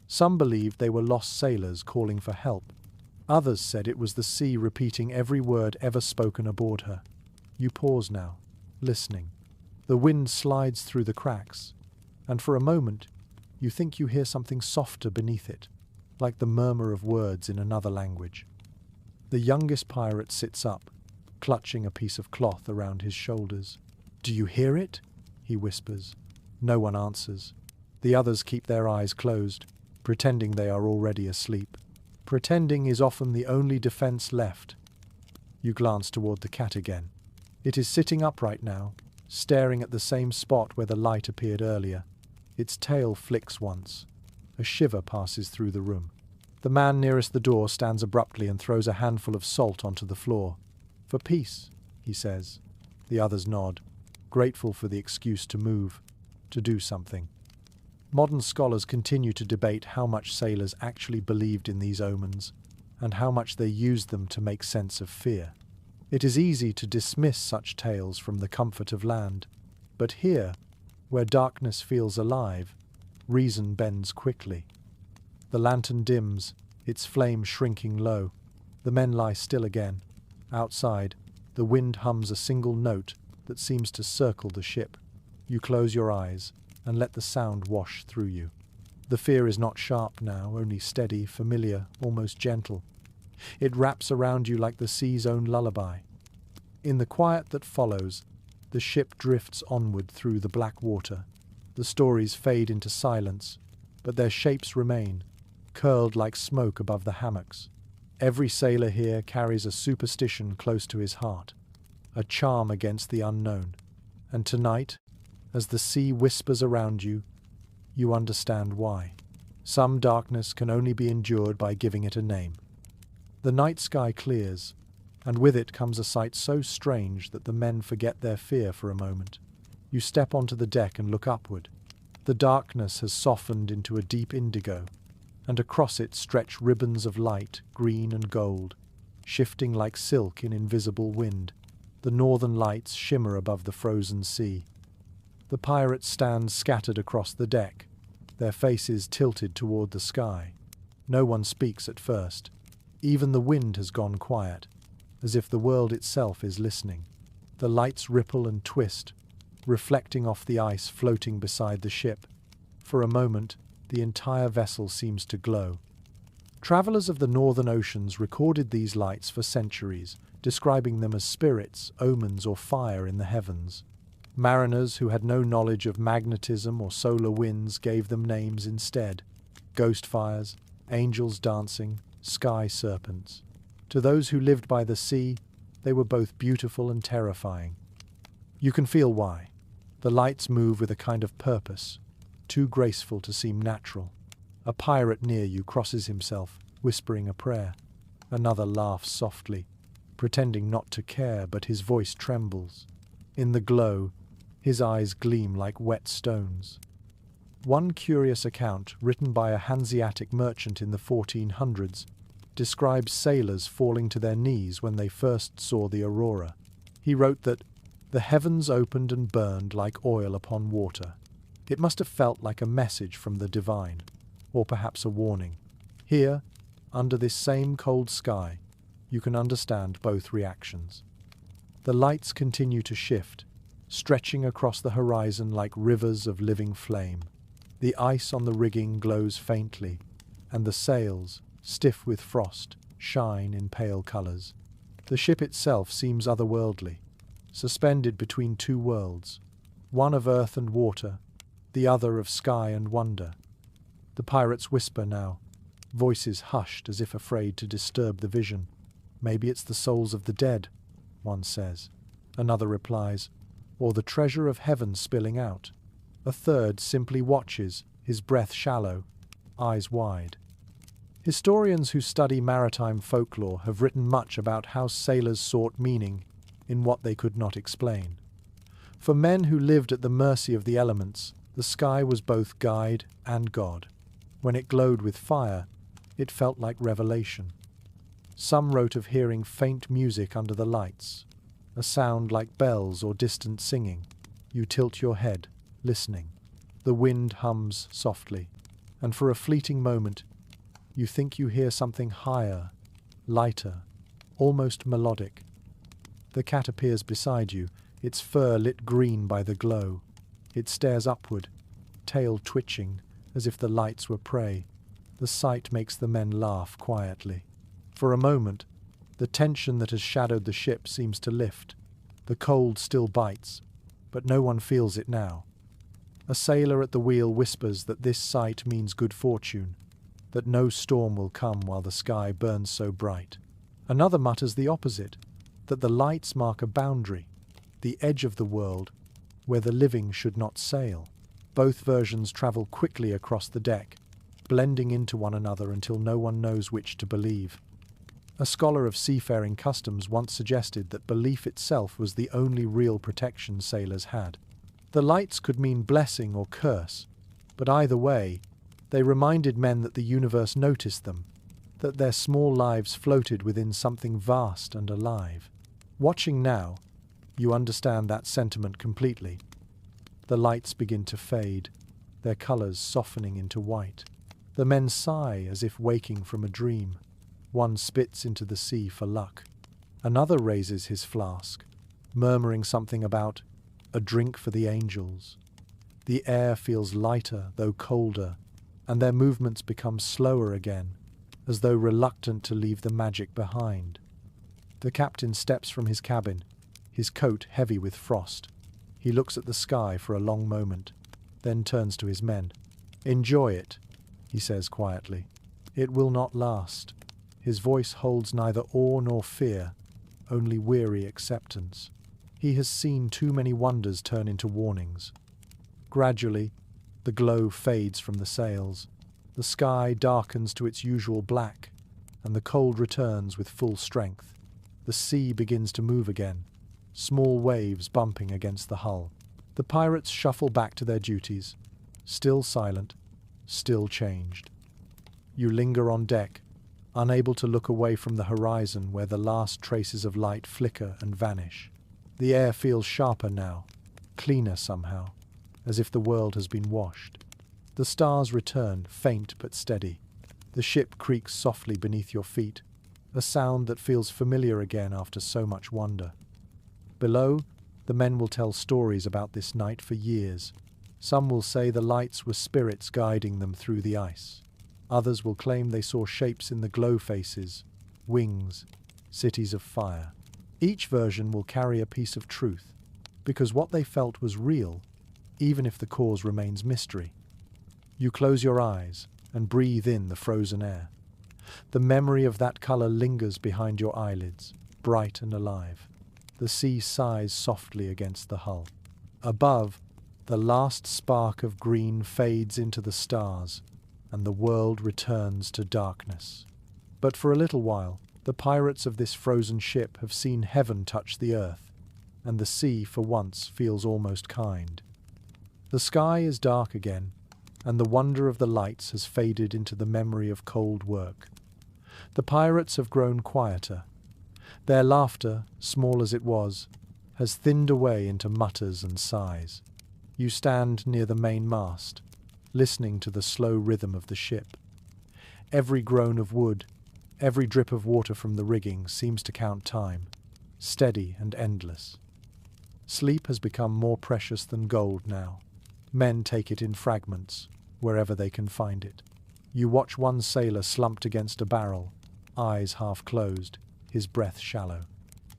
Some believed they were lost sailors calling for help. Others said it was the sea repeating every word ever spoken aboard her. You pause now, listening. The wind slides through the cracks, and for a moment you think you hear something softer beneath it, like the murmur of words in another language. The youngest pirate sits up, clutching a piece of cloth around his shoulders. "Do you hear it?" he whispers. No one answers. The others keep their eyes closed, pretending they are already asleep. Pretending is often the only defense left. You glance toward the cat again. It is sitting upright now, staring at the same spot where the light appeared earlier. Its tail flicks once. A shiver passes through the room. The man nearest the door stands abruptly and throws a handful of salt onto the floor. "For peace," he says. The others nod, grateful for the excuse to move, to do something. Modern scholars continue to debate how much sailors actually believed in these omens, and how much they used them to make sense of fear. It is easy to dismiss such tales from the comfort of land, but here, where darkness feels alive, reason bends quickly. The lantern dims, its flame shrinking low. The men lie still again. Outside, the wind hums a single note, that seems to circle the ship. You close your eyes and let the sound wash through you. The fear is not sharp now, only steady, familiar, almost gentle. It wraps around you like the sea's own lullaby. In the quiet that follows, the ship drifts onward through the black water. The stories fade into silence, but their shapes remain, curled like smoke above the hammocks. Every sailor here carries a superstition close to his heart, a charm against the unknown. And tonight, as the sea whispers around you, you understand why. Some darkness can only be endured by giving it a name. The night sky clears, and with it comes a sight so strange that the men forget their fear for a moment. You step onto the deck and look upward. The darkness has softened into a deep indigo, and across it stretch ribbons of light, green and gold, shifting like silk in invisible wind. The northern lights shimmer above the frozen sea. The pirates stand scattered across the deck, their faces tilted toward the sky. No one speaks at first. Even the wind has gone quiet, as if the world itself is listening. The lights ripple and twist, reflecting off the ice floating beside the ship. For a moment, the entire vessel seems to glow. Travelers of the northern oceans recorded these lights for centuries, describing them as spirits, omens, or fire in the heavens. Mariners who had no knowledge of magnetism or solar winds gave them names instead: ghost fires, angels dancing, sky serpents. To those who lived by the sea, they were both beautiful and terrifying. You can feel why. The lights move with a kind of purpose, too graceful to seem natural. A pirate near you crosses himself, whispering a prayer. Another laughs softly, pretending not to care, but his voice trembles. In the glow, his eyes gleam like wet stones. One curious account, written by a Hanseatic merchant in the 1400s, describes sailors falling to their knees when they first saw the aurora. He wrote that the heavens opened and burned like oil upon water. It must have felt like a message from the divine, or perhaps a warning. Here, under this same cold sky, you can understand both reactions. The lights continue to shift, stretching across the horizon like rivers of living flame. The ice on the rigging glows faintly, and the sails, stiff with frost, shine in pale colours. The ship itself seems otherworldly, suspended between two worlds, one of earth and water, the other of sky and wonder. The pirates whisper now, voices hushed as if afraid to disturb the vision. "Maybe it's the souls of the dead," one says. Another replies, "or the treasure of heaven spilling out." A third simply watches, his breath shallow, eyes wide. Historians who study maritime folklore have written much about how sailors sought meaning in what they could not explain. For men who lived at the mercy of the elements, the sky was both guide and god. When it glowed with fire, it felt like revelation. Some wrote of hearing faint music under the lights, a sound like bells or distant singing. You tilt your head, listening. The wind hums softly, and for a fleeting moment, you think you hear something higher, lighter, almost melodic. The cat appears beside you, its fur lit green by the glow. It stares upward, tail twitching, as if the lights were prey. The sight makes the men laugh quietly. For a moment, the tension that has shadowed the ship seems to lift. The cold still bites, but no one feels it now. A sailor at the wheel whispers that this sight means good fortune, that no storm will come while the sky burns so bright. Another mutters the opposite, that the lights mark a boundary, the edge of the world, where the living should not sail. Both versions travel quickly across the deck, blending into one another until no one knows which to believe. A scholar of seafaring customs once suggested that belief itself was the only real protection sailors had. The lights could mean blessing or curse, but either way, they reminded men that the universe noticed them, that their small lives floated within something vast and alive. Watching now, you understand that sentiment completely. The lights begin to fade, their colours softening into white. The men sigh as if waking from a dream. One spits into the sea for luck. Another raises his flask. murmuring something about a drink for the angels. The air feels lighter, though colder, and their movements become slower again, as though reluctant to leave the magic behind. The captain steps from his cabin, his coat heavy with frost. He looks at the sky for a long moment, then turns to his men. "Enjoy it," he says quietly. "It will not last." His voice holds neither awe nor fear, only weary acceptance. He has seen too many wonders turn into warnings. Gradually, the glow fades from the sails. The sky darkens to its usual black, and the cold returns with full strength. The sea begins to move again, small waves bumping against the hull. The pirates shuffle back to their duties, still silent, still changed. You linger on deck, unable to look away from the horizon where the last traces of light flicker and vanish. The air feels sharper now, cleaner somehow, as if the world has been washed. The stars return, faint but steady. The ship creaks softly beneath your feet, a sound that feels familiar again after so much wonder. Below, the men will tell stories about this night for years. Some will say the lights were spirits guiding them through the ice. Others will claim they saw shapes in the glow faces, wings, cities of fire. Each version will carry a piece of truth, because what they felt was real, even if the cause remains mystery. You close your eyes and breathe in the frozen air. The memory of that color lingers behind your eyelids, bright and alive. The sea sighs softly against the hull. Above, the last spark of green fades into the stars, and the world returns to darkness. But for a little while, the pirates of this frozen ship have seen heaven touch the earth, and the sea for once feels almost kind. The sky is dark again, and the wonder of the lights has faded into the memory of cold work. The pirates have grown quieter. Their laughter, small as it was, has thinned away into mutters and sighs. You stand near the main mast, listening to the slow rhythm of the ship. Every groan of wood, every drip of water from the rigging seems to count time, steady and endless. Sleep has become more precious than gold now. Men take it in fragments, wherever they can find it. You watch one sailor slumped against a barrel, eyes half closed, his breath shallow.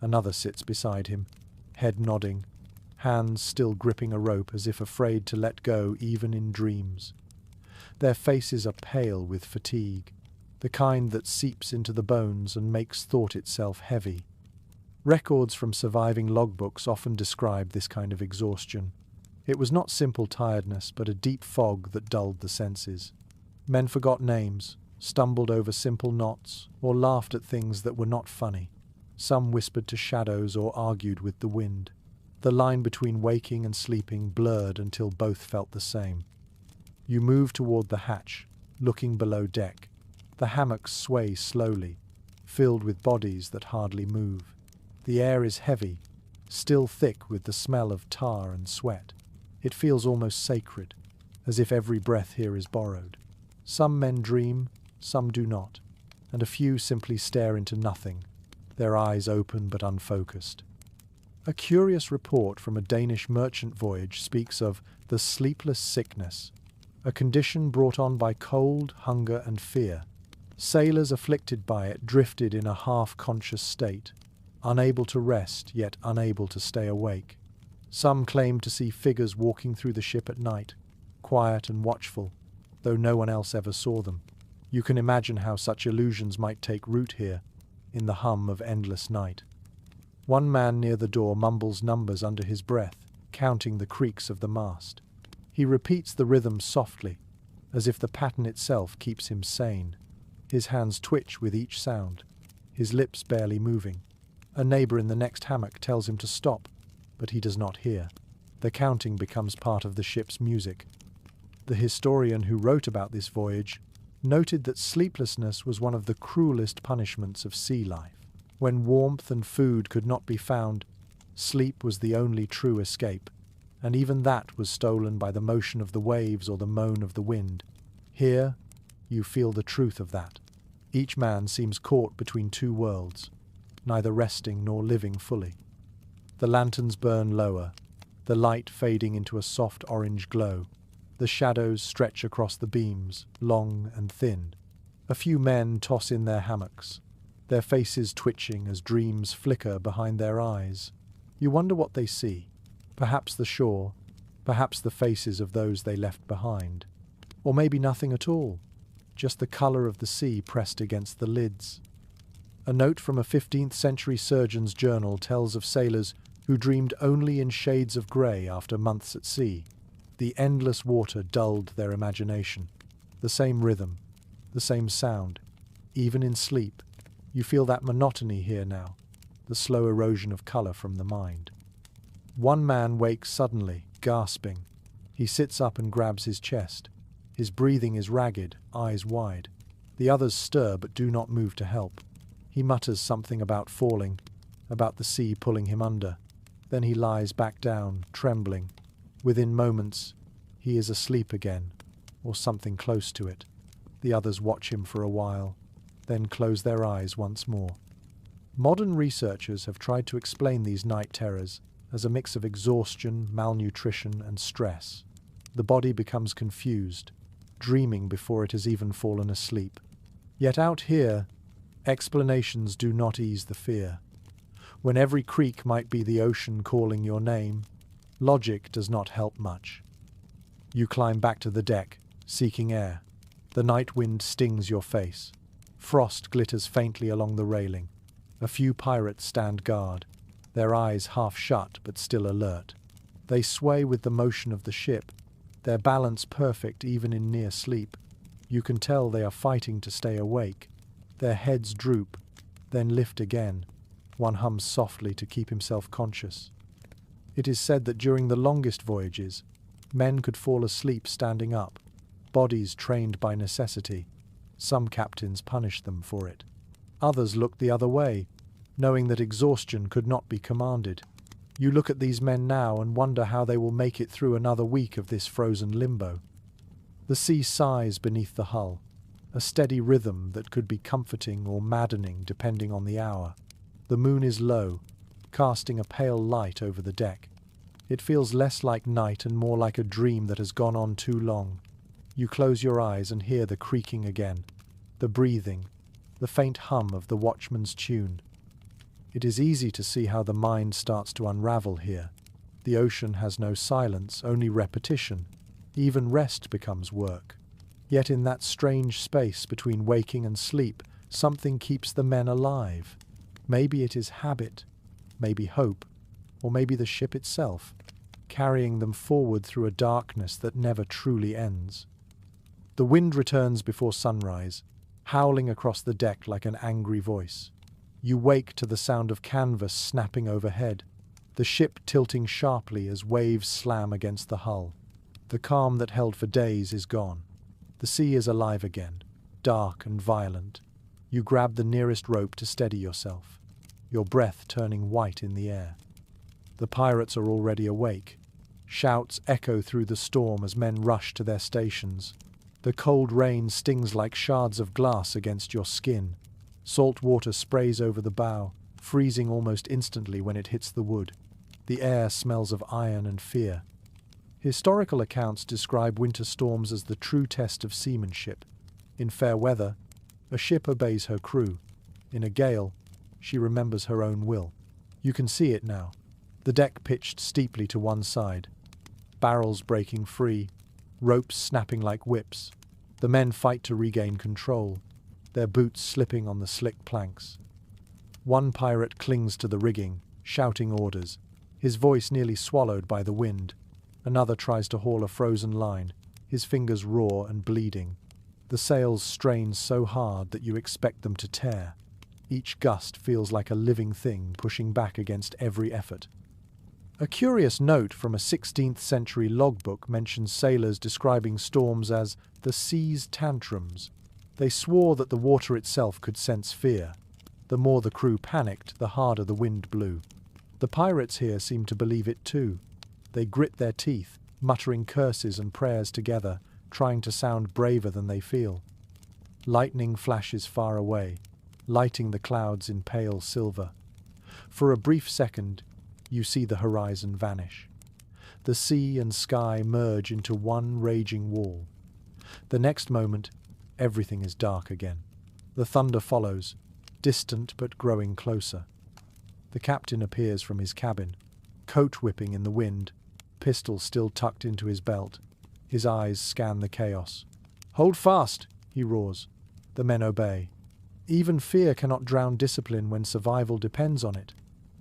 Another sits beside him, head nodding, hands still gripping a rope as if afraid to let go even in dreams. Their faces are pale with fatigue, the kind that seeps into the bones and makes thought itself heavy. Records from surviving logbooks often describe this kind of exhaustion. It was not simple tiredness, but a deep fog that dulled the senses. Men forgot names, stumbled over simple knots, or laughed at things that were not funny. Some whispered to shadows or argued with the wind. The line between waking and sleeping blurred until both felt the same. You move toward the hatch, looking below deck. The hammocks sway slowly, filled with bodies that hardly move. The air is heavy, still thick with the smell of tar and sweat. It feels almost sacred, as if every breath here is borrowed. Some men dream, some do not, and a few simply stare into nothing, their eyes open but unfocused. A curious report from a Danish merchant voyage speaks of the sleepless sickness, a condition brought on by cold, hunger, and fear. Sailors afflicted by it drifted in a half-conscious state, unable to rest yet unable to stay awake. Some claimed to see figures walking through the ship at night, quiet and watchful, though no one else ever saw them. You can imagine how such illusions might take root here, in the hum of endless night. One man near the door mumbles numbers under his breath, counting the creaks of the mast. He repeats the rhythm softly, as if the pattern itself keeps him sane. His hands twitch with each sound, his lips barely moving. A neighbor in the next hammock tells him to stop, but he does not hear. The counting becomes part of the ship's music. The historian who wrote about this voyage noted that sleeplessness was one of the cruelest punishments of sea life. When warmth and food could not be found, sleep was the only true escape, and even that was stolen by the motion of the waves or the moan of the wind. Here, you feel the truth of that. Each man seems caught between two worlds, neither resting nor living fully. The lanterns burn lower, the light fading into a soft orange glow. The shadows stretch across the beams, long and thin. A few men toss in their hammocks, their faces twitching as dreams flicker behind their eyes. You wonder what they see. Perhaps the shore, perhaps the faces of those they left behind. Or maybe nothing at all, just the colour of the sea pressed against the lids. A note from a 15th century surgeon's journal tells of sailors who dreamed only in shades of grey after months at sea. The endless water dulled their imagination. The same rhythm, the same sound. Even in sleep, you feel that monotony here now, the slow erosion of colour from the mind. One man wakes suddenly, gasping. He sits up and grabs his chest. His breathing is ragged, eyes wide. The others stir but do not move to help. He mutters something about falling, about the sea pulling him under. Then he lies back down, trembling. Within moments, he is asleep again, or something close to it. The others watch him for a while, then close their eyes once more. Modern researchers have tried to explain these night terrors as a mix of exhaustion, malnutrition, and stress. The body becomes confused, dreaming before it has even fallen asleep. Yet out here, explanations do not ease the fear. When every creak might be the ocean calling your name, logic does not help much. You climb back to the deck, seeking air. The night wind stings your face. Frost glitters faintly along the railing. A few pirates stand guard, their eyes half shut but still alert. They sway with the motion of the ship, their balance perfect even in near sleep. You can tell they are fighting to stay awake. Their heads droop, then lift again. One hums softly to keep himself conscious. It is said that during the longest voyages, men could fall asleep standing up, bodies trained by necessity. Some captains punished them for it. Others looked the other way, knowing that exhaustion could not be commanded. You look at these men now and wonder how they will make it through another week of this frozen limbo. The sea sighs beneath the hull, a steady rhythm that could be comforting or maddening depending on the hour. The moon is low, casting a pale light over the deck. It feels less like night and more like a dream that has gone on too long. You close your eyes and hear the creaking again, the breathing, the faint hum of the watchman's tune. It is easy to see how the mind starts to unravel here. The ocean has no silence, only repetition. Even rest becomes work. Yet in that strange space between waking and sleep, something keeps the men alive. Maybe it is habit, maybe hope, or maybe the ship itself, carrying them forward through a darkness that never truly ends. The wind returns before sunrise, howling across the deck like an angry voice. You wake to the sound of canvas snapping overhead, the ship tilting sharply as waves slam against the hull. The calm that held for days is gone. The sea is alive again, dark and violent. You grab the nearest rope to steady yourself, your breath turning white in the air. The pirates are already awake. Shouts echo through the storm as men rush to their stations. The cold rain stings like shards of glass against your skin. Salt water sprays over the bow, freezing almost instantly when it hits the wood. The air smells of iron and fear. Historical accounts describe winter storms as the true test of seamanship. In fair weather, a ship obeys her crew. In a gale, she remembers her own will. You can see it now. The deck pitched steeply to one side. Barrels breaking free, ropes snapping like whips. The men fight to regain control, their boots slipping on the slick planks. One pirate clings to the rigging, shouting orders, his voice nearly swallowed by the wind. Another tries to haul a frozen line, his fingers raw and bleeding. The sails strain so hard that you expect them to tear. Each gust feels like a living thing pushing back against every effort. A curious note from a 16th century logbook mentions sailors describing storms as the sea's tantrums. They swore that the water itself could sense fear. The more the crew panicked, the harder the wind blew. The pirates here seem to believe it too. They grit their teeth, muttering curses and prayers together, trying to sound braver than they feel. Lightning flashes far away, lighting the clouds in pale silver. For a brief second, You see the horizon vanish. The sea and sky merge into one raging wall. The next moment, everything is dark again. The thunder follows, distant but growing closer. The captain appears from his cabin, coat whipping in the wind, pistol still tucked into his belt. His eyes scan the chaos. "Hold fast!" he roars. The men obey. Even fear cannot drown discipline when survival depends on it.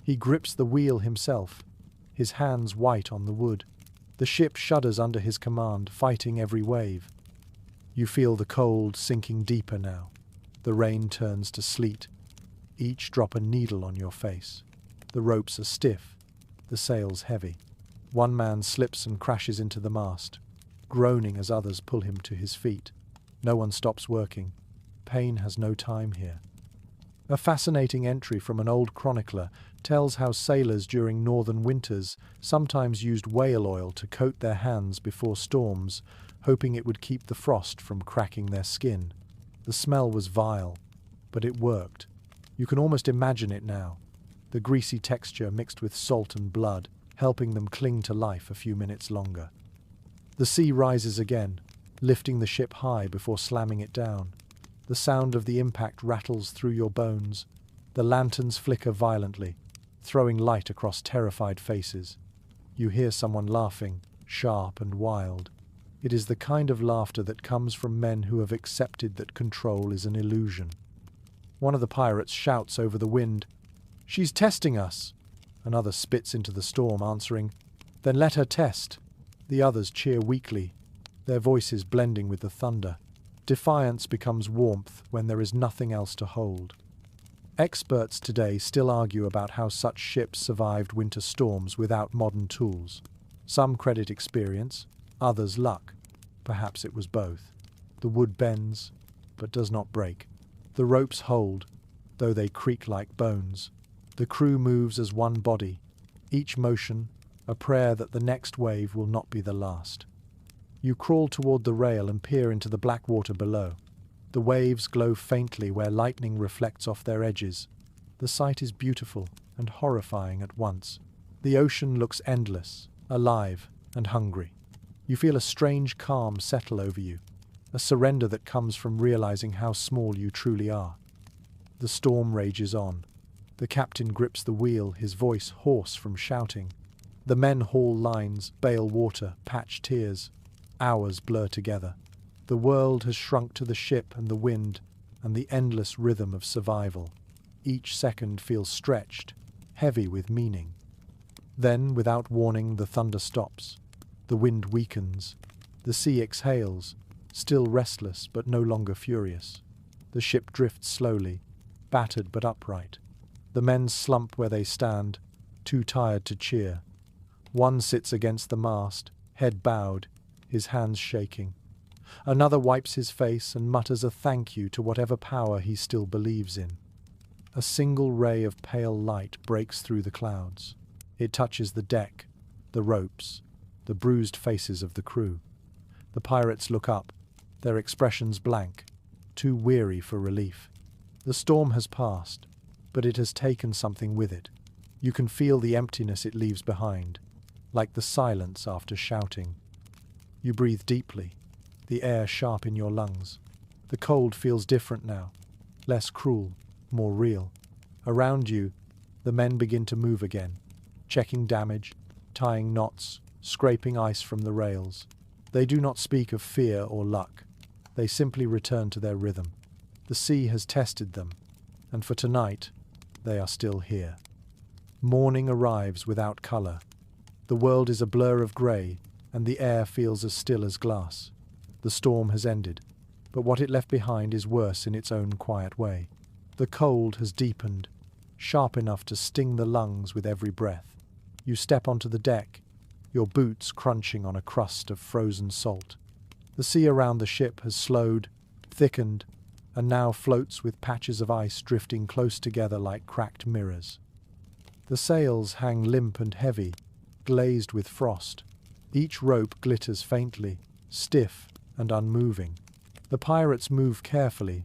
He grips the wheel himself, his hands white on the wood. The ship shudders under his command, fighting every wave. You feel the cold sinking deeper now. The rain turns to sleet, each drop a needle on your face. The ropes are stiff, the sails heavy. One man slips and crashes into the mast, groaning as others pull him to his feet. No one stops working. Pain has no time here. A fascinating entry from an old chronicler tells how sailors during northern winters sometimes used whale oil to coat their hands before storms, hoping it would keep the frost from cracking their skin. The smell was vile, but it worked. You can almost imagine it now, the greasy texture mixed with salt and blood, helping them cling to life a few minutes longer. The sea rises again, lifting the ship high before slamming it down. The sound of the impact rattles through your bones. The lanterns flicker violently, throwing light across terrified faces. You hear someone laughing, sharp and wild. It is the kind of laughter that comes from men who have accepted that control is an illusion. One of the pirates shouts over the wind, "She's testing us!" Another spits into the storm, answering, "Then let her test." The others cheer weakly, their voices blending with the thunder. Defiance becomes warmth when there is nothing else to hold. Experts today still argue about how such ships survived winter storms without modern tools. Some credit experience, others luck. Perhaps it was both. The wood bends, but does not break. The ropes hold, though they creak like bones. The crew moves as one body, each motion a prayer that the next wave will not be the last. You crawl toward the rail and peer into the black water below. The waves glow faintly where lightning reflects off their edges. The sight is beautiful and horrifying at once. The ocean looks endless, alive and hungry. You feel a strange calm settle over you, a surrender that comes from realizing how small you truly are. The storm rages on. The captain grips the wheel, his voice hoarse from shouting. The men haul lines, bail water, patch tiers. Hours blur together. The world has shrunk to the ship and the wind and the endless rhythm of survival. Each second feels stretched, heavy with meaning. Then, without warning, the thunder stops. The wind weakens. The sea exhales, still restless but no longer furious. The ship drifts slowly, battered but upright. The men slump where they stand, too tired to cheer. One sits against the mast, head bowed, his hands shaking. Another wipes his face and mutters a thank you to whatever power he still believes in. A single ray of pale light breaks through the clouds. It touches the deck, the ropes, the bruised faces of the crew. The pirates look up, their expressions blank, too weary for relief. The storm has passed, but it has taken something with it. You can feel the emptiness it leaves behind, like the silence after shouting. You breathe deeply, the air sharp in your lungs. The cold feels different now, less cruel, more real. Around you, the men begin to move again, checking damage, tying knots, scraping ice from the rails. They do not speak of fear or luck. They simply return to their rhythm. The sea has tested them, and for tonight, they are still here. Morning arrives without color. The world is a blur of grey, and the air feels as still as glass. The storm has ended, but what it left behind is worse in its own quiet way. The cold has deepened, sharp enough to sting the lungs with every breath. You step onto the deck, your boots crunching on a crust of frozen salt. The sea around the ship has slowed, thickened, and now floats with patches of ice drifting close together like cracked mirrors. The sails hang limp and heavy, glazed with frost. Each rope glitters faintly, stiff and unmoving. The pirates move carefully,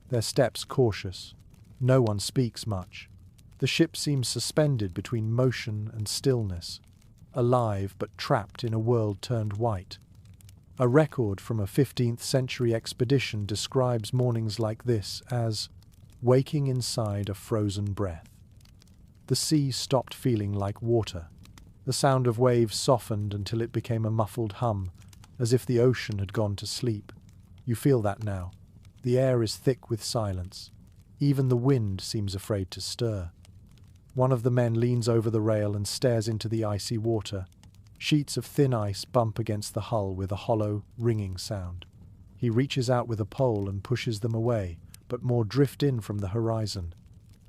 their steps cautious. No one speaks much. The ship seems suspended between motion and stillness, alive but trapped in a world turned white. A record from a 15th century expedition describes mornings like this as waking inside a frozen breath. The sea stopped feeling like water. The sound of waves softened until it became a muffled hum, as if the ocean had gone to sleep. You feel that now. The air is thick with silence. Even the wind seems afraid to stir. One of the men leans over the rail and stares into the icy water. Sheets of thin ice bump against the hull with a hollow, ringing sound. He reaches out with a pole and pushes them away, but more drift in from the horizon.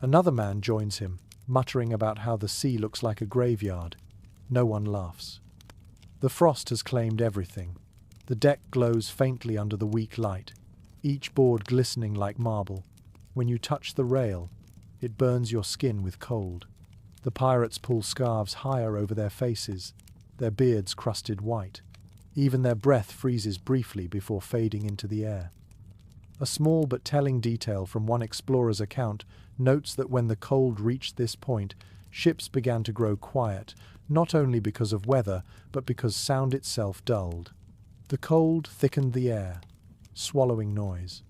Another man joins him, muttering about how the sea looks like a graveyard. No one laughs. The frost has claimed everything. The deck glows faintly under the weak light, each board glistening like marble. When you touch the rail, it burns your skin with cold. The pirates pull scarves higher over their faces, their beards crusted white. Even their breath freezes briefly before fading into the air. A small but telling detail from one explorer's account notes that when the cold reached this point, ships began to grow quiet, not only because of weather, but because sound itself dulled. The cold thickened the air, swallowing noise.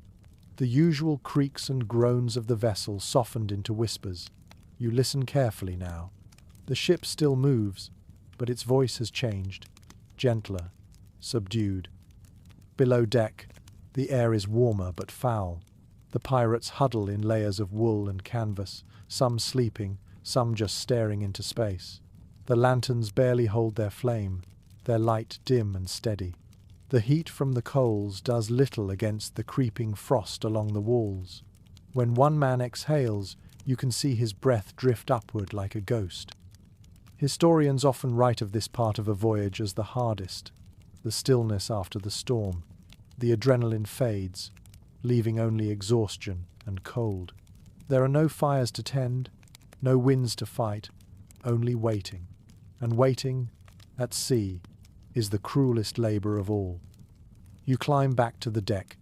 The usual creaks and groans of the vessel softened into whispers. You listen carefully now. The ship still moves, but its voice has changed, gentler, subdued. Below deck, the air is warmer but foul. The pirates huddle in layers of wool and canvas, some sleeping, some just staring into space. The lanterns barely hold their flame, their light dim and steady. The heat from the coals does little against the creeping frost along the walls. When one man exhales, you can see his breath drift upward like a ghost. Historians often write of this part of a voyage as the hardest, the stillness after the storm. The adrenaline fades, leaving only exhaustion and cold. There are no fires to tend, no winds to fight, only waiting. And waiting, at sea, is the cruelest labor of all. You climb back to the deck,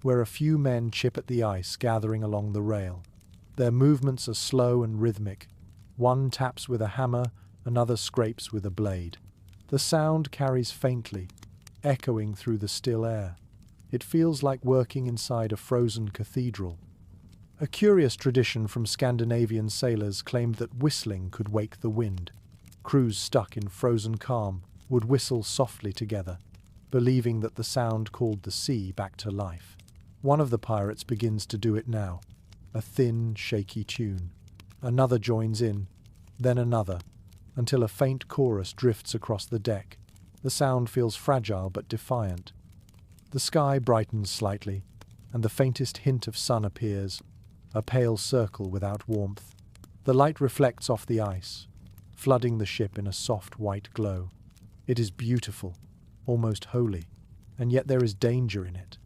where a few men chip at the ice gathering along the rail. Their movements are slow and rhythmic. One taps with a hammer, another scrapes with a blade. The sound carries faintly, echoing through the still air. It feels like working inside a frozen cathedral. A curious tradition from Scandinavian sailors claimed that whistling could wake the wind. Crews stuck in frozen calm would whistle softly together, believing that the sound called the sea back to life. One of the pirates begins to do it now, a thin, shaky tune. Another joins in, then another, until a faint chorus drifts across the deck. The sound feels fragile but defiant. The sky brightens slightly, and the faintest hint of sun appears, a pale circle without warmth. The light reflects off the ice, flooding the ship in a soft white glow. It is beautiful, almost holy, and yet there is danger in it.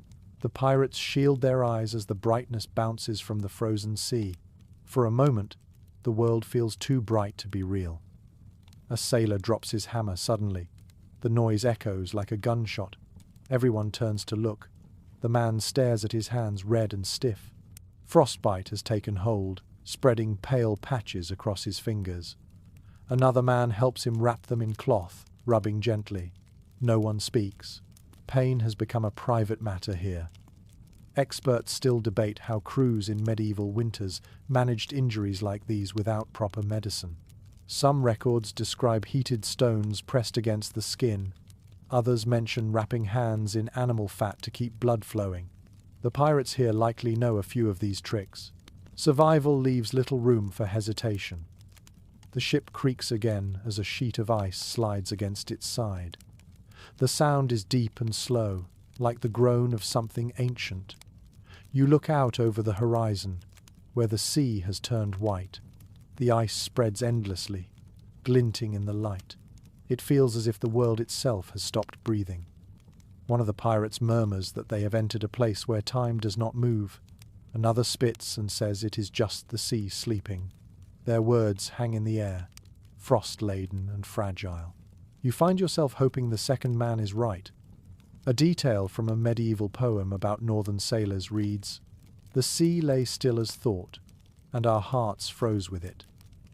The pirates shield their eyes as the brightness bounces from the frozen sea. For a moment, the world feels too bright to be real. A sailor drops his hammer suddenly. The noise echoes like a gunshot. Everyone turns to look. The man stares at his hands red and stiff. Frostbite has taken hold, spreading pale patches across his fingers. Another man helps him wrap them in cloth, rubbing gently. No one speaks. Pain has become a private matter here. Experts still debate how crews in medieval winters managed injuries like these without proper medicine. Some records describe heated stones pressed against the skin. Others mention wrapping hands in animal fat to keep blood flowing. The pirates here likely know a few of these tricks. Survival leaves little room for hesitation. The ship creaks again as a sheet of ice slides against its side. The sound is deep and slow, like the groan of something ancient. You look out over the horizon, where the sea has turned white. The ice spreads endlessly, glinting in the light. It feels as if the world itself has stopped breathing. One of the pirates murmurs that they have entered a place where time does not move. Another spits and says it is just the sea sleeping. Their words hang in the air, frost-laden and fragile. You find yourself hoping the second man is right. A detail from a medieval poem about northern sailors reads, "The sea lay still as thought, and our hearts froze with it.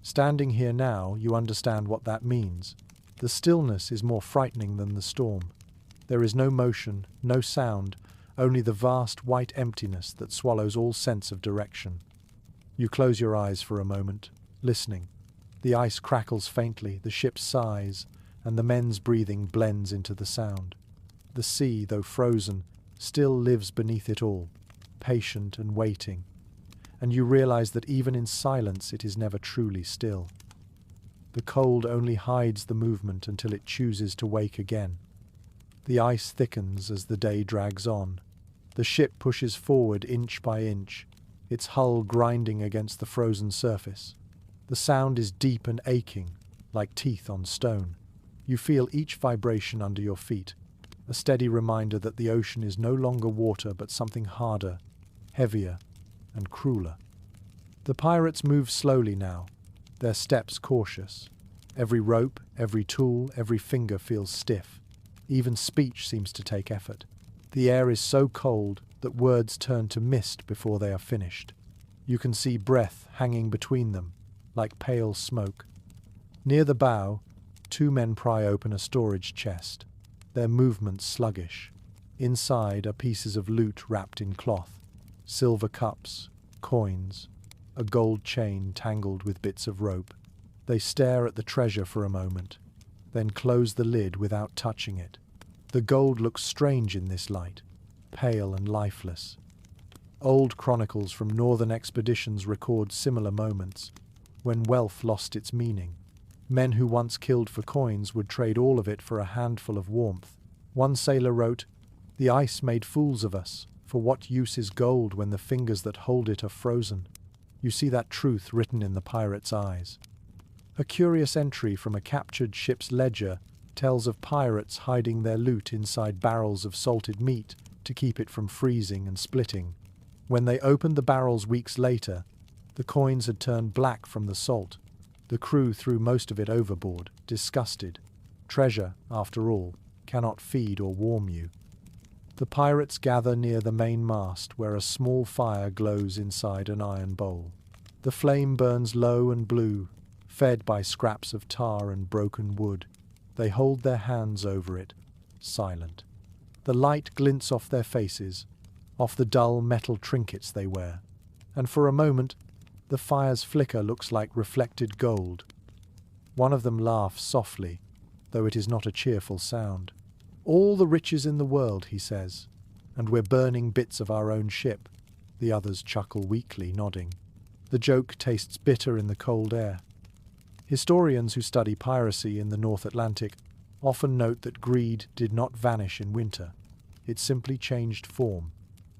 Standing here now, you understand what that means. The stillness is more frightening than the storm. There is no motion, no sound, only the vast white emptiness that swallows all sense of direction. You close your eyes for a moment, listening. The ice crackles faintly, the ship sighs, and the men's breathing blends into the sound. The sea, though frozen, still lives beneath it all, patient and waiting. And you realize that even in silence it is never truly still. The cold only hides the movement until it chooses to wake again. The ice thickens as the day drags on. The ship pushes forward inch by inch, its hull grinding against the frozen surface. The sound is deep and aching, like teeth on stone. You feel each vibration under your feet, a steady reminder that the ocean is no longer water but something harder, heavier, and crueler. The pirates move slowly now, their steps cautious. Every rope, every tool, every finger feels stiff. Even speech seems to take effort. The air is so cold that words turn to mist before they are finished. You can see breath hanging between them, like pale smoke. Near the bow, two men pry open a storage chest, their movements sluggish. Inside are pieces of loot wrapped in cloth, silver cups, coins, a gold chain tangled with bits of rope. They stare at the treasure for a moment, then close the lid without touching it. The gold looks strange in this light, pale and lifeless. Old chronicles from northern expeditions record similar moments, when wealth lost its meaning. Men who once killed for coins would trade all of it for a handful of warmth. One sailor wrote, "The ice made fools of us. For what use is gold when the fingers that hold it are frozen?" You see that truth written in the pirate's eyes. A curious entry from a captured ship's ledger tells of pirates hiding their loot inside barrels of salted meat to keep it from freezing and splitting. When they opened the barrels weeks later, the coins had turned black from the salt. The crew threw most of it overboard, disgusted. Treasure, after all, cannot feed or warm you. The pirates gather near the main mast where a small fire glows inside an iron bowl. The flame burns low and blue, fed by scraps of tar and broken wood. They hold their hands over it, silent. The light glints off their faces, off the dull metal trinkets they wear, and for a moment the fire's flicker looks like reflected gold. One of them laughs softly, though it is not a cheerful sound. "All the riches in the world," he says, "and we're burning bits of our own ship." The others chuckle weakly, nodding. The joke tastes bitter in the cold air. Historians who study piracy in the North Atlantic often note that greed did not vanish in winter. It simply changed form.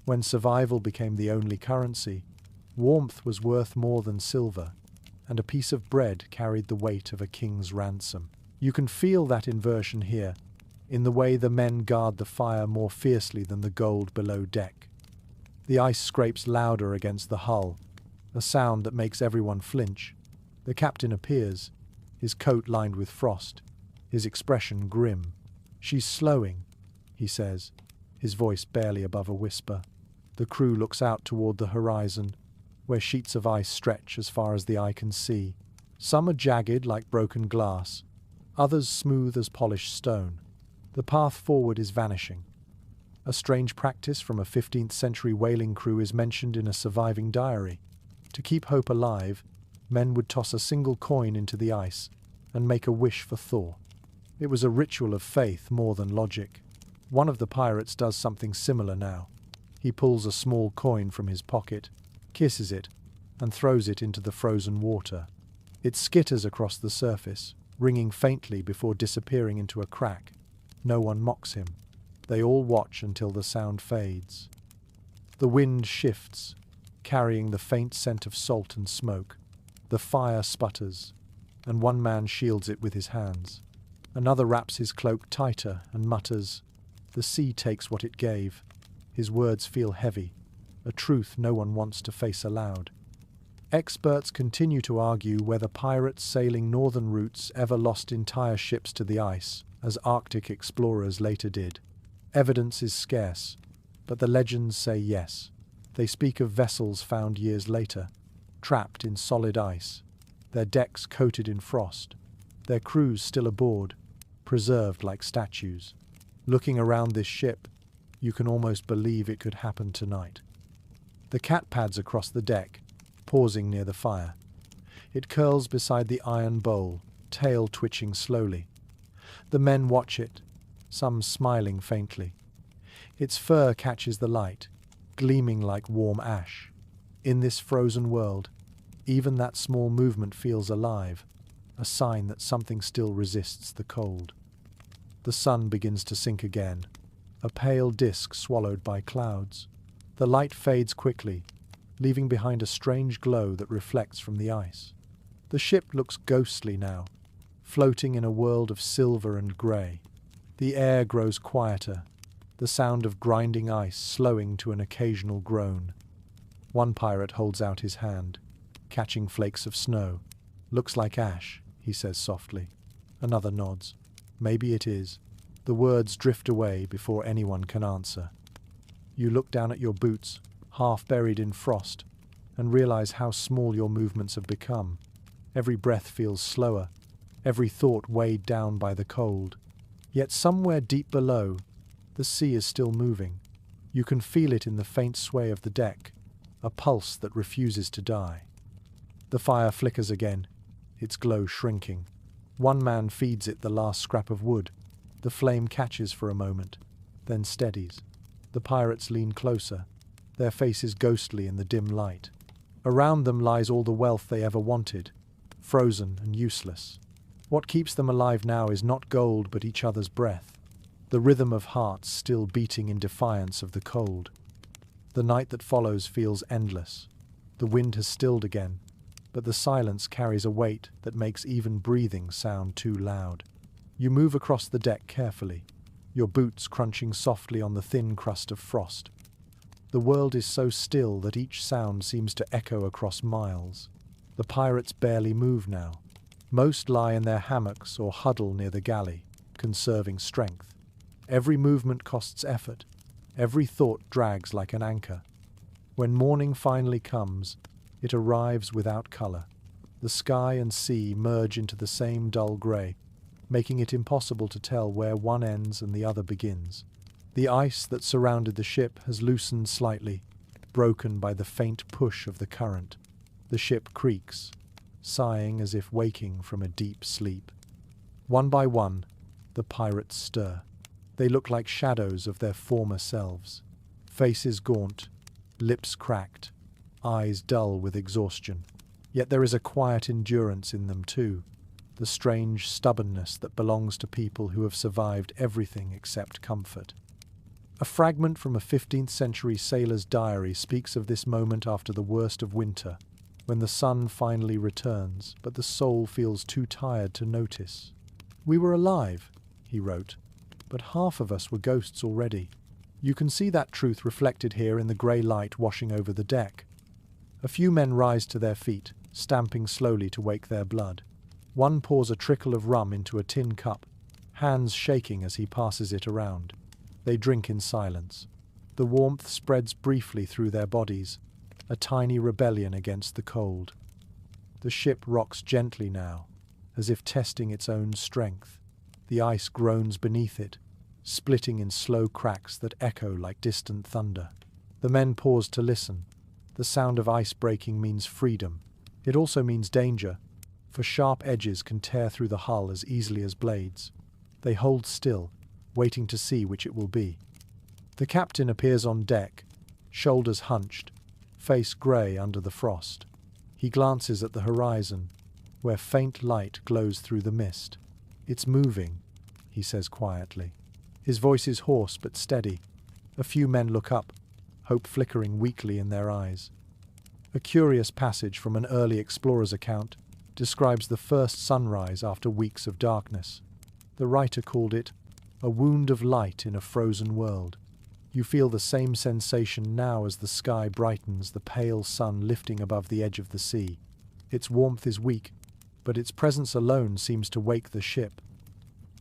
When survival became the only currency, warmth was worth more than silver, and a piece of bread carried the weight of a king's ransom. You can feel that inversion here, in the way the men guard the fire more fiercely than the gold below deck. The ice scrapes louder against the hull, a sound that makes everyone flinch. The captain appears, his coat lined with frost, his expression grim. "She's slowing," he says, his voice barely above a whisper. The crew looks out toward the horizon, where sheets of ice stretch as far as the eye can see. Some are jagged like broken glass, others smooth as polished stone. The path forward is vanishing. A strange practice from a 15th century whaling crew is mentioned in a surviving diary. To keep hope alive, men would toss a single coin into the ice and make a wish for thaw. It was a ritual of faith more than logic. One of the pirates does something similar now. He pulls a small coin from his pocket, kisses it, and throws it into the frozen water. It skitters across the surface, ringing faintly before disappearing into a crack. No one mocks him. They all watch until the sound fades. The wind shifts, carrying the faint scent of salt and smoke. The fire sputters, and one man shields it with his hands. Another wraps his cloak tighter and mutters, "The sea takes what it gave." His words feel heavy, a truth no one wants to face aloud. Experts continue to argue whether pirates sailing northern routes ever lost entire ships to the ice, as Arctic explorers later did. Evidence is scarce, but the legends say yes. They speak of vessels found years later, trapped in solid ice, their decks coated in frost, their crews still aboard, preserved like statues. Looking around this ship, you can almost believe it could happen tonight. The cat pads across the deck, pausing near the fire. It curls beside the iron bowl, tail twitching slowly. The men watch it, some smiling faintly. Its fur catches the light, gleaming like warm ash. In this frozen world, even that small movement feels alive, a sign that something still resists the cold. The sun begins to sink again, a pale disk swallowed by clouds. The light fades quickly, leaving behind a strange glow that reflects from the ice. The ship looks ghostly now, floating in a world of silver and grey. The air grows quieter, the sound of grinding ice slowing to an occasional groan. One pirate holds out his hand, catching flakes of snow. "Looks like ash," he says softly. Another nods. "Maybe it is." The words drift away before anyone can answer. You look down at your boots, half buried in frost, and realize how small your movements have become. Every breath feels slower, every thought weighed down by the cold. Yet somewhere deep below, the sea is still moving. You can feel it in the faint sway of the deck, a pulse that refuses to die. The fire flickers again, its glow shrinking. One man feeds it the last scrap of wood. The flame catches for a moment, then steadies. The pirates lean closer, their faces ghostly in the dim light. Around them lies all the wealth they ever wanted, frozen and useless. What keeps them alive now is not gold but each other's breath, the rhythm of hearts still beating in defiance of the cold. The night that follows feels endless. The wind has stilled again, but the silence carries a weight that makes even breathing sound too loud. You move across the deck carefully, your boots crunching softly on the thin crust of frost. The world is so still that each sound seems to echo across miles. The pirates barely move now. Most lie in their hammocks or huddle near the galley, conserving strength. Every movement costs effort. Every thought drags like an anchor. When morning finally comes, it arrives without color. The sky and sea merge into the same dull gray, making it impossible to tell where one ends and the other begins. The ice that surrounded the ship has loosened slightly, broken by the faint push of the current. The ship creaks, sighing as if waking from a deep sleep. One by one, the pirates stir. They look like shadows of their former selves. Faces gaunt, lips cracked, eyes dull with exhaustion. Yet there is a quiet endurance in them too, the strange stubbornness that belongs to people who have survived everything except comfort. A fragment from a 15th century sailor's diary speaks of this moment after the worst of winter, when the sun finally returns, but the soul feels too tired to notice. "We were alive," he wrote, "but half of us were ghosts already." You can see that truth reflected here in the grey light washing over the deck. A few men rise to their feet, stamping slowly to wake their blood. One pours a trickle of rum into a tin cup, hands shaking as he passes it around. They drink in silence. The warmth spreads briefly through their bodies, a tiny rebellion against the cold. The ship rocks gently now, as if testing its own strength. The ice groans beneath it, splitting in slow cracks that echo like distant thunder. The men pause to listen. The sound of ice breaking means freedom. It also means danger, for sharp edges can tear through the hull as easily as blades. They hold still, waiting to see which it will be. The captain appears on deck, shoulders hunched, face grey under the frost. He glances at the horizon, where faint light glows through the mist. "It's moving," he says quietly. His voice is hoarse but steady. A few men look up, hope flickering weakly in their eyes. A curious passage from an early explorer's account describes the first sunrise after weeks of darkness. The writer called it a wound of light in a frozen world. You feel the same sensation now as the sky brightens, the pale sun lifting above the edge of the sea. Its warmth is weak, but its presence alone seems to wake the ship.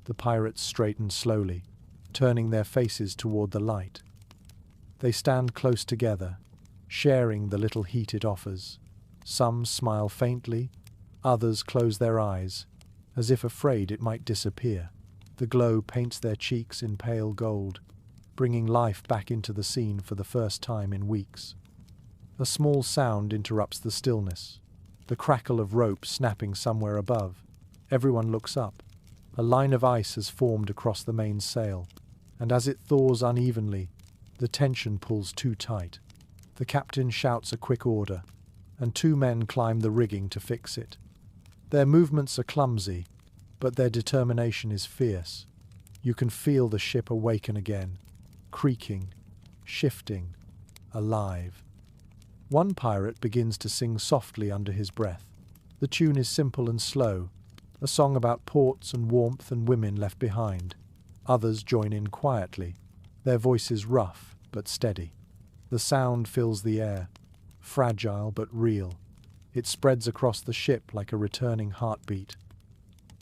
The pirates straighten slowly, turning their faces toward the light. They stand close together, sharing the little heat it offers. Some smile faintly, Others close their eyes, as if afraid it might disappear. The glow paints their cheeks in pale gold, bringing life back into the scene for the first time in weeks. A small sound interrupts the stillness, the crackle of rope snapping somewhere above. Everyone looks up. A line of ice has formed across the mainsail, and as it thaws unevenly, the tension pulls too tight. The captain shouts a quick order, and two men climb the rigging to fix it. Their movements are clumsy, but their determination is fierce. You can feel the ship awaken again, creaking, shifting, alive. One pirate begins to sing softly under his breath. The tune is simple and slow, a song about ports and warmth and women left behind. Others join in quietly, their voices rough but steady. The sound fills the air, fragile but real. It spreads across the ship like a returning heartbeat.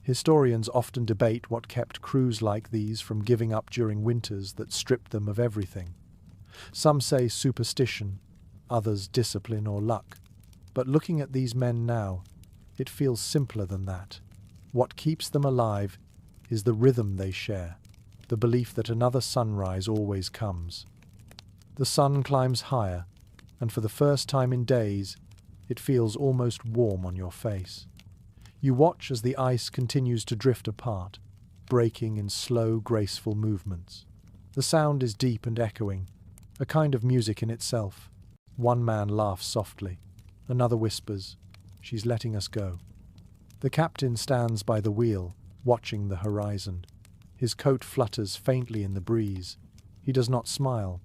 Historians often debate what kept crews like these from giving up during winters that stripped them of everything. Some say superstition, others discipline or luck. But looking at these men now, it feels simpler than that. What keeps them alive is the rhythm they share, the belief that another sunrise always comes. The sun climbs higher, and for the first time in days, it feels almost warm on your face. You watch as the ice continues to drift apart, breaking in slow, graceful movements. The sound is deep and echoing, a kind of music in itself. One man laughs softly. Another whispers, "She's letting us go." The captain stands by the wheel, watching the horizon. His coat flutters faintly in the breeze. He does not smile,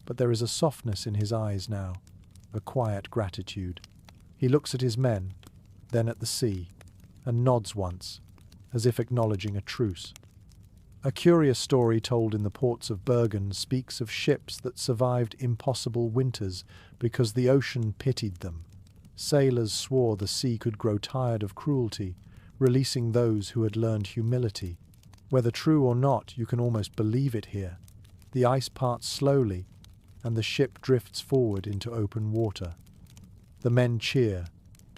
but there is a softness in his eyes now, a quiet gratitude. He looks at his men, then at the sea, and nods once, as if acknowledging a truce. A curious story told in the ports of Bergen speaks of ships that survived impossible winters because the ocean pitied them. Sailors swore the sea could grow tired of cruelty, releasing those who had learned humility. Whether true or not, you can almost believe it here. The ice parts slowly, and the ship drifts forward into open water. The men cheer,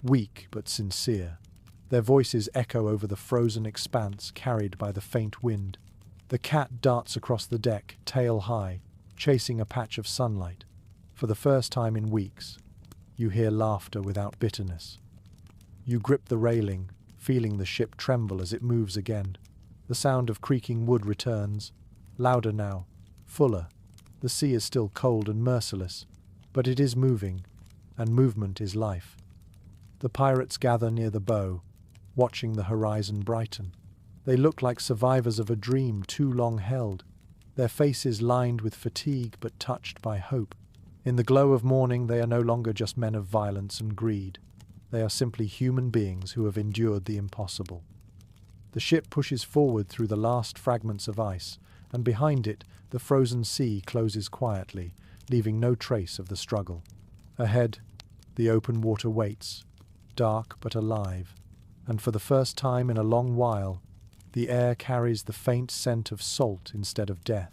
weak but sincere. Their voices echo over the frozen expanse carried by the faint wind. The cat darts across the deck, tail high, chasing a patch of sunlight. For the first time in weeks, you hear laughter without bitterness. You grip the railing, feeling the ship tremble as it moves again. The sound of creaking wood returns, louder now, fuller. The sea is still cold and merciless, but it is moving, and movement is life. The pirates gather near the bow, watching the horizon brighten. They look like survivors of a dream too long held, their faces lined with fatigue but touched by hope. In the glow of morning, they are no longer just men of violence and greed. They are simply human beings who have endured the impossible. The ship pushes forward through the last fragments of ice, and behind it, the frozen sea closes quietly, leaving no trace of the struggle. Ahead, the open water waits, dark but alive, and for the first time in a long while, the air carries the faint scent of salt instead of death.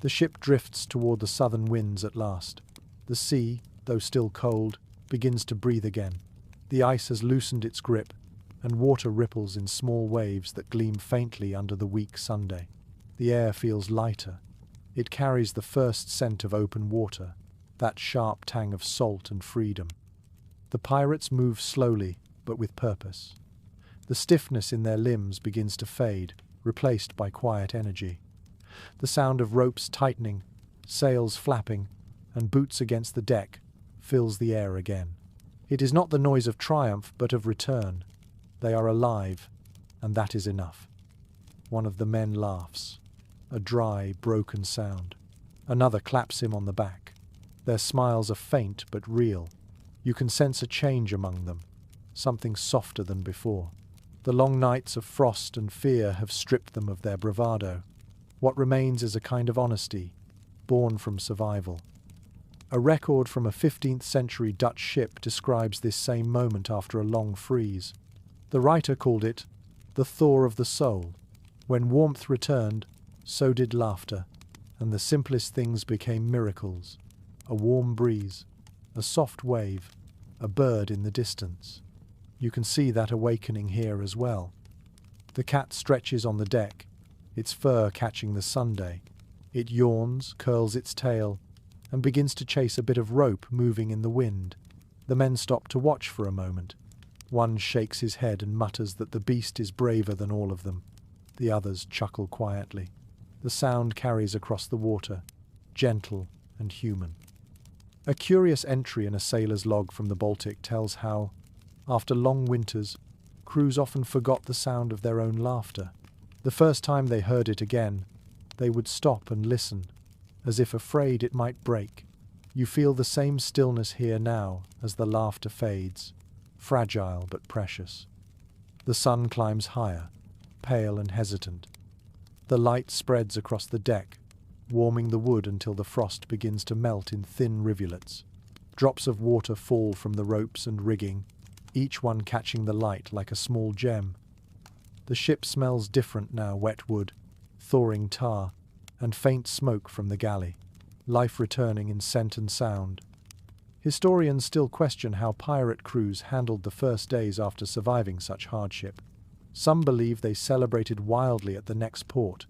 The ship drifts toward the southern winds at last. The sea, though still cold, begins to breathe again. The ice has loosened its grip, and water ripples in small waves that gleam faintly under the weak Sunday. The air feels lighter. It carries the first scent of open water, that sharp tang of salt and freedom. The pirates move slowly, but with purpose. The stiffness in their limbs begins to fade, replaced by quiet energy. The sound of ropes tightening, sails flapping, and boots against the deck fills the air again. It is not the noise of triumph, but of return. They are alive, and that is enough. One of the men laughs, a dry, broken sound. Another claps him on the back. Their smiles are faint but real. You can sense a change among them, something softer than before. The long nights of frost and fear have stripped them of their bravado. What remains is a kind of honesty, born from survival. A record from a 15th century Dutch ship describes this same moment after a long freeze. The writer called it the thaw of the soul. When warmth returned, so did laughter, and the simplest things became miracles. A warm breeze, a soft wave, a bird in the distance. You can see that awakening here as well. The cat stretches on the deck, its fur catching the Sunday. It yawns, curls its tail, and begins to chase a bit of rope moving in the wind. The men stop to watch for a moment. One shakes his head and mutters that the beast is braver than all of them. The others chuckle quietly. The sound carries across the water, gentle and human. A curious entry in a sailor's log from the Baltic tells how, after long winters, crews often forgot the sound of their own laughter. The first time they heard it again, they would stop and listen, as if afraid it might break. You feel the same stillness here now as the laughter fades, fragile but precious. The sun climbs higher, pale and hesitant. The light spreads across the deck, warming the wood until the frost begins to melt in thin rivulets. Drops of water fall from the ropes and rigging, each one catching the light like a small gem. The ship smells different now: wet wood, thawing tar, and faint smoke from the galley, life returning in scent and sound. Historians still question how pirate crews handled the first days after surviving such hardship. Some believe they celebrated wildly at the next port,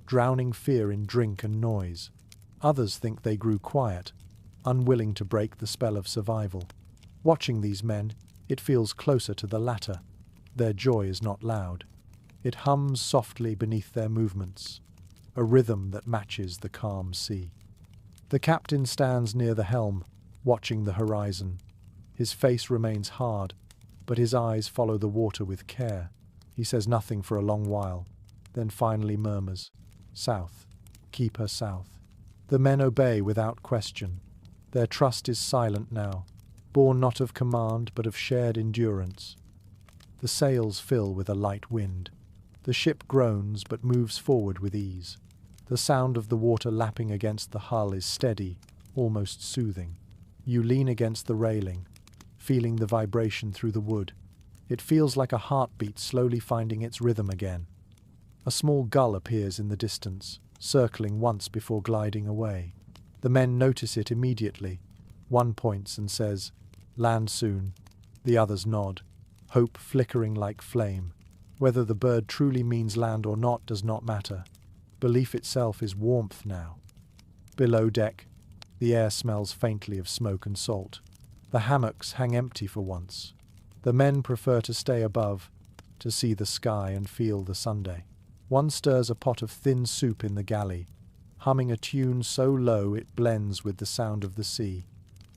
drowning fear in drink and noise. Others think they grew quiet, unwilling to break the spell of survival. Watching these men, it feels closer to the latter. Their joy is not loud. It hums softly beneath their movements, a rhythm that matches the calm sea. The captain stands near the helm, watching the horizon. His face remains hard, but his eyes follow the water with care. He says nothing for a long while, then finally murmurs, "South. Keep her south." The men obey without question. Their trust is silent now, born not of command but of shared endurance. The sails fill with a light wind. The ship groans but moves forward with ease. The sound of the water lapping against the hull is steady, almost soothing. You lean against the railing, feeling the vibration through the wood. It feels like a heartbeat slowly finding its rhythm again. A small gull appears in the distance, circling once before gliding away. The men notice it immediately. One points and says, "Land soon." The others nod, hope flickering like flame. Whether the bird truly means land or not does not matter. Belief itself is warmth now. Below deck, the air smells faintly of smoke and salt. The hammocks hang empty for once. The men prefer to stay above, to see the sky and feel the Sunday. One stirs a pot of thin soup in the galley, humming a tune so low it blends with the sound of the sea.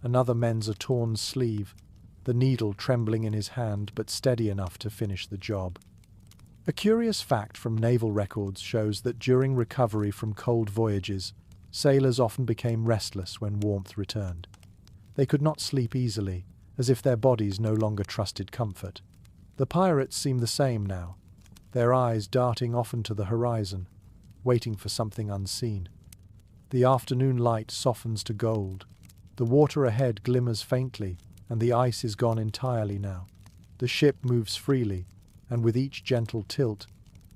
Another mends a torn sleeve, the needle trembling in his hand but steady enough to finish the job. A curious fact from naval records shows that during recovery from cold voyages, sailors often became restless when warmth returned. They could not sleep easily, as if their bodies no longer trusted comfort. The pirates seem the same now, their eyes darting often to the horizon, waiting for something unseen. The afternoon light softens to gold. The water ahead glimmers faintly, and the ice is gone entirely now. The ship moves freely, and with each gentle tilt,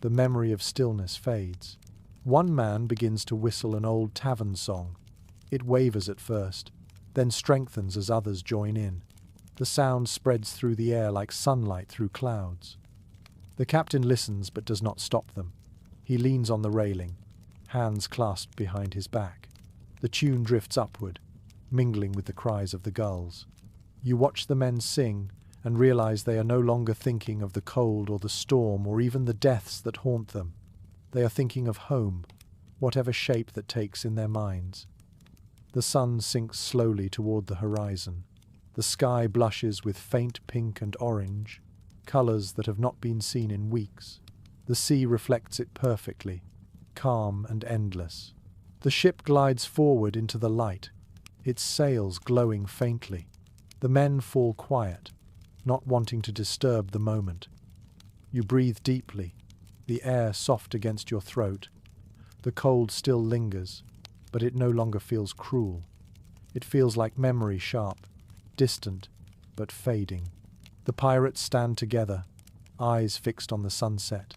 the memory of stillness fades. One man begins to whistle an old tavern song. It wavers at first, then strengthens as others join in. The sound spreads through the air like sunlight through clouds. The captain listens but does not stop them. He leans on the railing, hands clasped behind his back. The tune drifts upward, mingling with the cries of the gulls. You watch the men sing and realize they are no longer thinking of the cold or the storm or even the deaths that haunt them. They are thinking of home, whatever shape that takes in their minds. The sun sinks slowly toward the horizon. The sky blushes with faint pink and orange, colors that have not been seen in weeks. The sea reflects it perfectly, calm and endless. The ship glides forward into the light, its sails glowing faintly. The men fall quiet, not wanting to disturb the moment. You breathe deeply, the air soft against your throat. The cold still lingers, but it no longer feels cruel. It feels like memory, sharp, distant, but fading. The pirates stand together, eyes fixed on the sunset.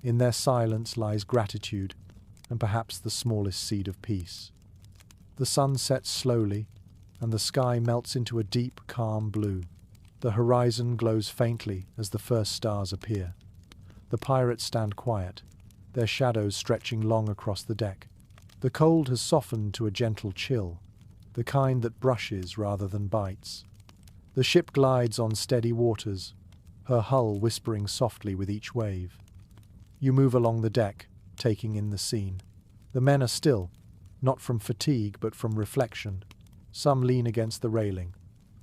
In their silence lies gratitude, and perhaps the smallest seed of peace. The sun sets slowly, and the sky melts into a deep, calm blue. The horizon glows faintly as the first stars appear. The pirates stand quiet, their shadows stretching long across the deck. The cold has softened to a gentle chill, the kind that brushes rather than bites. The ship glides on steady waters, her hull whispering softly with each wave. You move along the deck, taking in the scene. The men are still, not from fatigue but from reflection. Some lean against the railing,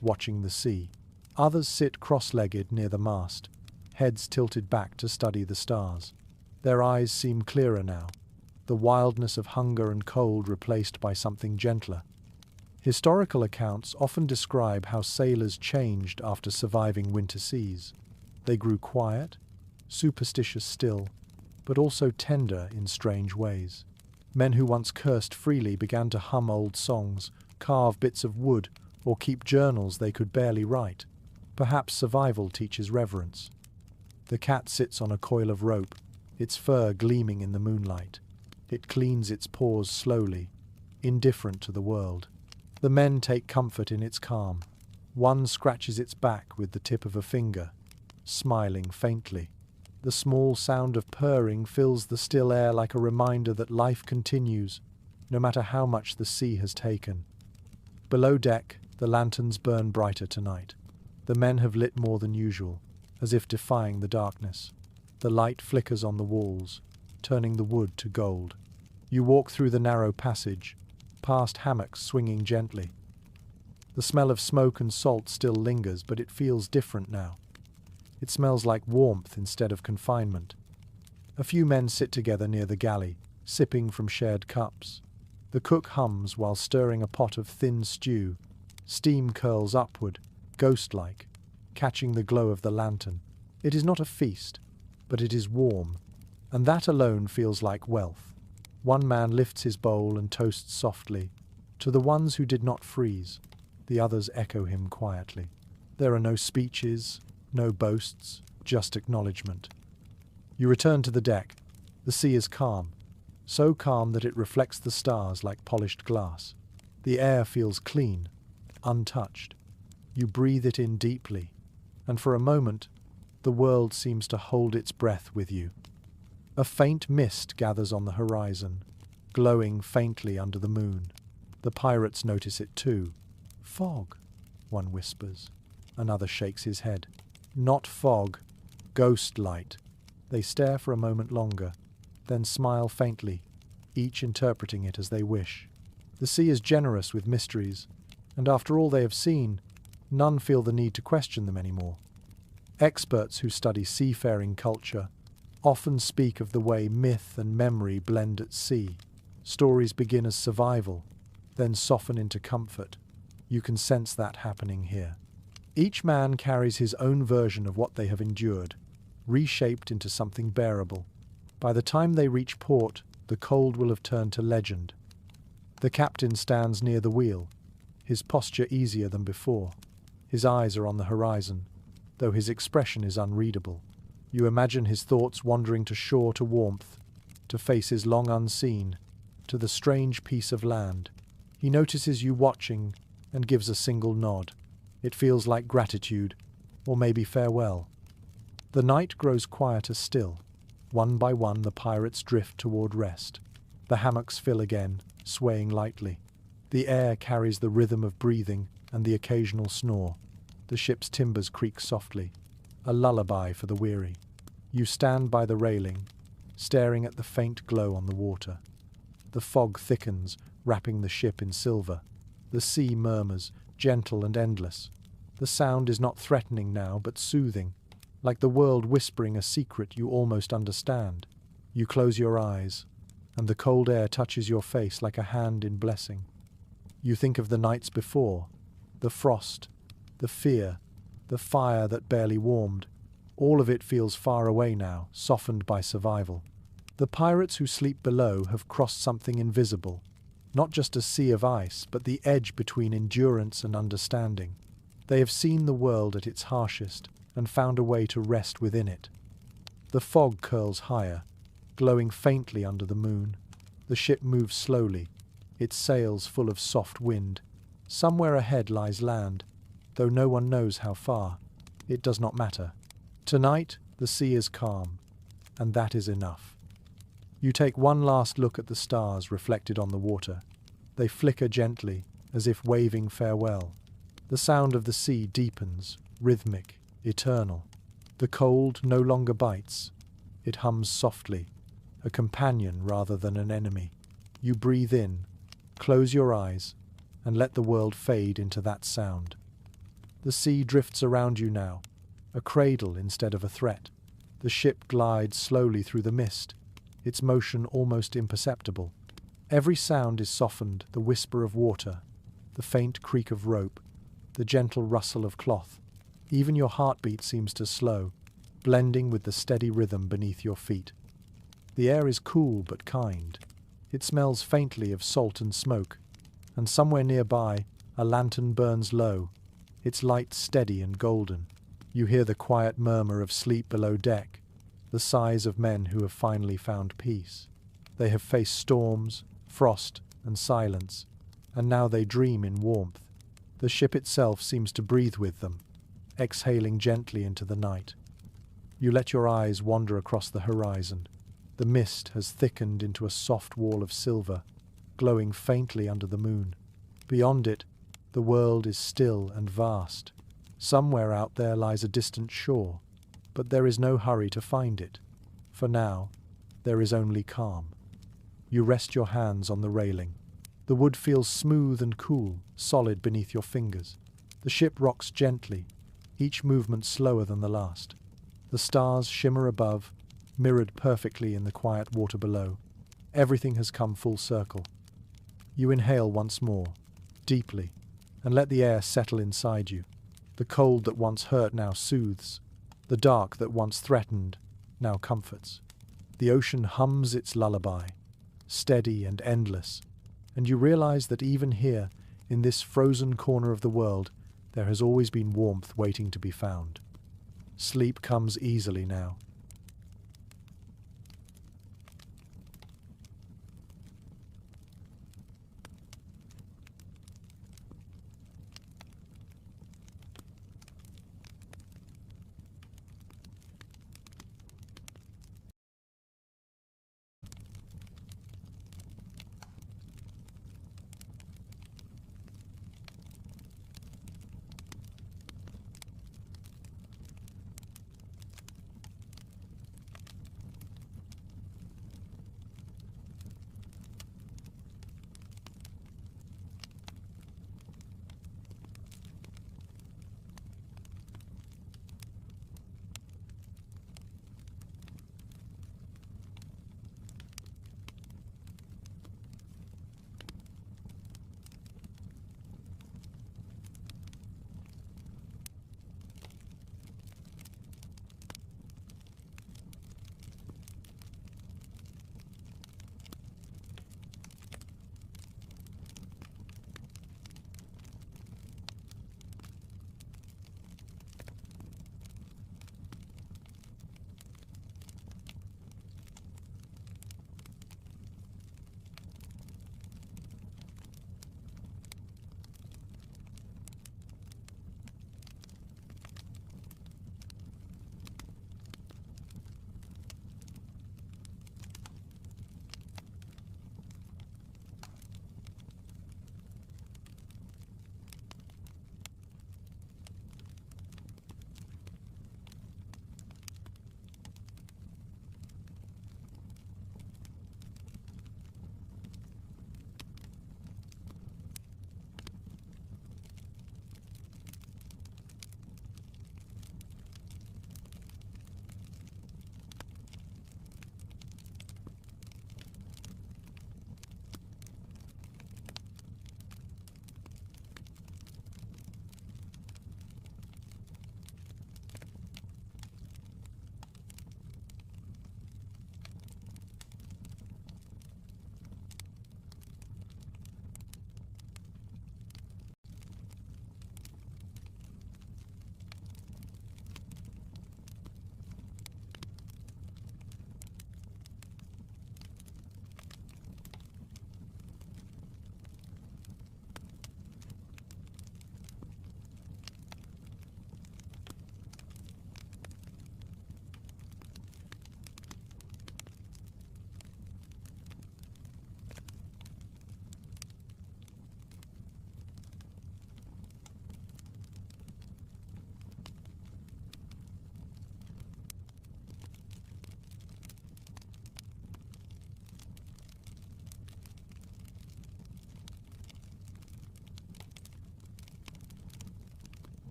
watching the sea. Others sit cross-legged near the mast, heads tilted back to study the stars. Their eyes seem clearer now, the wildness of hunger and cold replaced by something gentler. Historical accounts often describe how sailors changed after surviving winter seas. They grew quiet, superstitious still, but also tender in strange ways. Men who once cursed freely began to hum old songs, carve bits of wood, or keep journals they could barely write. Perhaps survival teaches reverence. The cat sits on a coil of rope, its fur gleaming in the moonlight. It cleans its paws slowly, indifferent to the world. The men take comfort in its calm. One scratches its back with the tip of a finger, smiling faintly. The small sound of purring fills the still air like a reminder that life continues, no matter how much the sea has taken. Below deck, the lanterns burn brighter tonight. The men have lit more than usual, as if defying the darkness. The light flickers on the walls, turning the wood to gold. You walk through the narrow passage, past hammocks swinging gently. The smell of smoke and salt still lingers, but it feels different now. It smells like warmth instead of confinement. A few men sit together near the galley, sipping from shared cups. The cook hums while stirring a pot of thin stew. Steam curls upward, ghost-like, catching the glow of the lantern. It is not a feast, but it is warm, and that alone feels like wealth. One man lifts his bowl and toasts softly. To the ones who did not freeze, the others echo him quietly. There are no speeches, no boasts, just acknowledgement. You return to the deck. The sea is calm, so calm that it reflects the stars like polished glass. The air feels clean, untouched. You breathe it in deeply, and for a moment, the world seems to hold its breath with you. A faint mist gathers on the horizon, glowing faintly under the moon. The pirates notice it too. "Fog," one whispers. Another shakes his head. "Not fog, ghost light." They stare for a moment longer, then smile faintly, each interpreting it as they wish. The sea is generous with mysteries, and after all they have seen, none feel the need to question them anymore. Experts who study seafaring culture often speak of the way myth and memory blend at sea. Stories begin as survival, then soften into comfort. You can sense that happening here. Each man carries his own version of what they have endured, reshaped into something bearable. By the time they reach port, the cold will have turned to legend. The captain stands near the wheel, his posture easier than before. His eyes are on the horizon, though his expression is unreadable. You imagine his thoughts wandering to shore, to warmth, to faces long unseen, to the strange piece of land. He notices you watching and gives a single nod. It feels like gratitude, or maybe farewell. The night grows quieter still. One by one the pirates drift toward rest. The hammocks fill again, swaying lightly. The air carries the rhythm of breathing and the occasional snore. The ship's timbers creak softly, a lullaby for the weary. You stand by the railing, staring at the faint glow on the water. The fog thickens, wrapping the ship in silver. The sea murmurs, gentle and endless. The sound is not threatening now, but soothing, like the world whispering a secret you almost understand. You close your eyes, and the cold air touches your face like a hand in blessing. You think of the nights before, the frost, the fear, the fire that barely warmed. All of it feels far away now, softened by survival. The pirates who sleep below have crossed something invisible, not just a sea of ice, but the edge between endurance and understanding. They have seen the world at its harshest and found a way to rest within it. The fog curls higher, glowing faintly under the moon. The ship moves slowly, its sails full of soft wind. Somewhere ahead lies land, though no one knows how far. It does not matter. Tonight, the sea is calm, and that is enough. You take one last look at the stars reflected on the water. They flicker gently, as if waving farewell. The sound of the sea deepens, rhythmic, eternal. The cold no longer bites. It hums softly, a companion rather than an enemy. You breathe in, close your eyes, and let the world fade into that sound. The sea drifts around you now, a cradle instead of a threat. The ship glides slowly through the mist, its motion almost imperceptible. Every sound is softened, the whisper of water, the faint creak of rope, the gentle rustle of cloth. Even your heartbeat seems to slow, blending with the steady rhythm beneath your feet. The air is cool but kind. It smells faintly of salt and smoke, and somewhere nearby, a lantern burns low, its light steady and golden. You hear the quiet murmur of sleep below deck, the sighs of men who have finally found peace. They have faced storms, frost, and silence, and now they dream in warmth. The ship itself seems to breathe with them, exhaling gently into the night. You let your eyes wander across the horizon. The mist has thickened into a soft wall of silver, glowing faintly under the moon. Beyond it, the world is still and vast. Somewhere out there lies a distant shore, but there is no hurry to find it. For now, there is only calm. You rest your hands on the railing. The wood feels smooth and cool, solid beneath your fingers. The ship rocks gently, each movement slower than the last. The stars shimmer above, mirrored perfectly in the quiet water below. Everything has come full circle. You inhale once more, deeply, and let the air settle inside you. The cold that once hurt now soothes. The dark that once threatened now comforts. The ocean hums its lullaby, steady and endless, and you realize that even here, in this frozen corner of the world, there has always been warmth waiting to be found. Sleep comes easily now,